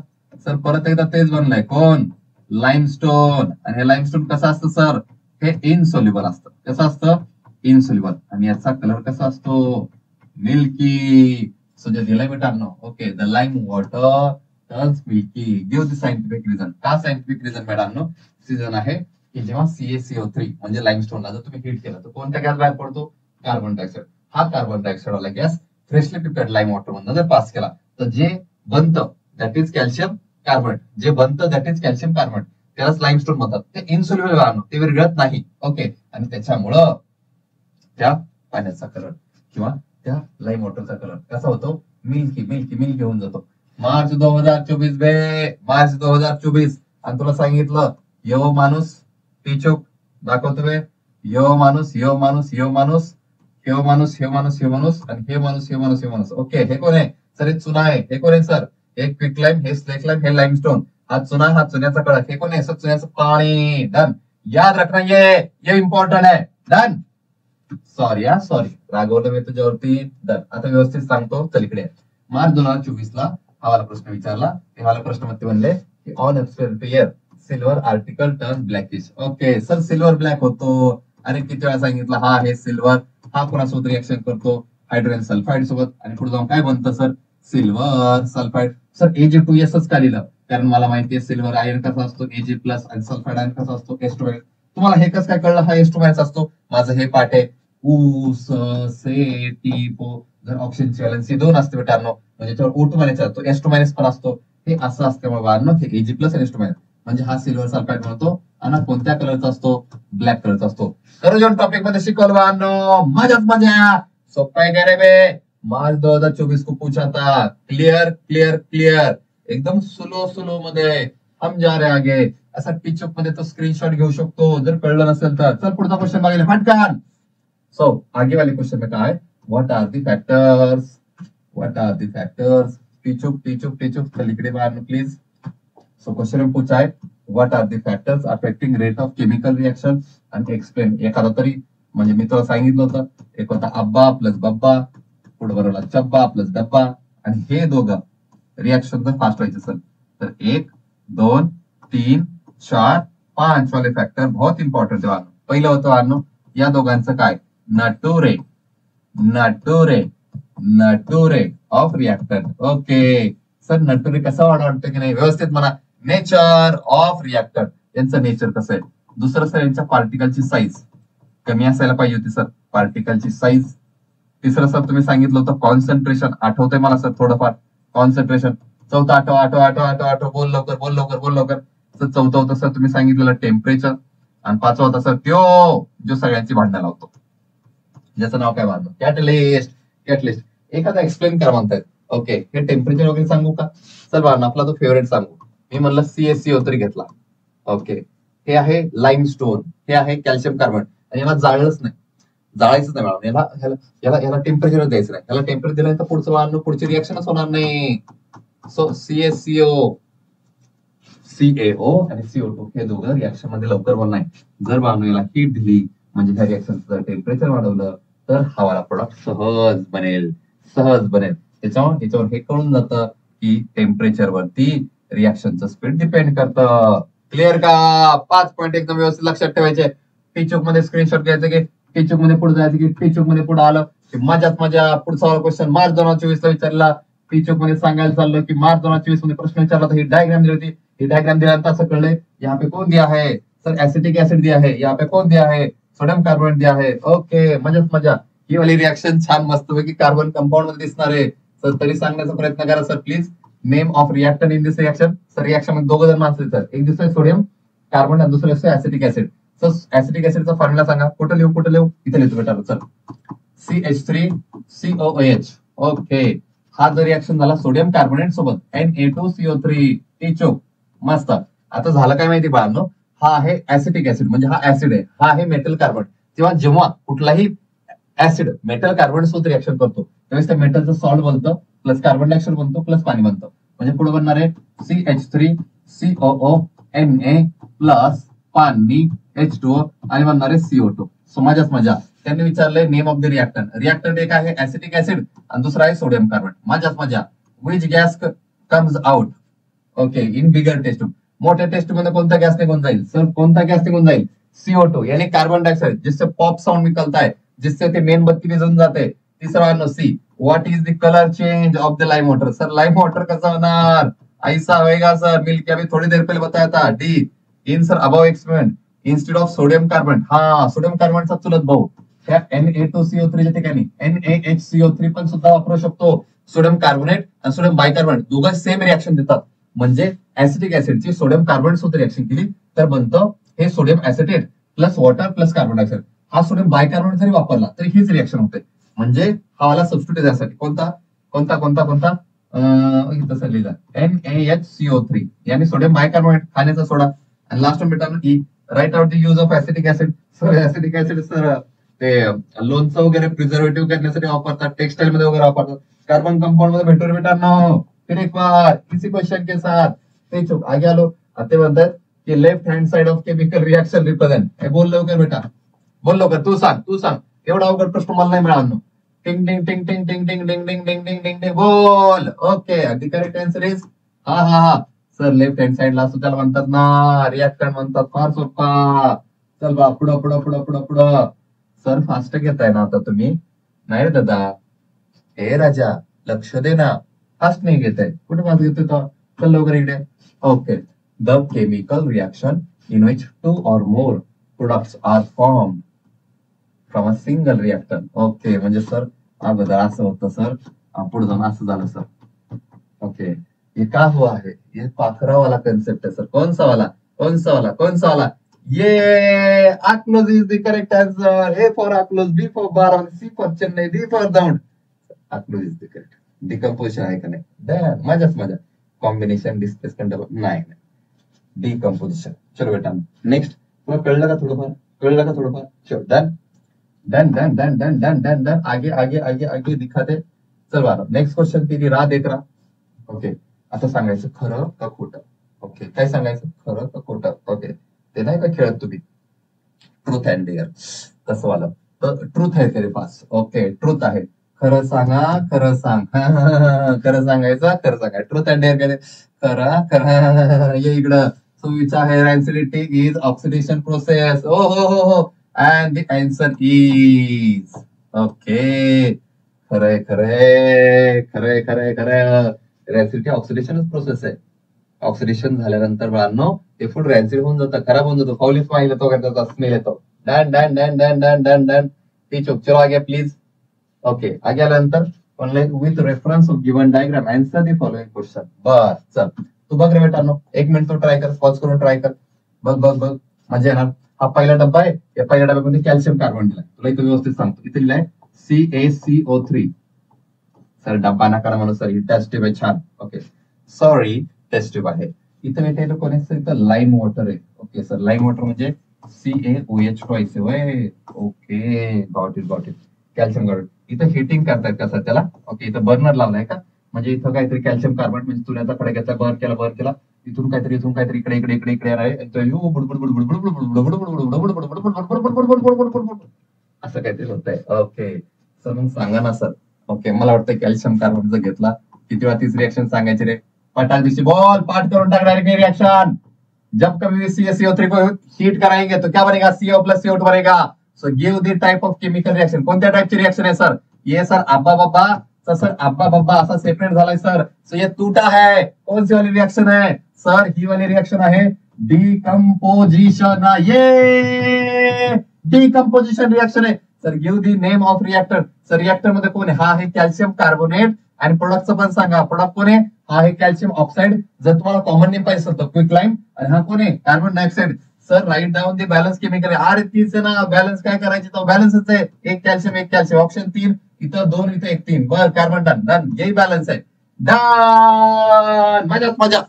सर, परत एकदा तेच बनलंय. कोण? लाईमस्टोन. आणि हे लाईमस्टोन कसं असतं सर? हे इनसोल्युबल असतं. कसं असतं? इनसोल्युबल. आणि याचा कलर कसा असतो? मिल्की. सो जे दिलंय बेटांनो, okay, the lime water turns milky. Give the scientific reason. का सायंटिफिक रिझन बेटांनो? रिझन आहे की जेव्हा CaCO3 म्हणजे लाईमस्टोनला जर तुम्ही हिट केलं तर कोणता गॅस बाहेर पडतो? Carbon dioxide. हा कार्बन डायऑक्साईड वाला gas freshly prepared lime water मधून जर पास केला तर जे बनतं दॅट इज कॅल्शियम कार्बोनेट. जे बनतं दॅट इज कॅल्शियम कार्बोनेट, त्यालाच लाईमस्टोन म्हणतात. ते इनसोल्युबल आहे, ते विरघळत नाही. ओके, आणि त्याच्यामुळं त्या पाण्याचा कलर किंवा त्या लाईम वॉटरचा कलर कसा होतो? मिल्की मिल्की मिल्की होऊन जातो. मार्च 2024 बे, मार्च 2024. आणि तुला सांगितलं यो माणूस टीचोक दाखवतो बे. यो माणूस, यो माणूस, यो माणूस, ह्यो माणूस, ह्यो माणूस, ह्यो माणूस, आणि हे माणूस, हे माणूस, हे माणूस. ओके, हे कोण आहे सर? हे चुना आहे. हे कोण आहे सर? हे क्विक लाईम, हे स्लेक लाईम, हे लाईमस्टोन. हा चुना, हा चुन्याचा कळक, हे कोण आहे? चुन्याचं पाणी. डन. याद रखना, ये इम्पॉर्टंट आहे. डन. सॉरी सॉरी, रागवलं मी तुझ्यावरती. डन. आता व्यवस्थित सांगतो, चल इकडे. मार्च 2024 ला हा वाला प्रश्न विचारला. ते मला प्रश्न मध्ये म्हणले की on year silver article turn blackish. Okay sir, silver black होतो. अरे किती वेळा सांगितलं, हा आहे सिल्वर. हा कोणासोबत रिएक्शन करतो? हायड्रोजन सल्फाईड सोबत. आणि पुढे जाऊन काय बनतं sir? Silver sulphide. Sir Ag2S का लिहिलं? कारण मला माहितीये सिल्वर आयन कसा असतो Ag प्लस, आणि सल्फाईड आयन कसा असतो H2. तुम्हाला हे कसं काय कळलं हा H2 असतो? माझं हे पाठ आहे. ऊ स से टी पो. जर ऑक्सिजनची व्हॅलन्सी 2 असते बेटांनो, म्हणजे त्याच्यावर O2 मायनस तो H2 पण असतो. हे असं असल्यामुळे बाळांनो हे Ag प्लस आणि H2 म्हणजे हा सिल्वर सल्फाईड बनवतो. आणि कोणत्या कलरचा असतो? ब्लॅक कलरचा असतो. तर जो टॉपिक मध्ये शिकवलं बाळांनो, मजाच मजा. सोपा आहे का रे बे? मार्च 2024 को पूछा था. क्लियर क्लियर क्लियर, एकदम स्लो स्लो मध्ये हम जा रहे आगे. असा टिचअप मध्ये तो स्क्रीनशॉट घेऊ शकतो जर कळलं नसेल तर. चल पुढचा क्वेश्चन बघायला फटकन. सो आगे वाले क्वेश्चन में काय? What are the factors? What are the factors? टिचुक टिचुक टिचुक, चल इकडे बाहेर प्लीज. सो क्वेश्चन में पूछा है what are the factors affecting rate of chemical reaction आणि एक्सप्लेन. एखादा तरी, म्हणजे मी तुला सांगितलं होतं, एक होता अब्बा प्लस बब्बा, पुढे बरोबर चब्बा प्लस डब्बा, आणि हे दोघं रिएक्शन जर फास्ट व्हायचे असेल तर 1 2 3 4 5 वाले फॅक्टर बहुत इंपॉर्टंट आहे. पहिलं होतं वाढणं या दोघांचं काय? नटुरे नटुरे नटुरे ऑफ रिएक्टंट. ओके सर, नटुरे कसं वाटतं की नाही? व्यवस्थित म्हणा. नेचर ऑफ रिएक्टंट, यांचं नेचर कसं आहे? दुसरं सर, यांच्या पार्टिकलची साईज कमी असायला पाहिजे होती सर, पार्टिकलची साईज. तिसरं सर तुम्ही सांगितलं होतं कॉन्सन्ट्रेशन, आठवतंय मला सर थोडंफार कॉन्सन्ट्रेशन. चौथं आठव बोल लवकर बोल लवकर बोल लवकर. सर चौथं होतं सर तुम्ही सांगितलेलं टेम्परेचर. आणि पाचवा होता सर त्यो जो सगळ्यांची भांडणं लावतो, ज्याचं नाव काय भांडणं? कॅटलिस्ट. कॅटलिस्ट एखादा एक्सप्लेन करा म्हणतायत. ओके, हे टेम्परेचर वगैरे सांगू का? चल भांडण आपला तो फेवरेट सांगू. मी म्हणलं CaCO तरी घेतला. ओके, हे आहे लाईमस्टोन, हे आहे कॅल्शियम कार्बन. आणि याला जाळलंच नाही, जाळायचंच नाही मॅडम. याला टेम्परेचर द्यायचं नाही. याला टेम्परेचर दिलं तर पुढचं पुढची रिएक्शनच होणार नाही. सो CaCO CaO आणि CO2 हे दोघं रिएक्शन मध्ये लवकर बनणार नाही. जर याला हीट दिली, म्हणजे ह्या रिएक्शनचं टेम्परेचर वाढवलं तर हवाला प्रोडक्ट सहज बनेल, सहज बनेल. त्याच्यावर हे कळून जातं की टेम्परेचर वरती रिएक्शनचं स्पीड डिपेंड करतं. क्लिअर का? 5 पॉईंट एकदम व्यवस्थित लक्षात ठेवायचे. टीचुक मध्ये स्क्रीनशॉट घ्यायचं की टीचुक मध्ये पुढे जायचं की टीचुक मध्ये पुढे आलं की मजाच मजा. पुढचा क्वेश्चन मार्च 2024 ला विचारला. टीचुक मध्ये सांगायला चाललं की मार्च 2024 मध्ये प्रश्न विचारला तर ही डायग्राम दिली होती. ही डायग्राम दिल्यानंतर असं कळलंय यहाँ पे कौन दिया है सर? एसिटिक एसिड दिया है. यहाँ पे कौन दिया है? सोडियम कार्बोनेट दिया है. ओके, मजाच मजा. ही वाली रिएक्शन छान मस्त पैकी कार्बन कंपाऊंड मध्ये दिसणार आहे सर. तरी सांगण्याचा प्रयत्न करा sir please. Name of reactant in this reaction. Sir reaction मध्ये दोघं जण माणसं सर, एक दिसतोय सोडियम कार्बन आणि दुसरं दिसतोय ऍसिटिक ऍसिड. सर ऍसिटिक ऍसिडचा फॉर्म्युला सांगा. कुठं लिहू? इथे लिहितो बेटा. चल CH3COOH. ओके, हा जर रिएक्शन झाला सोडियम कार्बोनेट सोबत Na2CO3. टिचोक मस्त. आता झालं काय माहिती बाळांनो, हा आहे ऍसिटिक ऍसिड, म्हणजे हा ऍसिड आहे, हा आहे मेटल कार्बन. जेव्हा कुठलाही ऍसिड मेटल कार्बन सोबत रिएक्शन करतो त्यावेळेस त्या मेटलचं सॉल्ट बनतं, प्लस कार्बन डायऑक्साइड बनतो, प्लस पाणी बनतं. म्हणजे पुढे बनणार आहे CH3COO Na प्लस पाणी H2O आणि बनणार आहे CO2. सो मजाच मजा. त्यांनी विचारलंय name of the reactant. Reactant एक आहे ऍसिटिक ऍसिड आणि दुसरा आहे सोडियम कार्बन. मजाच मजा. Which gas comes out okay in bigger test. मोठ्या टेस्ट मध्ये कोणता गॅस निघून जाईल सर? कोणता गॅस निघून जाईल? CO2 यानी कार्बन डायऑक्साइड, जिससे पॉप साउंड निकलता है, जिससे ते मेणबत्ती विझून जाते. तिसरा C, what is the colour change of the lime water? Sir lime water कसं होणार? ऐसा होएगा सर, मिल्क अभी थोड़ी देर पहले बताया था. D in sir above experiment instead of sodium carbon. हा सोडियम कार्बनचा चुलत भाऊ त्या Na2CO3 च्या ठिकाणी NaHCO3 पण सुद्धा वापरू शकतो. सोडियम कार्बोनेट आणि सोडियम बायकार्बोनेट दोघं सेम रिएक्शन देतात. म्हणजे ऍसिटिक ऍसिडची सोडियम कार्बोनेट सोबत रिएक्शन केली तर बनतं हे sodium acetate plus water plus carbon dioxide. हा सोडियम बायकार्बोनेट जरी वापरला तरी हीच रिएक्शन होते. म्हणजे हा वाला सबस्टिट्यूट यासाठी कोणता कोणता कोणता कोणता तसं लिहिलं NaHCO3 यानी सोडियम बायकार्बोनेट, खाण्याचा सोडा. आणि लास्ट वन बेटा E write out the use of acetic acid. Sir acetic acid sir ते लोणचं वगैरे प्रिझर्वेटिव्ह करण्यासाठी वापरतात, टेक्सटाईल मध्ये वगैरे वापरतात. कार्बन कंपाऊंड मध्ये भेटून बेटा नो. फिर एक बार इसी क्वेश्चन के साथ ते चूक आगे आलो. आता ते म्हणतात की left hand side of chemical reaction represent. बोल लवकर बेटा, बोल लवकर. तू सांग. एवढा अवघड प्रश्न मला नाही मिळाला. टिंग टिंग टिंग टिंग टिंग टिंग टिंग टिंग टिंग टिंग टिंग टिंग बोल. Okay, the correct answer is हा सर, लेफ्ट हँड साइडला असतो त्याला म्हणतात ना रिएक्टंट म्हणतात. फार सोपा. चल बा, पुढं. सर फास्ट घेताय ना आता तुम्ही? नाही रे दादा. हे राजा, लक्ष दे ना. फास्ट नाही घेताय. कुठे फास्ट घेतोय तो? चल लवकर इकडे. Okay, the chemical reaction in which 2 or more products are formed from a single reactor. Okay, म्हणजे सर अगोदर असं होतं सर, पुढे जाऊन असं झालं सर. ओके, ये क्या हुआ है? ये पाखरा वाला कंसेप्ट है सर. कौन सा वाला? ये Akluj is the correct answer. A for Akluj, B for बाराम, C for Chennai, D for Daund. Akluj is the correct. Decomposition आहे का नाही? मजा. कॉम्बिनेशन, डिस्प्लेसमेंट नाही. डिकम्पोजिशन. चलो बेटा, नेक्स्ट. तुला कळलं का थोडंफार? चलो, डन. आगे दिखाते. चल बारा, नेक्स्ट क्वेश्चन तेरी राह देख रहा. ओके, आता सांगायचं खरं का खोटं. ओके, काय सांगायचं, खरं का खोटं. ओके, ते नाही का खेळत तुम्ही ट्रूथ अँड डेअर, तसं वाला. तर ट्रूथ आहे तेरे पास. ओके, ट्रूथ आहे. खरं सांग. खरं सांगायचं. ट्रूथ अँड डेअर काय? खरं ये इकडं. सुईचा hair acidity is oxidation process. हो. And the answer is okay. खरंय. रॅसिडिटी ऑक्सिडेशनच प्रोसेस आहे. ऑक्सिडेशन झाल्यानंतर बाळांनो ते फूड रॅन्सिड होऊन जातं, खराब होऊन जातो. फाउल स्माइल येतो, त्याचा स्मेल येतो. डन. ती चूक. चलो आगे प्लीज. ओके, आगे आल्यानंतर with reference of given diagram answer the following question. बस चल, तू बघ रे बेटानो, 1 मिनिट तो ट्राय कर, पॉज करून ट्राय कर. बघ मजा येणार. हा पहिला डब्बा आहे. या पहिल्या डब्यामध्ये कॅल्शियम कार्बन दिलाय. तुला इथं व्यवस्थित सांगतो. इथे लिहिलंय CaCO3. सर डब्बा नका म्हणून सर, ही टेस्ट ट्यूब आहे छान. ओके, सॉरी, टेस्ट ट्यूब आहे. इथं भेटायला कोणी इथं लाईम वॉटर आहे. ओके सर, लाईम वॉटर म्हणजे CaOH2 आहे. Okay, got it. Calcium carbon. इथं हिटिंग करतायत का सर त्याला? ओके, इथं बर्नर लावलाय का? म्हणजे इथं काहीतरी कॅल्शियम कार्बन म्हणजे चुन्याचा कडे घेतला, बर्न केला, इथून काहीतरी इकडे असं काहीतरी होतंय. ओके सर, मग सांगा ना सर. ओके, मला वाटतं कॅल्शियम कार्बनचा घेतला. किती वेळा तीच रिएक्शन सांगायची रे? पटाल दिवशी बोल, पाठ करून टाक डायरेक्ट रिएक्शन. जब कभी भी CaCO3 को हीट कराएंगे तो क्या बनेगा? CO + CO2 बनेगा. So give the type of chemical reaction. कोणत्या टाइपची रिएक्शन आहे सर? ये सर अब्बा बब्बा असा सेपरेट झालाय सर. सो ये टूटा है. कौन सी वाली रिएक्शन है सर? ही वाली रिएक्शन आहे डिकम्पोजिशन. ये डिकम्पोजिशन रिएक्शन आहे sir. Give the name of reactor. Sir reactor मध्ये कोण आहे? हा आहे कॅल्शियम कार्बोनेट. आणि प्रोडक्टचं पण सांगा. प्रोडक्ट कोण आहे? हा आहे कॅल्शियम ऑक्साईड. जर तुम्हाला कॉमन नेम पाहिजे असेल तर क्विकलाइम. आणि हा कोण आहे? Carbon dioxide. Sir write down the balance chemical. अरे तीच आहे ना, बॅलन्स काय करायची? तो बॅलन्सच आहे. एक कॅल्शियम. ऑप्शन 3. इथं 2, इथं 1, 3. बर, कार्बन डन. यही बॅलन्स आहे. डन. मजा.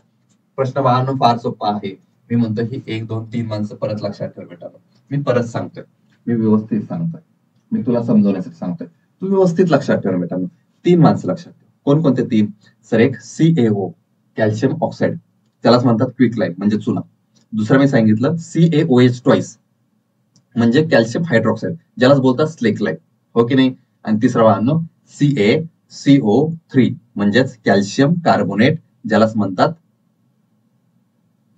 प्रश्न बाळांनो फार सोपा आहे. मी म्हणतो ही 1, 2, 3 माणसं परत लक्षात ठेव बेटा. मी परत सांगतोय, मी व्यवस्थित सांगतोय, मी तुला समजवण्यासाठी सांगतोय. तू व्यवस्थित लक्षात ठेव बेटा. 3 माणसं लक्षात ठेव. कोणकोणते 3? सर एक CaO कॅल्शियम ऑक्साईड, त्यालाच म्हणतात क्विकलाइम म्हणजे चुना. दुसरं मी सांगितलं CaOH2 म्हणजे कॅल्शियम हायड्रॉक्साईड, ज्यालाच बोलतात स्लेक लाइम. हो की नाही? आणि तिसरा बाळांनो CaCO3 म्हणजेच कॅल्शियम कार्बोनेट, ज्यालाच म्हणतात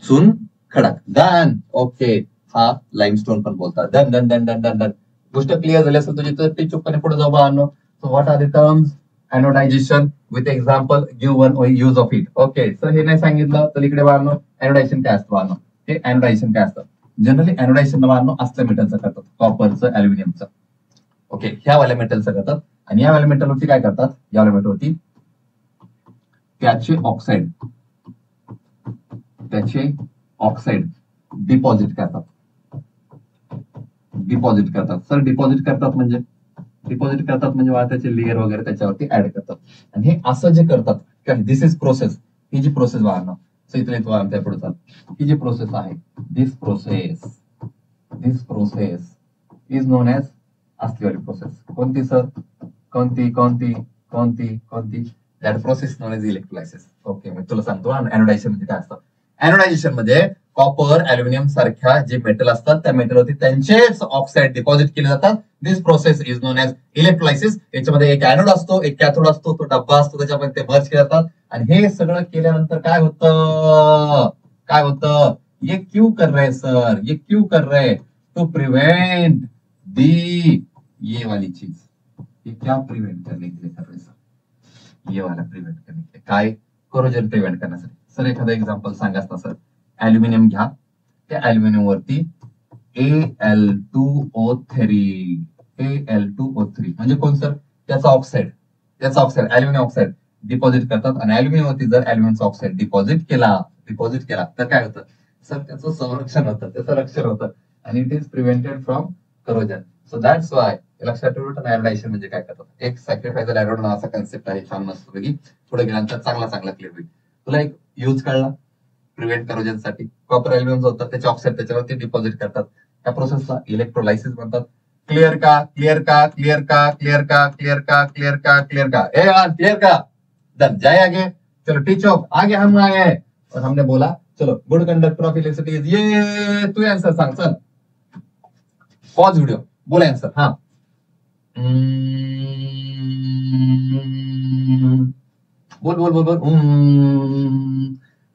चून खडक. डन. ओके, हा लाईमस्टोन पण बोलतात. डन. गोष्ट क्लिअर झाली असेल तुझी तर ती चुकपणे पुढे जाऊ बाळांनो. So what are the terms? Anodization with example, give one use of it. Okay sir, हे नाही सांगितलं तर इकडे बाळांनो एनोडायझेशन काय असतं बाळांनो? हे एनोडायझेशन काय असतं? जनरली एनोडायझेशन बाळांनो असल्या मेटलचं करतात, कॉपरचं, अल्युमिनियमचं. ओके, ह्या वाल्या मेटलचं करतात. आणि या वाल्या मेटलवरती काय करतात? या वाल्या मेटलवरती त्याचे ऑक्साईड डिपॉझिट करतात. सर डिपॉझिट करतात म्हणजे त्याचे लेअर वगैरे त्याच्यावरती ऍड करतात. आणि हे असं जे करतात, दिस इज प्रोसेस. ही जी प्रोसेस बाळांनो, सो इथले तो आमच्या पुढे चाल. ही जी प्रोसेस आहे, this process is known as असलीवाली प्रोसेस. कोणती सर? कोणती? That process known as electrolysis. Okay, मी तुला सांगतो एनोडायझेशन म्हणजे काय असतं. अॅनोडायझेशन मध्ये कॉपर, अल्युमिनियम सारख्या जे मेटल असतात त्या मेटलवरती त्यांचेच ऑक्साईड डिपॉझिट केले जातात. This process is known as electrolysis. याच्यामध्ये एक एनोड असतो, एक कॅथोड असतो, तो डब्बा असतो, त्याच्यामध्ये ते मर्ज केले जातात. आणि हे सगळं केल्यानंतर काय होतं ये क्यों कर रहे सर, ये क्यों कर रहे, टू प्रिवेंट दी ये वाली चीज. ये क्या प्रिवेंट करने के लिए कर रहे सर, ये वाला प्रिवेंट करने के लिए. काय कोरोजन प्रिव्हेंट करण्यासाठी. सर एखादं एक्झाम्पल सांगा ना सर. अल्युमिनियम घ्या, त्या अल्युमिनियम वरती Al2O3 म्हणजे कोण सर, त्याचा ऑक्साईड अल्युमिनियम ऑक्साईड डिपॉझिट करतात. आणि अल्युमिनियम वरती जर अल्युमिनियमचा ऑक्साईड डिपॉझिट केला तर काय होतं सर, त्याचं संरक्षण होतं, त्याचं रक्षण होतं. आणि it is prevented from corrosion. So that's why लक्षात ठेवून आयोडायझेशन म्हणजे काय करतात. एक सॅक्रिफायझर एनोड नावाचा कन्सेप्ट आहे, छान मस्त पैकी. पुढे गेल्यानंतर चांगला क्लिअर होईल. तुला एक यूज कळला प्रिव्हेंट करोजन साठी. कॉपर अल्युमिनियम होतं त्याचे ऑक्साईड त्याच्यावरती डिपॉझिट करतात. त्या प्रोसेसला इलेक्ट्रोलायसिस म्हणतात. क्लियर का डन. जाए आगे, चलो टीचो आगे हम आए हैं और हमने बोला चलो good conductor of electricity is ये. तू आंसर सांग चल. पॉज व्हिडिओ, बोल आंसर. हा बोल.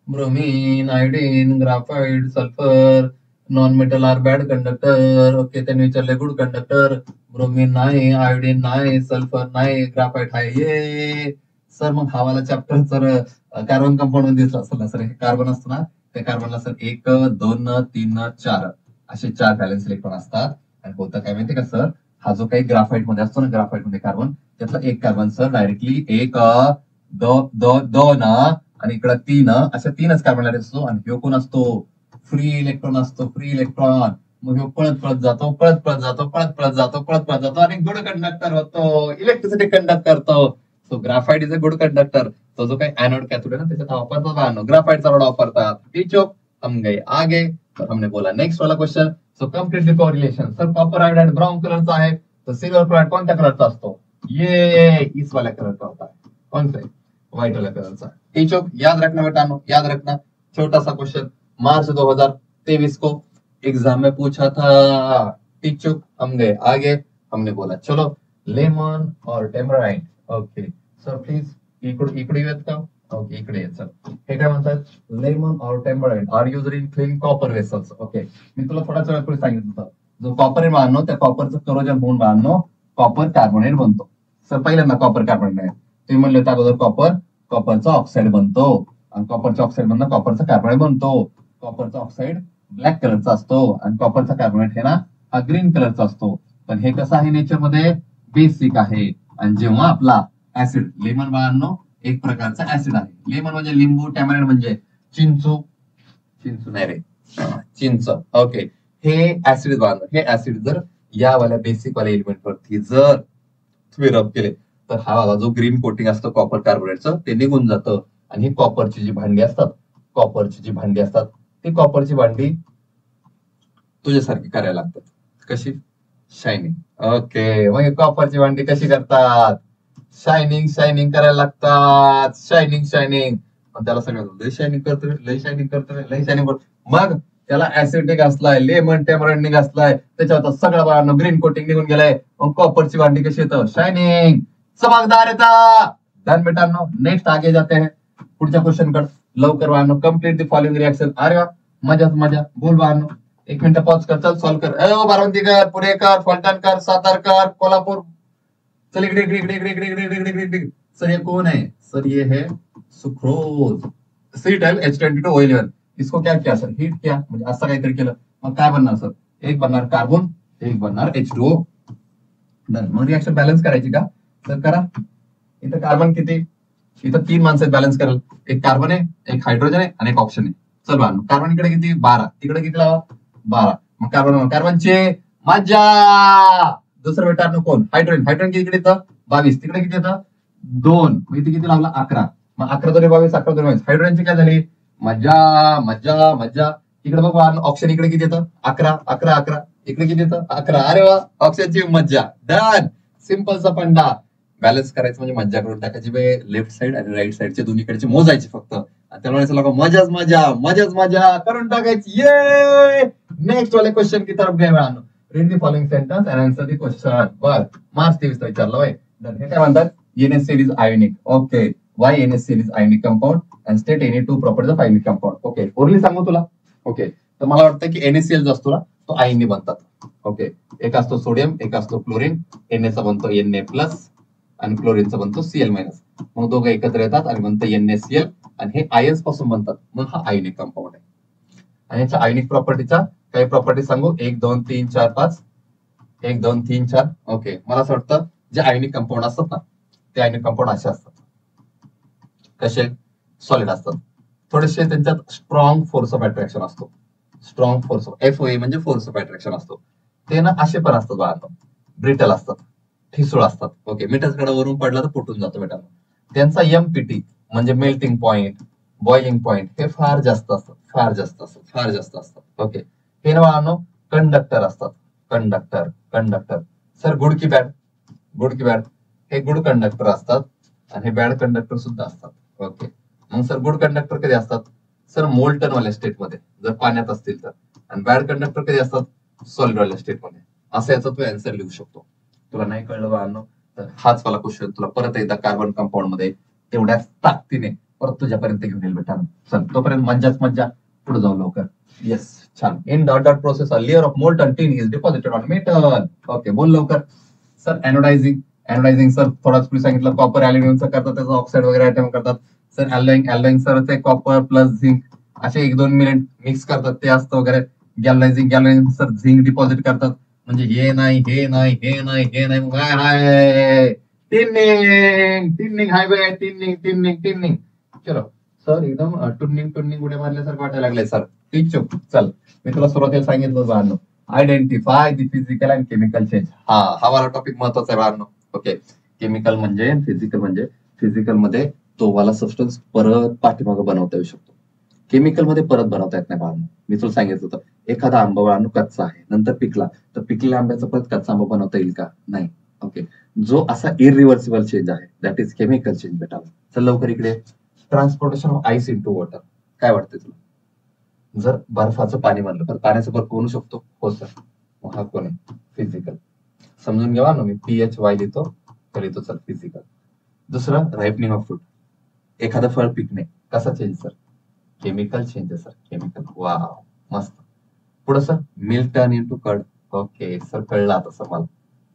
Bromine, iodine, graphite, sulphur, non metal are bad conductor. Okay, त्यांनी विचारले गुड कंडक्टर. ब्रोमीन नाही, आयोडीन नाही, सल्फर नाही, ग्राफाइट आहे. ये सर मग हा वाला चॅप्टर सर कार्बन कंपाऊंड दिसला असेल ना सर. हे कार्बन असतो ना, त्या कार्बनला सर 1, 2, 3, 4 असे 4 बॅलन्स इलेक्ट्रॉन असतात. आणि होतं काय माहितीये का सर, हा जो काही ग्राफाइट मध्ये असतो ना, ग्राफाइट मध्ये कार्बन, त्यातला एक कार्बन सर डायरेक्टली 1, 2 आणि इकडं 3 अशा 3च कार्बन असतो. आणि ह्यो कोण असतो, फ्री इलेक्ट्रॉन असतो, फ्री इलेक्ट्रॉन. मग ह्यो पळत जातो आणि गुड कंडक्टर होतो, इलेक्ट्रिसिटी कंडक्ट करतो. So graphite is a good conductor. तो जो काही एनोड कॅथोड है ना, त्याच्यात वापरतात ग्राफाइटचा रॉड वापरतात. टीचो हम गए आगे. तर हमने बोला नेक्स्ट वाला question. So completely correlation. Sir copper iodide brown कलरचा आहे, तर सिल्वर क्लोराइड कोणत्या कलरचा असतो, ये इस वाला कलरचा होता है. कौन सा, व्हाइट वाला कलरचा. टीचो याद रखना बेटानो, याद रखना. छोटा सा क्वेश्चन, मार्च 2023 को एग्जाम में पूछा था. टीचो हम गए आगे. हमने बोला चलो लेमन और टेमराइड. ओके सर प्लीज इकडे येत का. ओके इकडे येत सर. हे काय म्हणतात, लेमन और tamarind are used in clean copper vessels. Okay, मी तुला थोड्याच वेळापूर्वी सांगितलं होतं, जो कॉपर आहे बाळांनो, त्या कॉपरचं करोजन होऊन बाळांनो कॉपर कार्बोनेट बनतो. सर पहिल्यांदा कॉपर कार्बोनेट तुम्ही म्हणले त्या अगोदर कॉपरचा ऑक्साईड बनतो. आणि कॉपरचा ऑक्साईड बनणं कॉपरचा कार्बोनेट बनतो. कॉपरचा ऑक्साईड ब्लॅक कलरचा असतो आणि कॉपरचा कार्बोनेट हे ना हा ग्रीन कलरचा असतो. पण हे कसं आहे नेचर मध्ये, बेसिक आहे. आणि जेव्हा आपला ऍसिड, लेमन बाळांनो एक प्रकारचा ऍसिड आहे. लेमन म्हणजे लिंबू, टॅमॅरिंड म्हणजे चिंचू नाही रे, चिंच. ओके, हे ऍसिड बाळांनो, हे ऍसिड जर या वाल्या बेसिक वाल्या एलिमेंट वरती जर तुम्ही रब केले तर हा वाला जो ग्रीन कोटिंग असतं कॉपर कार्बोनेटचं ते निघून जातं. आणि ही कॉपरची जी भांडी असतात, ती कॉपरची भांडी तुझ्यासारखी करायला लागतात. कशी, शायनिंग. ओके, मग कॉपरची भांडी कशी करतात, शायनिंग करायला लागतात. शायनिंग पण त्याला सगळं लय शायनिंग करतोय. मग त्याला ऍसिडिक असलाय, लेमन टेमराइड असलाय, त्याच्यावर सगळं बाळांनो ग्रीन कोटिंग निघून गेलाय. मग कॉपरची भांडी कशी येतं, शायनिंग, चमकदार येतं. डन बेटांनो. नेक्स्ट आगे जाते हैं पुढच्या क्वेश्चन कडे. लवकर बाळांनो, कम्प्लीट द फॉलोइंग रिएक्शन. अरे वा, मजा. बोल बाळांनो, 1 मिनिट पॉज कर, चल सॉल्व कर. बारामतीकर, पुणेकर, फलटणकर, सातारकर, कोल्हापूर. चल इकडे. सर ये कौन है, सर ये है सुक्रोज. C12H22O11. इसको क्या किया सर, हीट किया, म्हणजे असं काहीतरी केलं. मग काय बनणार सर, एक बनणार कार्बन, एक बनणार H2O. मग रिएक्शन बॅलन्स करायची का तर करा. इथं कार्बन किती, इथं 3 माणसं बॅलन्स कराल. एक कार्बन आहे, एक हायड्रोजन आहे आणि एक ऑक्सिजन आहे. चल बा, कार्बन इकडे किती 12, तिकडे किती लावा 12. मग कार्बनचे मजा. दुसरं बेटा कोण, हायड्रोजन किती येतं 22, तिकडे किती येतं 2, मग इथे किती लावला 11. मग 11 2 22, 11 2 22. हायड्रोजनची काय झाली, मजा. इकडे बघ ऑक्सिजन इकडे किती येतं 11. इकडे किती येतं 11. अरे वा, ऑक्सिजनची मज्जा. डन. सिंपलचा पंडा. बॅलन्स करायचं म्हणजे मज्जा करून टाकायची. लेफ्ट साइड आणि राईट साइडचे दोन्हीकडचे मोजायचे फक्त. त्याला म्हणायचं लोक मजाच मजा मजाच मजा करून टाकायची. ये नेक्स्ट वाले क्वेश्चन की तरफ गए बाळांनो. Read the following sentence and answer the question. बर मार्च 23 ला विचारलं होय. हे काय म्हणतात, NaCl is ionic. Okay, why NaCl is ionic compound and state any two properties of ionic compound. Okay, orally सांगू तुला. ओके, तर मला वाटतं की NaCl जो असतो ना तो आयनी बनतात. ओके, एक असतो सोडियम, एक असतो क्लोरीन. Na बनतो Na प्लस आणि क्लोरीनचा बनतो Cl मायनस. मग दोघं एकत्र येतात आणि बनतं NaCl आणि हे आयन्स पासून बनतात. मग हा आयनिक कंपाऊंड आहे. आणि याच्या आयनिक प्रॉपर्टीचा काही प्रॉपर्टी सांगू. 1 2 3 4 5 1 2 3 4. ओके, मला असं वाटतं जे आयनिक कंपाऊंड असतात ना ते आयनिक कंपाऊंड असे असतात. कसे? सॉलिड असतात. थोडेसे त्यांच्यात स्ट्रॉंग फोर्स ऑफ अट्रॅक्शन असतो. स्ट्रॉंग फोर्स ऑफ FOA म्हणजे फोर्स ऑफ अट्रॅक्शन असतो. ते ना असे पण असतात बाळांनो, ब्रिटल असतात, ठिसूळ असतात. ओके, मिठाकडे वरून पडला तर फुटून जातो बेटा. त्यांचा MPT म्हणजे मेल्टिंग पॉइंट, बॉइलिंग पॉइंट हे फार जास्त असतात, फार जास्त असतात, फार जास्त असतात. ओके, हे ना बाळांनो कंडक्टर असतात. कंडक्टर कंडक्टर सर गुड की बॅड? गुड की बॅड? हे गुड कंडक्टर असतात आणि हे बॅड कंडक्टर सुद्धा असतात. ओके, मग सर गुड कंडक्टर कधी असतात? सर मोल्टन वाल्या स्टेट मध्ये जर पाण्यात असतील तर. आणि बॅड कंडक्टर कधी असतात? सॉलिड वाल्या स्टेट मध्ये. असं याचा तू आन्सर लिहू शकतो. तुला नाही कळलं बाळांनो तर हाच वाला क्वेश्चन तुला परत एकदा कार्बन कंपाऊंड मध्ये तेवढ्याच ताकदीने परत तुझ्यापर्यंत घेऊन येईल बेटा. चल तोपर्यंत मज्जाच मज्जा, पुढे जाऊ लवकर. येस, छान. In dot dot process a layer of molten tin is deposited on metal. Okay, बोल लवकर. सर एनोडायझिंग. एनोडायझिंग सर थोडाच तुम्ही सांगितलं. कॉपर अल्युमिनियमचं करतात, त्याचा ऑक्साईड वगैरे आयटम करतात. सर अल्लोइंग सर ते कॉपर प्लस झिंक असे 1-2 मिनिट मिक्स करतात ते असतं वगैरे. गॅल्वनायझिंग सर झिंक डिपॉझिट करतात. म्हणजे हे नाही हे नाही हे नाही हे नाही काय हाय टिनिंग टिनिंग हाय बे टिनिंग टिनिंग टिनिंग. चलो सर एकदम टुनिंग टुनिंग उड्या मारल्यासारखं वाटायला लागलंय सर. ठीक चुप. चल मी तुला सुरुवातीला सांगितलं बाळांनो, identify the physical and chemical change. हा वाला टॉपिक महत्वाचा आहे बाळांनो. ओके, केमिकल म्हणजे फिजिकल म्हणजे फिजिकल मध्ये तो वाला सबस्टन्स परत पाठीमागं बनवता येऊ शकतो. केमिकल मध्ये परत बनवता येत नाही बाळांनो. मी तुला सांगितलं होतं एखादा आंबा बाळांनो कच्चा आहे नंतर पिकला तर पिकलेल्या आंब्याचा परत कच्चा आंबा बनवता येईल का? नाही. ओके, जो असा इरिव्हर्सिबल चेंज आहे दॅट इज केमिकल चेंज बेटा. चल लवकर इकडे. Transportation of ice into water. काय वाटतंय तुला? जर बर्फाचं पाणी बनलं तर पाण्याचा बर्फ बनू शकतो? हो सर. मग हा कोण आहे? फिजिकल. समजून घ्यावा ना, मी PHY लिहितो तर लिहितो सर फिजिकल. दुसरं रायपनिंग ऑफ फ्रूट. एखादं फळ पिकणे कसा change sir? Chemical change sir. Chemical. वा मस्त. पुढे sir milk turn into curd. Okay sir कळलं आता सर मला.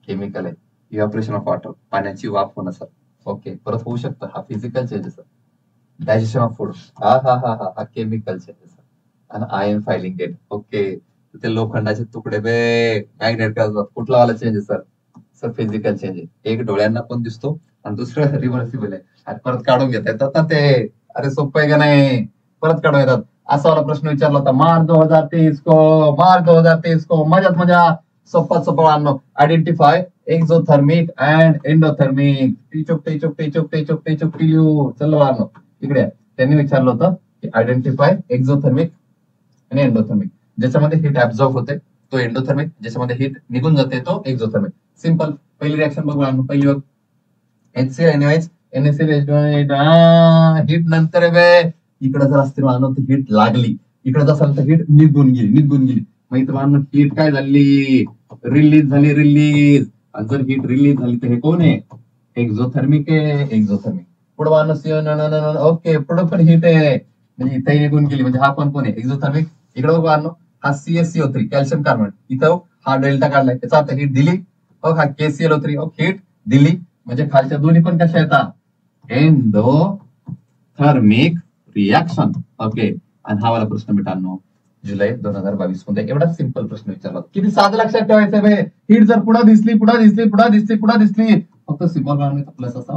केमिकल आहे. इव्हॅपोरेशन ऑफ वॉटर पाण्याची वाफ होणं सर. ओके, परत होऊ शकतं. हा physical change sir. Digestion of food. हा केमिकल चेंज सर. आणि आयर्न फायलिंग गेट. ओके, ते लोखंडाचे तुकडे बे मॅग्नेट करतात. कुठला वाला चेंज आहे सर? सर फिजिकल चेंज आहे. एक डोळ्यांना पण दिसतो आणि दुसरं रिव्हर्सिबल आहे. आणि परत काढून घेता येतात ना ते. अरे सोपं आहे का नाही? परत काढून येतात. असा वाला प्रश्न विचारला होता मार्च 2023 को. मार्च 2023 को. मजाच मजा. सोपा सोपा आणलो. Identify exothermic and endothermic. टिचुक टिचुक टिचुक टिचुक टिचुक टिल्यू. चल आणलो इकडे. त्यांनी विचारलं होतं की आयडेंटिफाय एक्झोथर्मिक आणि एंडोथर्मिक. ज्याच्यामध्ये हीट ऍब्झॉर्ब होते तो एंडोथर्मिक, ज्याच्यामध्ये हीट निघून जाते तो एक्झोथर्मिक. सिंपल. पहिली रिएक्शन बघू आणू. पहिली बघ HCl NaCl हीट नंतर बे इकडे जर असते मानव तर हीट लागली, इकडे जर असेल तर हीट निघून गेली. मग इथं मानव हीट काय झाली? रिलीज झाली. रिलीज. आणि जर हीट रिलीज झाली तर हे कोण आहे? एक्झोथर्मिक आहे. एक्झोथर्मिक. पुढे मानव ओके पुढे पण हीट आहे म्हणजे इथे निघून गेली म्हणजे हा पण कोण आहे? एक्झोथर्मिक. इकडे बघा हा CaCO3 कॅल्शियम कार्बोनेट. इथं हा डेल्टा काढलाय त्याचा अर्थ हीट दिली. हा KClO3 हीट दिली म्हणजे खालच्या दोन्ही पण कशा येतात? Endothermic reaction. ओके, आणि हा वाला प्रश्न मित्रांनो जुलै 2022 मध्ये एवढा सिंपल प्रश्न विचारला. किती साधं लक्षात ठेवायचं बे. हीट जर पुढे दिसली फक्त सिम्बॉल प्लस असा.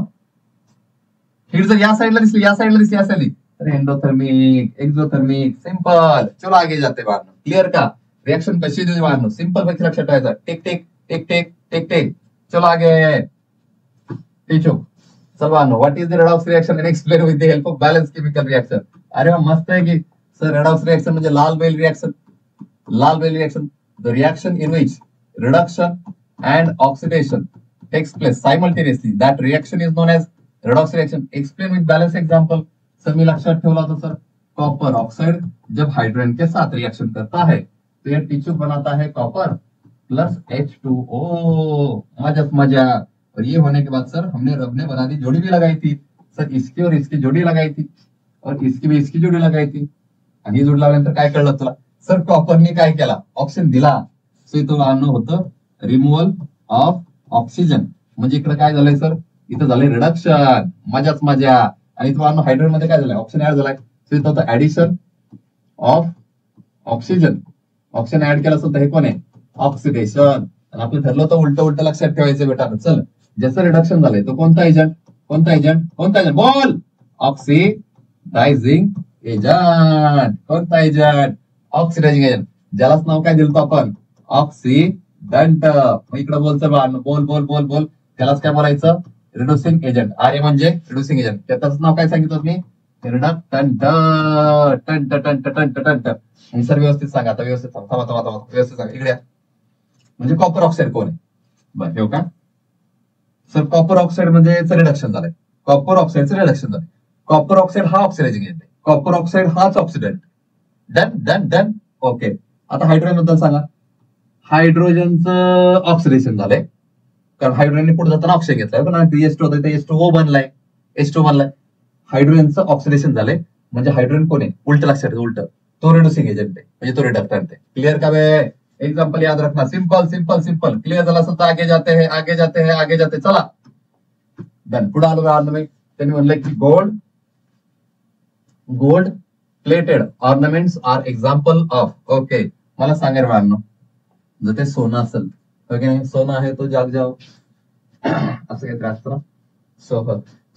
हीट जर या साईडला दिसली तर एंडोथर्मिक एक्झोथर्मिक. सिंपल. चलो आगे जाते बाळांनो. क्लिअर का? रिएक्शन कशी दिली बाळांनो? सिंपल पैकी लक्षात ठेवायचं. टेक टेक टेक टेक टेक टेक. चलो आगे. टीचो. चल बाळांनो, what is the redox reaction and explain with the help of balance chemical reaction. अरे वा मस्त आहे की सर. रेडॉक्स रिएक्शन म्हणजे लाल बेल रिएक्शन. लाल बेल reaction the reaction in which reduction and oxidation takes place simultaneously. That reaction is known as redox reaction. Explain with balance example. Sir मी लक्षात ठेवला होता सर, कॉपर ऑक्साइड जब हाइड्रोजन के साथ रिएक्शन करता है तो यह टिश्यू बनाता है कॉपर प्लस H2O। मजा मजा। और ये होने के बाद सर हमने रब ने बना दी जोड़ी भी लगाई थी सर, इसकी और इसकी जोड़ी लगाई थी और इसकी भी इसकी जोडी लगायची। आणि ही जोडी लावल्यानंतर काय कळलं तुला सर, कॉपरने काय केला ऑक्सिजन दिला, सो इथं आणणं होतं रिमूव्हल ऑफ ऑक्सिजन, म्हणजे इकडे काय झालंय सर, इथं झालंय रिडक्शन, मजाच मजा। आणि इथं आणणं हायड्रोजन मध्ये काय झालंय ऑक्सिजन ऍड झालाय, सो इथं होतं addition of oxygen, oxygen add केला असतं हे कोण आहे ऑक्सिडेशन। आणि आपलं ठरलं होतं उलट उलट लक्षात ठेवायचं बेटा। चल ज्याचं रिडक्शन झालंय तो कोणता एजंट, कोणता एजंट, कोणता एजंट बोल, ऑक्सिडायझिंग एजंट, कोणता एजंट ऑक्सिडायझिंग एजंट, ज्यालाच नाव काय दिलं आपण ऑक्सिडंट। मग इकडे बोलचं बोल बोल बोल बोल, त्यालाच काय बोलायचं रिड्युसिंग एजंट, आर्य म्हणजे रिड्युसिंग एजंट, त्याचं नाव काय सांगितलं मी रिडक्टंट, टंट टंट टंट टंट। आणि सर व्यवस्थित सांगा आता, व्यवस्थित थांबा व्यवस्थित सांगा इकडे, म्हणजे कॉपर ऑक्साईड कोण आहे बरं ठेव का सर, कॉपर ऑक्साईड मध्ये रिडक्शन झालंय, कॉपर ऑक्साईडचं रिडक्शन झालंय, कॉपर ऑक्साईड हा ऑक्सिडायझिंग एजंट आहे, कॉपर ऑक्साईड हाच oxidant, done done done okay. आता हायड्रोजन बद्दल सांगा, हायड्रोजनचं ऑक्सिडेशन झालंय कारण हायड्रोजनने पुढे जाताना ऑक्सिजन घेतलाय, पण H2 होतं ते H2O बनलाय, H2 बनलाय, हायड्रोजनचं ऑक्सिडेशन झालंय, म्हणजे हायड्रोजन कोण आहे उलट लक्षात ठेव, उलट तो रिड्युसिंग एजंट आहे म्हणजे तो रिडक्टंट आहे। क्लियर का बे, एग्जांपल याद रखना, सिंपल सिंपल सिंपल, क्लियर झाला असं तर आगे जाते हैं आगे जाते हैं आगे जाते, चला डन। पुढे आलो मी, त्यांनी म्हणलं की gold plated ornaments are example of, okay मला सांगा बाळांनो, जर ते सोनं असेल ओके, सोनं आहे तो जाग जाव असं काहीतरी असतं ना,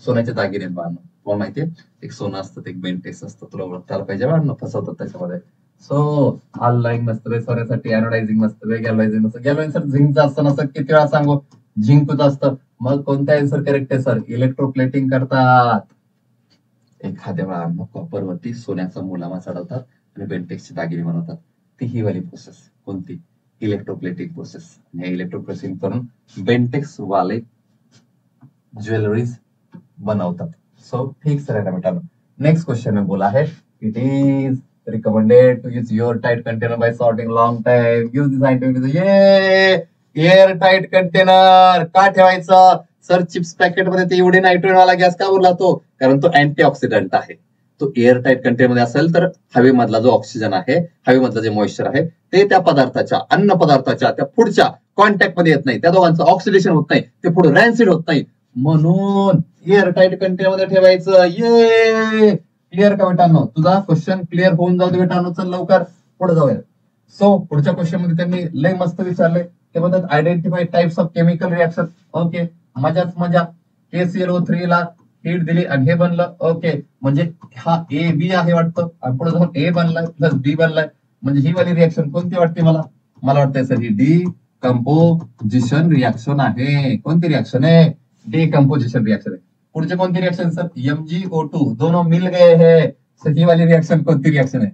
सोन्याचे दागिने बाळांनो, तुम्हाला माहितीये एक सोनं असतं एक बेंटेक्स असतं, तुला ओळखताला पाहिजे बाळांनो, फसवतात त्याच्यामध्ये। सो ऑनलाईन नसतं सोन्यासाठी, एनोडायझिंग नसतं, गॅल्वायझिंग नसतं, गॅल्वायझिंग सर झिंकचं असतं ना सर, किती वेळा सांगू झिंकच असतं, मग कोणता आन्सर करेक्ट आहे सर, इलेक्ट्रोप्लेटिंग करतात। एखाद्या बाळांना कॉपर वरती सोन्याचा मुलामा चढवतात आणि बेंटेक्सचे दागिने बनवतात, ती ही वाली प्रोसेस कोणती इलेक्ट्रोप्लेटिंग प्रोसेस, हे इलेक्ट्रोप्लेटिंग करून बेंटेक्स वाले ज्वेलरीज बनवतात। सो ठीक सर है बेटा। नेक्स्ट क्वेश्चन में बोला है it is recommended to use your tight container by sorting long time, use this item, ये एअर टाइट कंटेनर का ठेवायचं सर, चिप्स पॅकेट मध्ये ते एवढे नायट्रोजन वाला गॅस का बोलला तो, कारण तो अँटीऑक्सिडंट आहे, तो एअर टाइट कंटेनर मध्ये असेल तर हवेमधला जो ऑक्सिजन आहे, हवेमधला जे मॉइश्चर आहे ते त्या पदार्थाच्या अन्न पदार्थाच्या त्या पुढच्या कॉन्टॅक्ट मध्ये येत नाही, त्या दोघांचं ऑक्सिडेशन होत नाही, ते पुढे रॅन्सिड होत नाही, म्हणून एअर टाइट कंटेनर मध्ये ठेवायचं। ये क्लिअर का बेटांनो, तुझा क्वेश्चन क्लिअर होऊन जाऊ दे बेटांनो, चल लवकर पुढे जाऊया। सो पुढच्या क्वेश्चन मध्ये त्यांनी लय मस्त विचारले, ते म्हणतात identify types of chemical reaction, okay मजाच मजा, KClO3 ला हीट दिली आणि हे बनलं, ओके म्हणजे हा ए बी आहे वाटतं, आणि पुढे जाऊन ए बनलाय प्लस बी बनलाय, म्हणजे ही वाली रिएक्शन कोणती वाटते मला वाटतंय सर ही डिकम्पोजिशन रिएक्शन आहे। कोणती रिएक्शन आहे, डिकम्पोजिशन रिएक्शन आहे। पुढचे कोणती रिएक्शन सर, MgO2 दोनों मिल गए हैं, सर ही वाली रिएक्शन कोणती रिएक्शन आहे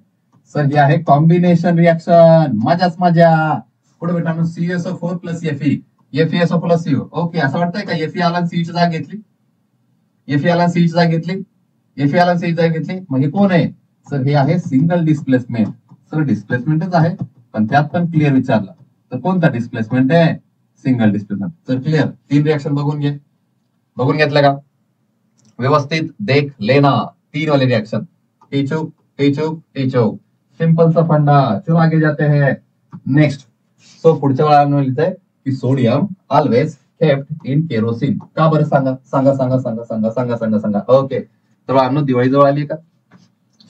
सर, ही आहे कॉम्बिनेशन रिएक्शन, मजाच मजा। पुढे बेटांनो CSO4 plus Fe, FeSO plus CO, okay असं वाटतंय का Fe आला सी ची जागा घेतली, Fe आला सी ची जागा घेतली, Fe आला सी ची जागा घेतली, मग हे कोण आहे सर, हे आहे सिंगल डिस्प्लेसमेंट, सर डिस्प्लेसमेंटच आहे पण त्यात पण क्लिअर विचारलं तर कोणता डिस्प्लेसमेंट आहे, सिंगल डिस्प्लेसमेंट। तर क्लिअर तीन रिएक्शन बघून घेतलं का, व्यवस्थित देख लेना, तीन वाले रिएक्शन, टीचू टीचू टीचू, सिंपल सा फंडा। चलो आगे जाते हैं नेक्स्ट। सो पुढच्या वेळा लिहितंय की sodium always kept in kerosene, का बरं सांगा सांगा सांगा सांगा सांगा सांगा सांगा सांगा ओके। तर बाळांनो दिवाळी जवळ आली का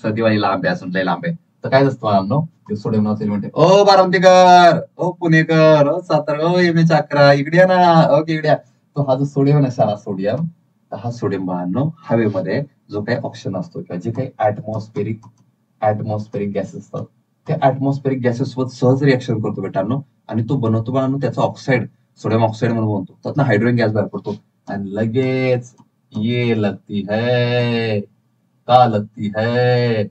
सर, दिवाळी लांब आहे, असून लय लांब आहे, तर काय असतं बाळांनो सोडियम नावाचं एलिमेंट आहे। ओ बारामतीकर, ओ पुणेकर, ओ सातारा, ओ एम एच 11 इकडे या ना, ओके इकडे या। तो हा जो सोडियम आहे ना सारा सोडियम, हा सोडियम बाळांनो हवेमध्ये जो काही ऑक्सिजन असतो किंवा जे काही ऍटमॉस्फेरिक गॅसेस असतात, त्या ऍटमॉस्फेरिक गॅसेस सोबत सहज रिएक्शन करतो बेटांनो, आणि तो बनवतो बाळांनो त्याचा ऑक्साईड, सोडियम ऑक्साईड म्हणून बनतो, त्यातनं हायड्रोजन गॅस बाहेर पडतो आणि लगेच ये लगती है, का लगती है,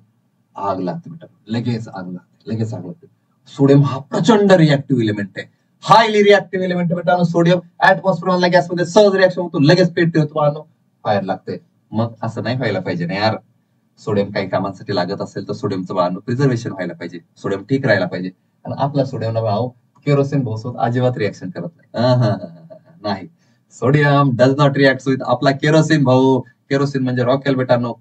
आग लागते बेटा, लगेच आग लागते। सोडियम हा प्रचंड रिएक्टिव्ह एलिमेंट आहे, हायली रिएक्टिव्ह एलिमेंट बेटा, सोडियम ऍटमॉस्फेअर मधल्या गॅसमध्ये सहज रिएक्शन होतो, लगेच पेटते होतो बाळांनो, फायर लागते। मग असं नाही व्हायला पाहिजे ना यार, सोडियम काही कामांसाठी लागत असेल तर सोडियमचं बाळांनो प्रिझर्वेशन व्हायला पाहिजे, सोडियम ठीक राहायला पाहिजे. आणि आपला सोडियम भाव केरोसिन भाऊ अजिबात रिॲक्शन करत नाही. Sodium does not react with आपला केरोसिन भाऊ. केरोसिन म्हणजे रॉकेल बेटांनो.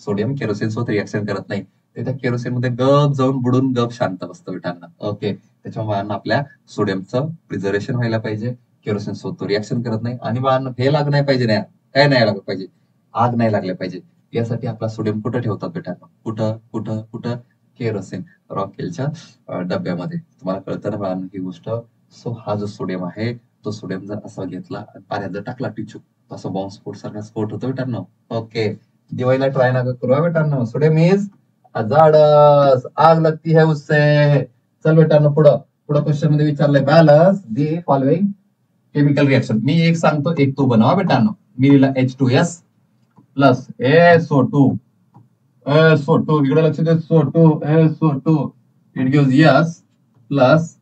सोडियम केरोसिन सोबत रिॲक्शन करत नाही, ते त्या केरोसिन मध्ये गप जाऊन बुडून गप शांत बसतं बेटांना. ओके, त्याच्यामुळे आपल्या सोडियमचं प्रिझर्वेशन व्हायला पाहिजे. केरोसिन सोबत रिॲक्शन करत नाही. आणि बाळांनो हे लागलं नाही पाहिजे, नाही काय नाही लागलं पाहिजे, आग नाही लागल्या पाहिजे. यासाठी आपला सोडियम कुठं ठेवतात बेटांनो? कुठं कुठं कुठं? केरोसिन रॉकेलच्या डब्यामध्ये. तुम्हाला कळतं ना बाळांनो ही गोष्ट? सो हा जो सोडियम आहे तो सोडियम जर असा घेतला आणि पाण्यात जर टाकला टिचू, असं बॉम्ब स्फोट सारखा स्फोट होतो बेटांनो. ओके, दिवाळीला ट्राय नका करू बेटांनो. सोडियम इज अजाडस, आग लगती है उससे. चल बेटांनो पुढं क्वेश्चन मध्ये विचारलंय balance the following chemical reaction. मी एक सांगतो, एक तू बनवा बेटांनो. मी लिहिला H2S प्लस SO2. SO2 इकडे लक्ष दे, SO2 SO2 it gives S plus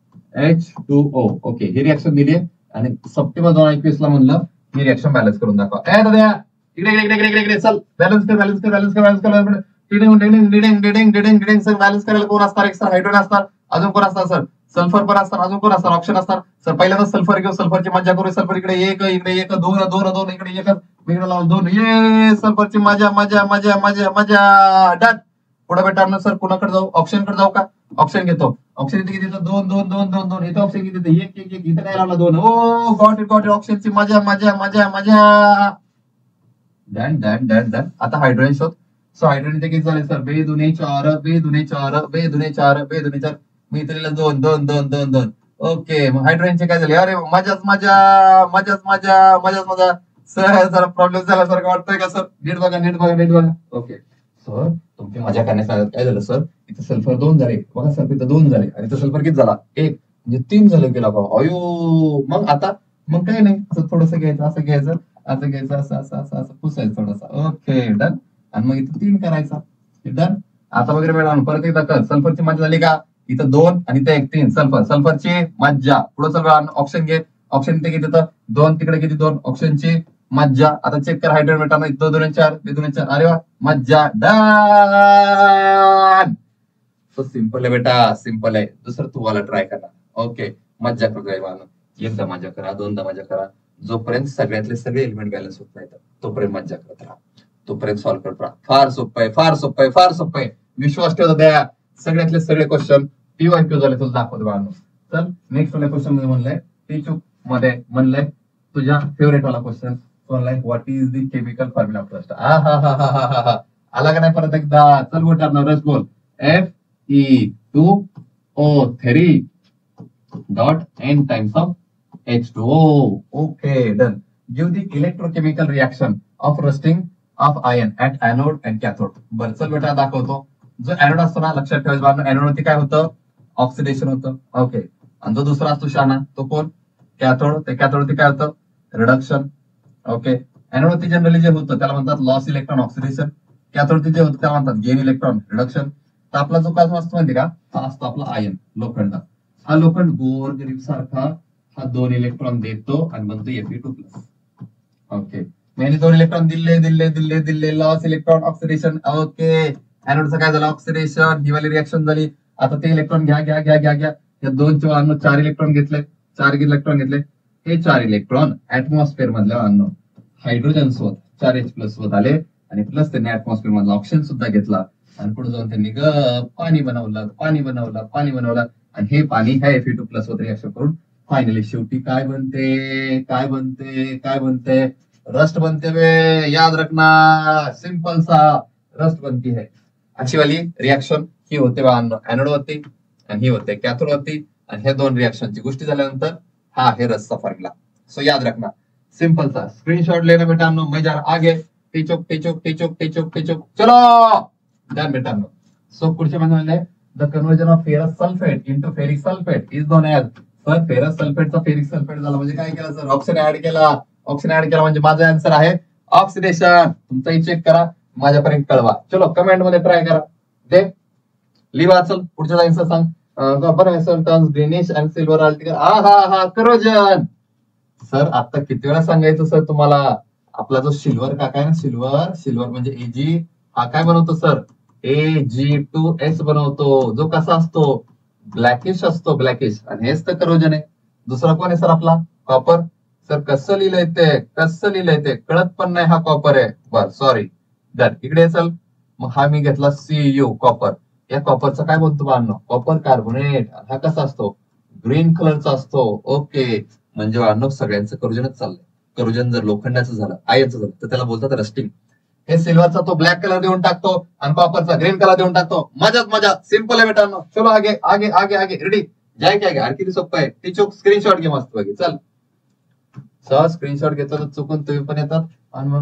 H2O. Okay, he reaction दिली आणि सप्टेंबर 2021 ला म्हणलं ही रिएक्शन बॅलन्स करून दाखवा. दादा इकडे इकडे इकडे इकडे चल, बॅलन्स कर बॅलन्स कर बॅलन्स कर बॅलन्स कर. बॅलन्स करायला कोण असणार? एक सर हायड्रोजन असणार, अजून कोण असणार सर? सल्फर पण असणार, अजून कोण असणार? ऑप्शन असणार सर. पहिल्यांदा सल्फर घेऊ, सल्फरची मजा करू. सल्फर इकडे एक, इकडे एक, दोन दोन दोन, इकडे एक, इकडे लावून दोन. ये सल्फरची मजा मजा मजा मजा मजा. डन. पुढे बेटा सर कुणाकडे जाऊ? ऑप्शन कडे जाऊ का? ऑप्शन घेतो. ऑप्शन इथे किती? दोन दोन दोन दोन दोन. इथे ऑप्शन किती? एक एक एक. इथे काय लावला? दोन. ओ गॉट इट ऑप्शनची मजा मजा मजा मजा. Done done done done. आता हायड्रोजन शोध. सो हायड्रोजन इथे किती झाले सर? बे दुने चार, बे दुने चार, बे दुने चार, बे दुने चार. मी इथे लिहिलं दोन दोन दोन दोन दोन. ओके, मग हायड्रोजनचे काय झाले? अरे मजाच मजा मजाच मजा मजाच मजा. सर जरा प्रॉब्लेम झाला सारखं वाटतंय का सर? नीट बघा नीट बघा नीट बघा. ओके सर, तुमची मजा करण्यासाठी काय झालं सर? इथे सल्फर 2 झाले बघा सर, इथं 2 झाले आणि इथं सल्फर किती झाला? 1, म्हणजे 3 झालं गेला बाबा. अयो, मग आता मग काही नाही, असं थोडंसं घ्यायचं, असं घ्यायचं, असं घ्यायचं, असं असं असं असं पुसायचं थोडंसं. Okay done. आणि मग इथं 3 करायचा. डन. आता वगैरे मॅडम परत एकदा कर. सल्फरची मजा झाली का? इथं 2 आणि इथं 1, 3. सल्फरची मज्जा. पुढे सल्फर ऑप्शन घे. ऑप्शन इथे किती? 2, तिकडे किती? 2. ऑप्शनची मज्जा. आता चेक कर हायड्रोजन मेटानो. इथं 2 4, 2 4. अरे वा, मज्जा. डन. तो सिंपल आहे बेटा, सिंपल आहे. दुसरं तुम्हाला ट्राय करा. ओके, मज्जा करू. एकदा मजा करा, दोनदा मजा करा. जोपर्यंत सगळ्यातले सगळे एलिमेंट बॅलन्स होत नाहीत तोपर्यंत मज्जा करत राहा, तोपर्यंत सॉल्व्ह करत राहा. फार सोपं आहे, फार सोपं आहे, फार सोपं आहे. विश्वास ठेवता द्या. सगळ्यातले सगळे क्वेश्चन PYQ झाले, तुला दाखवतो बाळांनो. चल नेक्स्ट वाला क्वेश्चन मध्ये म्हणलंय टीचूक मध्ये म्हणलंय तुझ्या फेवरेट वाला क्वेश्चन म्हणलाय what is the chemical formula of rust. आला का नाही परत एकदा? चल बोलणार ना, रस्ट बोल. Fe2O3 dot n times of H2O. Okay, done. Give the electrochemical reaction of rusting of iron at anode and cathode. बरं चल बेटा दाखवतो. जो एनोड असतो ना, लक्षात ठेवायचं, एनोड वरती काय होतं? ऑक्सिडेशन होतं. ओके, आणि जो दुसरा असतो शाना तो कोण? कॅथोड. ते कॅथोड वरती काय होतं? रिडक्शन. ओके, एनोड वरती जनरली जे होतं त्याला म्हणतात लॉस इलेक्ट्रॉन ऑक्सिडेशन. कॅथोड वरती जे होतं त्याला म्हणतात गेन इलेक्ट्रॉन रिडक्शन. तर आपला जो काय असतो माहिती का? हा असतो आपला आयन, लोखंड. हा लोखंड गोरगरीब सारखा हा 2 इलेक्ट्रॉन देतो आणि बनतो Fe2+. ओके, म्हणजे 2 इलेक्ट्रॉन दिले दिले दिले दिले, लॉस इलेक्ट्रॉन ऑक्सिडेशन. ओके, एनोडचं काय झालं? ऑक्सिडेशन. ही वाली रिएक्शन झाली. आता ते इलेक्ट्रॉन घ्या घ्या घ्या घ्या घ्या. या 2 च्या अन्न 4 इलेक्ट्रॉन घेतले, 4 इलेक्ट्रॉन घेतले. हे 4 इलेक्ट्रॉन ऍटमॉस्फिअर मधल्या अन्न हायड्रोजन सोबत 4H+ होत आले आणि प्लस त्यांनी ऍटमॉस्फिअर मधला ऑक्सिजन सुद्धा घेतला आणि पुढे जाऊन त्यांनी पाणी बनवलं पाणी बनवलं पाणी बनवलं आणि हे पाणी ह्या Fe2+ सोबत रिएक्शन करून फायनली शेवटी काय बनते? काय बनते? काय बनते? रस्ट बनते वे. याद रखना, सिंपल सा रस्ट बनती है. अशी वाली रिएक्शन ही होते एनोड वरती आणि ही होते कॅथोड वरती. आणि हे 2 रिएक्शनची गोष्टी झाल्यानंतर हा आहे रसचा फॉर्म्युला. सो याद रखना, सिंपल सा. स्क्रीनशॉट लेना बेटानो. मैं जा आगे. टीचोक टीचोक टीचोक टीचोक टीचोक. चलो डन बेटानो. सो पुढचे म्हणजे the conversion of ferrous sulphate into ferric sulphate is known as. Sir ferrous सल्फेटचा फेरिक सल्फेट झाला म्हणजे काय केलं सर? ऑक्सिजन ऍड केला. ऑक्सिजन ऍड केला म्हणजे माझा आन्सर आहे ऑक्सिडेशन. तुमचाही चेक करा, माझ्यापर्यंत कळवा. चलो कमेंट मध्ये ट्राय करा. दे लिहा. चल पुढच्या आन्सर सांग. Copper vessel turns greenish and silver article. हा करोजन. सर आता किती वेळा सांगायचं सर तुम्हाला? आपला जो सिल्वर काका आहे ना, सिल्वर म्हणजे Ag हा काय बनवतो सर? Ag2S बनवतो, जो कसा असतो? ब्लॅकिश असतो, ब्लॅकिश. आणि हेच तर करोजन आहे. दुसरा कोण आहे सर आपला? कॉपर. सर कसं लिहिलंय ते? कसं लिहिलंय ते कळत पण नाही. हा कॉपर आहे. बर सॉरी. इकडे चल. मग हा मी घेतला Cu कॉपर. या कॉपरचा काय बनतो बाळांनो? Copper carbonate. हा कसा असतो? ग्रीन कलरचा असतो. ओके. म्हणजे बाळांनो सगळ्यांचं करोजनच चाललंय. करोजन जर लोखंडाचं झालं, आयनचं झालं, तर त्याला बोलतात रस्टिंग. हे सिल्वरचा तो ब्लॅक कलर देऊन टाकतो आणि कॉपरचा ग्रीन कलर देऊन टाकतो. मजाच मजा. सिंपल आहे बेटांनो. चलो आगे आगे आगे आगे. रेडी? जाय काय आणखी किती सोपं आहे. ती चूक स्क्रीनशॉट घे मस्त पैकी. चल. सहज स्क्रीनशॉट घेतला तर चुकून तुम्ही पण येतात आणि मग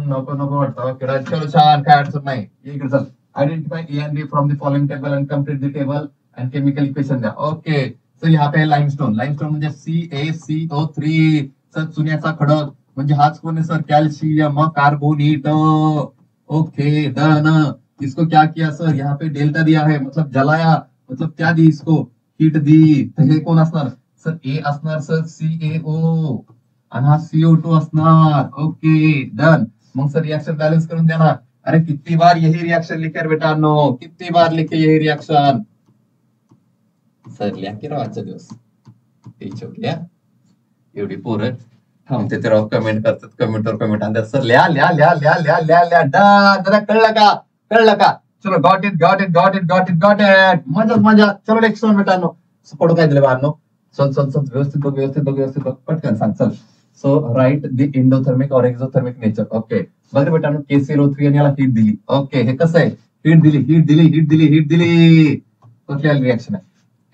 नको नको वाटतं. चलो छान, काय अडचण नाही. इकडे चल. Identify A and B from the following table and complete the table and chemical equation द्या. ओके. सर यहाँ पे लाइमस्टोन. लाइमस्टोन म्हणजे CaCO3. सर चुन्याचा खडक म्हणजे हाच कोण आहे sir? Calcium carbonate. Okay done. इसको क्या किया सर? यहाँ पे डेल्टा दिया है, मतलब जलाया, मतलब क्या दी इसको? हीट दी. तर हे कोण असणार सर? ए असणार सर CaO आणि हा CO2 असणार. Okay done. मग सर रिएक्शन बॅलन्स करून द्या ना. अरे किती बार यही रिएक्शन लिखे बेटानो, किती बार लिखे यही रिएक्शन. सर लिहा की राव आजचा दिवस. एवढी पोरं थांबते ते राव, कमेंट करतात, कमेंटवर कमेंट आणतात. सर लिहा लिहा लिहा लिहा लिहा लिहा लिहा. दादा कळलं का? कळलं का? चलो got it got it got it got it got it. मजा मजा. चलो नेक्स्ट वन बेटानो. पडू काय दिले बाळांनो? चल चल चल व्यवस्थित बघ व्यवस्थित बघ व्यवस्थित बघ. पटकन सांग चल. सो राईट द एंडोथर्मिक और एक्झोथर्मिक नेचर. ओके बघ बेटानो, KClO3 आणि याला हीट दिली. ओके हे कसं आहे? हीट दिली हीट दिली हीट दिली हीट दिली. कुठली रिएक्शन आहे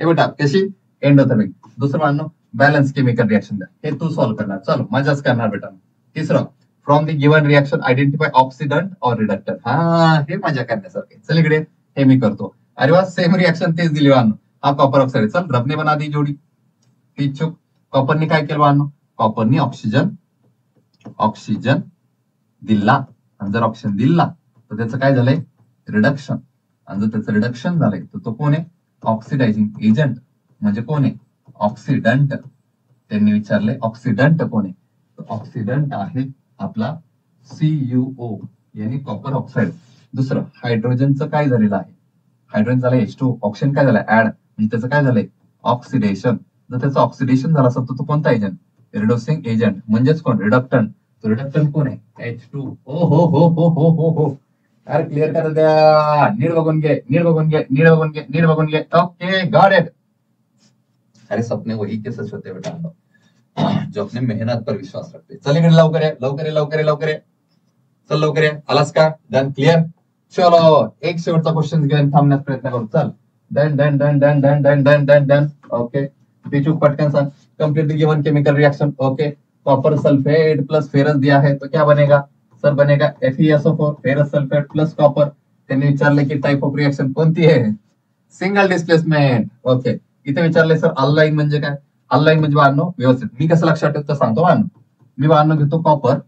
हे बेटा? कशी? एंडोथर्मिक. दुसरं बाळांनो बॅलन्स केमिकल रिएक्शन द्या. हे तू सॉल्व्ह करणार. चल मजाच करणार बेटा. तिसरं from the given reaction identify oxidant और रिडक्टर. हा हे मजा करण्यासारखे. चल इकडे हे मी करतो. अरे वा सेम रिएक्शन तेच दिली वाहन. हा कॉपर ऑक्साइड. चल रबने बना दी जोडी. ती चूक. कॉपरनी काय केलं वाहन? कॉपरनी ऑक्सिजन दिला. आणि जर ऑक्सिजन दिला तर त्याचं काय झालंय? रिडक्शन. आणि जर त्याचं रिडक्शन झालंय तर तो कोण आहे? Oxidizing agent. म्हणजे कोण आहे? ऑक्सिडंट. त्यांनी विचारले ऑक्सिडंट कोण आहे? ऑक्सिडंट आहे आपला CuO यानी कॉपर ऑक्साईड. दुसरं हायड्रोजनचं काय झालेलं आहे? हायड्रोजन झालं H2. ऑक्सिजन काय झालं? ऍड. म्हणजे त्याचं काय झालंय? ऑक्सिडेशन. जर त्याचं ऑक्सिडेशन झालं असेल तर तो कोणता एजंट? Reducing agent. म्हणजेच कोण? रिडक्टंट. तो रिडक्टंट कोण आहे? H2. ओ हो हो हो हो हो हो. अरे क्लिअर कर द्या. नीट बघून घे नीट बघून घे नीट बघून घे नीट बघून घे. Okay got it. अरे सपने वही के सच होते बेटा, जो अपने मेहनत पर विश्वास रखते. चल इकडे लवकर आहे लवकर आहे लवकर आहे लवकर आहे. चल लवकर आहे. आलास का? Done clear. चलो एक शेवटचा क्वेश्चन घेऊन थांबण्याचा प्रयत्न करू. चल done done done done done done done done done. Okay पिचू पटकन सांग. Complete given chemical reaction. Okay copper sulphate plus ferrous दिया है तो क्या बनेगा सर? बनेगा FeSO4 ferrous sulphate plus copper. त्यांनी विचारले की टाइप ऑफ रिएक्शन कोणती आहे? Single displacement. ओके इथे विचारले सर अल्लाईन म्हणजे काय? अल्लाईन म्हणजे बाळांनो व्यवस्थित मी कसं लक्षात ठेवतो सांगतो बाळांनो. मी बाळांनो घेतो कॉपर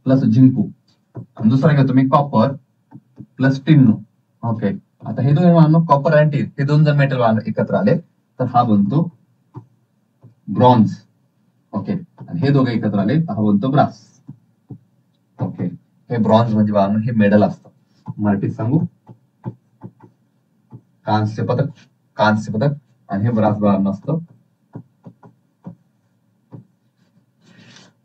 प्लस झिंकू आणि दुसरा घेतो मी कॉपर प्लस टिन्नू. ओके आता हे दोन बाळांनो कॉपर आणि टिन हे दोन जर मेटल बाळांनो एकत्र आले तर हा बनतो ब्रॉन्झ. ओके आणि हे दोघे एकत्र आले तर हा बनतो ब्रास. ओके हे ब्रॉन्झ म्हणजे बाळांनो हे मेडल असतं. मराठीत सांगू कांस्य पदक. कांस्य पदक. आणि हे ब्रास बाळांनो असतं.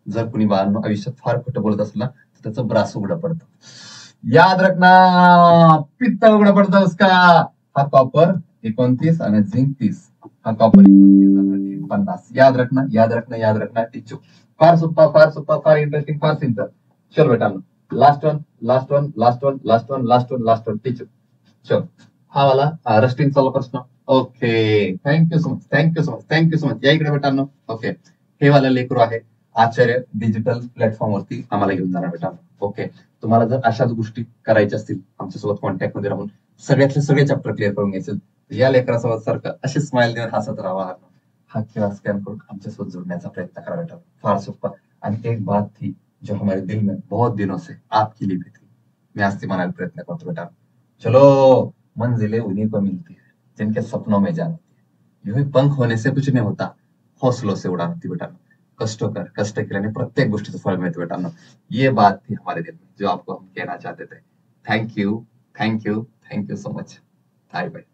जर कुणी बाळांनो आयुष्यात फार खोटं बोलत असलं तर त्याचं ब्रास उघडं पडतं. याद रखना पित्त उघडं पडतं उसका. हा कॉपर 29 आणि झिंक 30. हा कॉपर 29 आणि 50. याद रखना याद रखना याद रखना. टीचू फार सुप्पा फार इंटरेस्टिंग फार सिंपल. चल बेटा last one last one last one last one last one last one. टीचू चल हा वाला रस्टिंग चालू प्रश्न. Okay thank you so much thank you so much thank you so much. या इकडे बेटांनो. ओके हे वाला लेकरू आहे आचार्य डिजिटल प्लॅटफॉर्म वरती आम्हाला घेऊन जाणार बेटा. ओके तुम्हाला जर अशाच गोष्टी करायच्या असतील आमच्यासोबत कॉन्टॅक्ट मध्ये राहून सगळ्यातले सगळे चॅप्टर क्लिअर करून घ्यायचे या लेकरासोबत सारखं असे स्माइल देऊन हसत राहा. हा किंवा स्कॅन करून आमच्यासोबत जोडण्याचा प्रयत्न करा बेटा. फार सोपा. आणि एक बात थी जो हमारे दिल में बहुत दिनों से आपके लिए भी थी. मैं आज ती म्हणायला प्रयत्न करतो बेटा. चलो मंजिलें उन्हीं को मिलती है जिनके सपनों में जान होती है. यूं ही पंख होने से कुछ नहीं होता, हौसलों से उड़ान होती बेटा. कष्ट केल्याने प्रत्येक गोष्टीचं फळ मिळतं बेटांनो. ये बात थी हमारे दिल में जो आपको हम कहना चाहते थे. Thank you so much. Bye bye.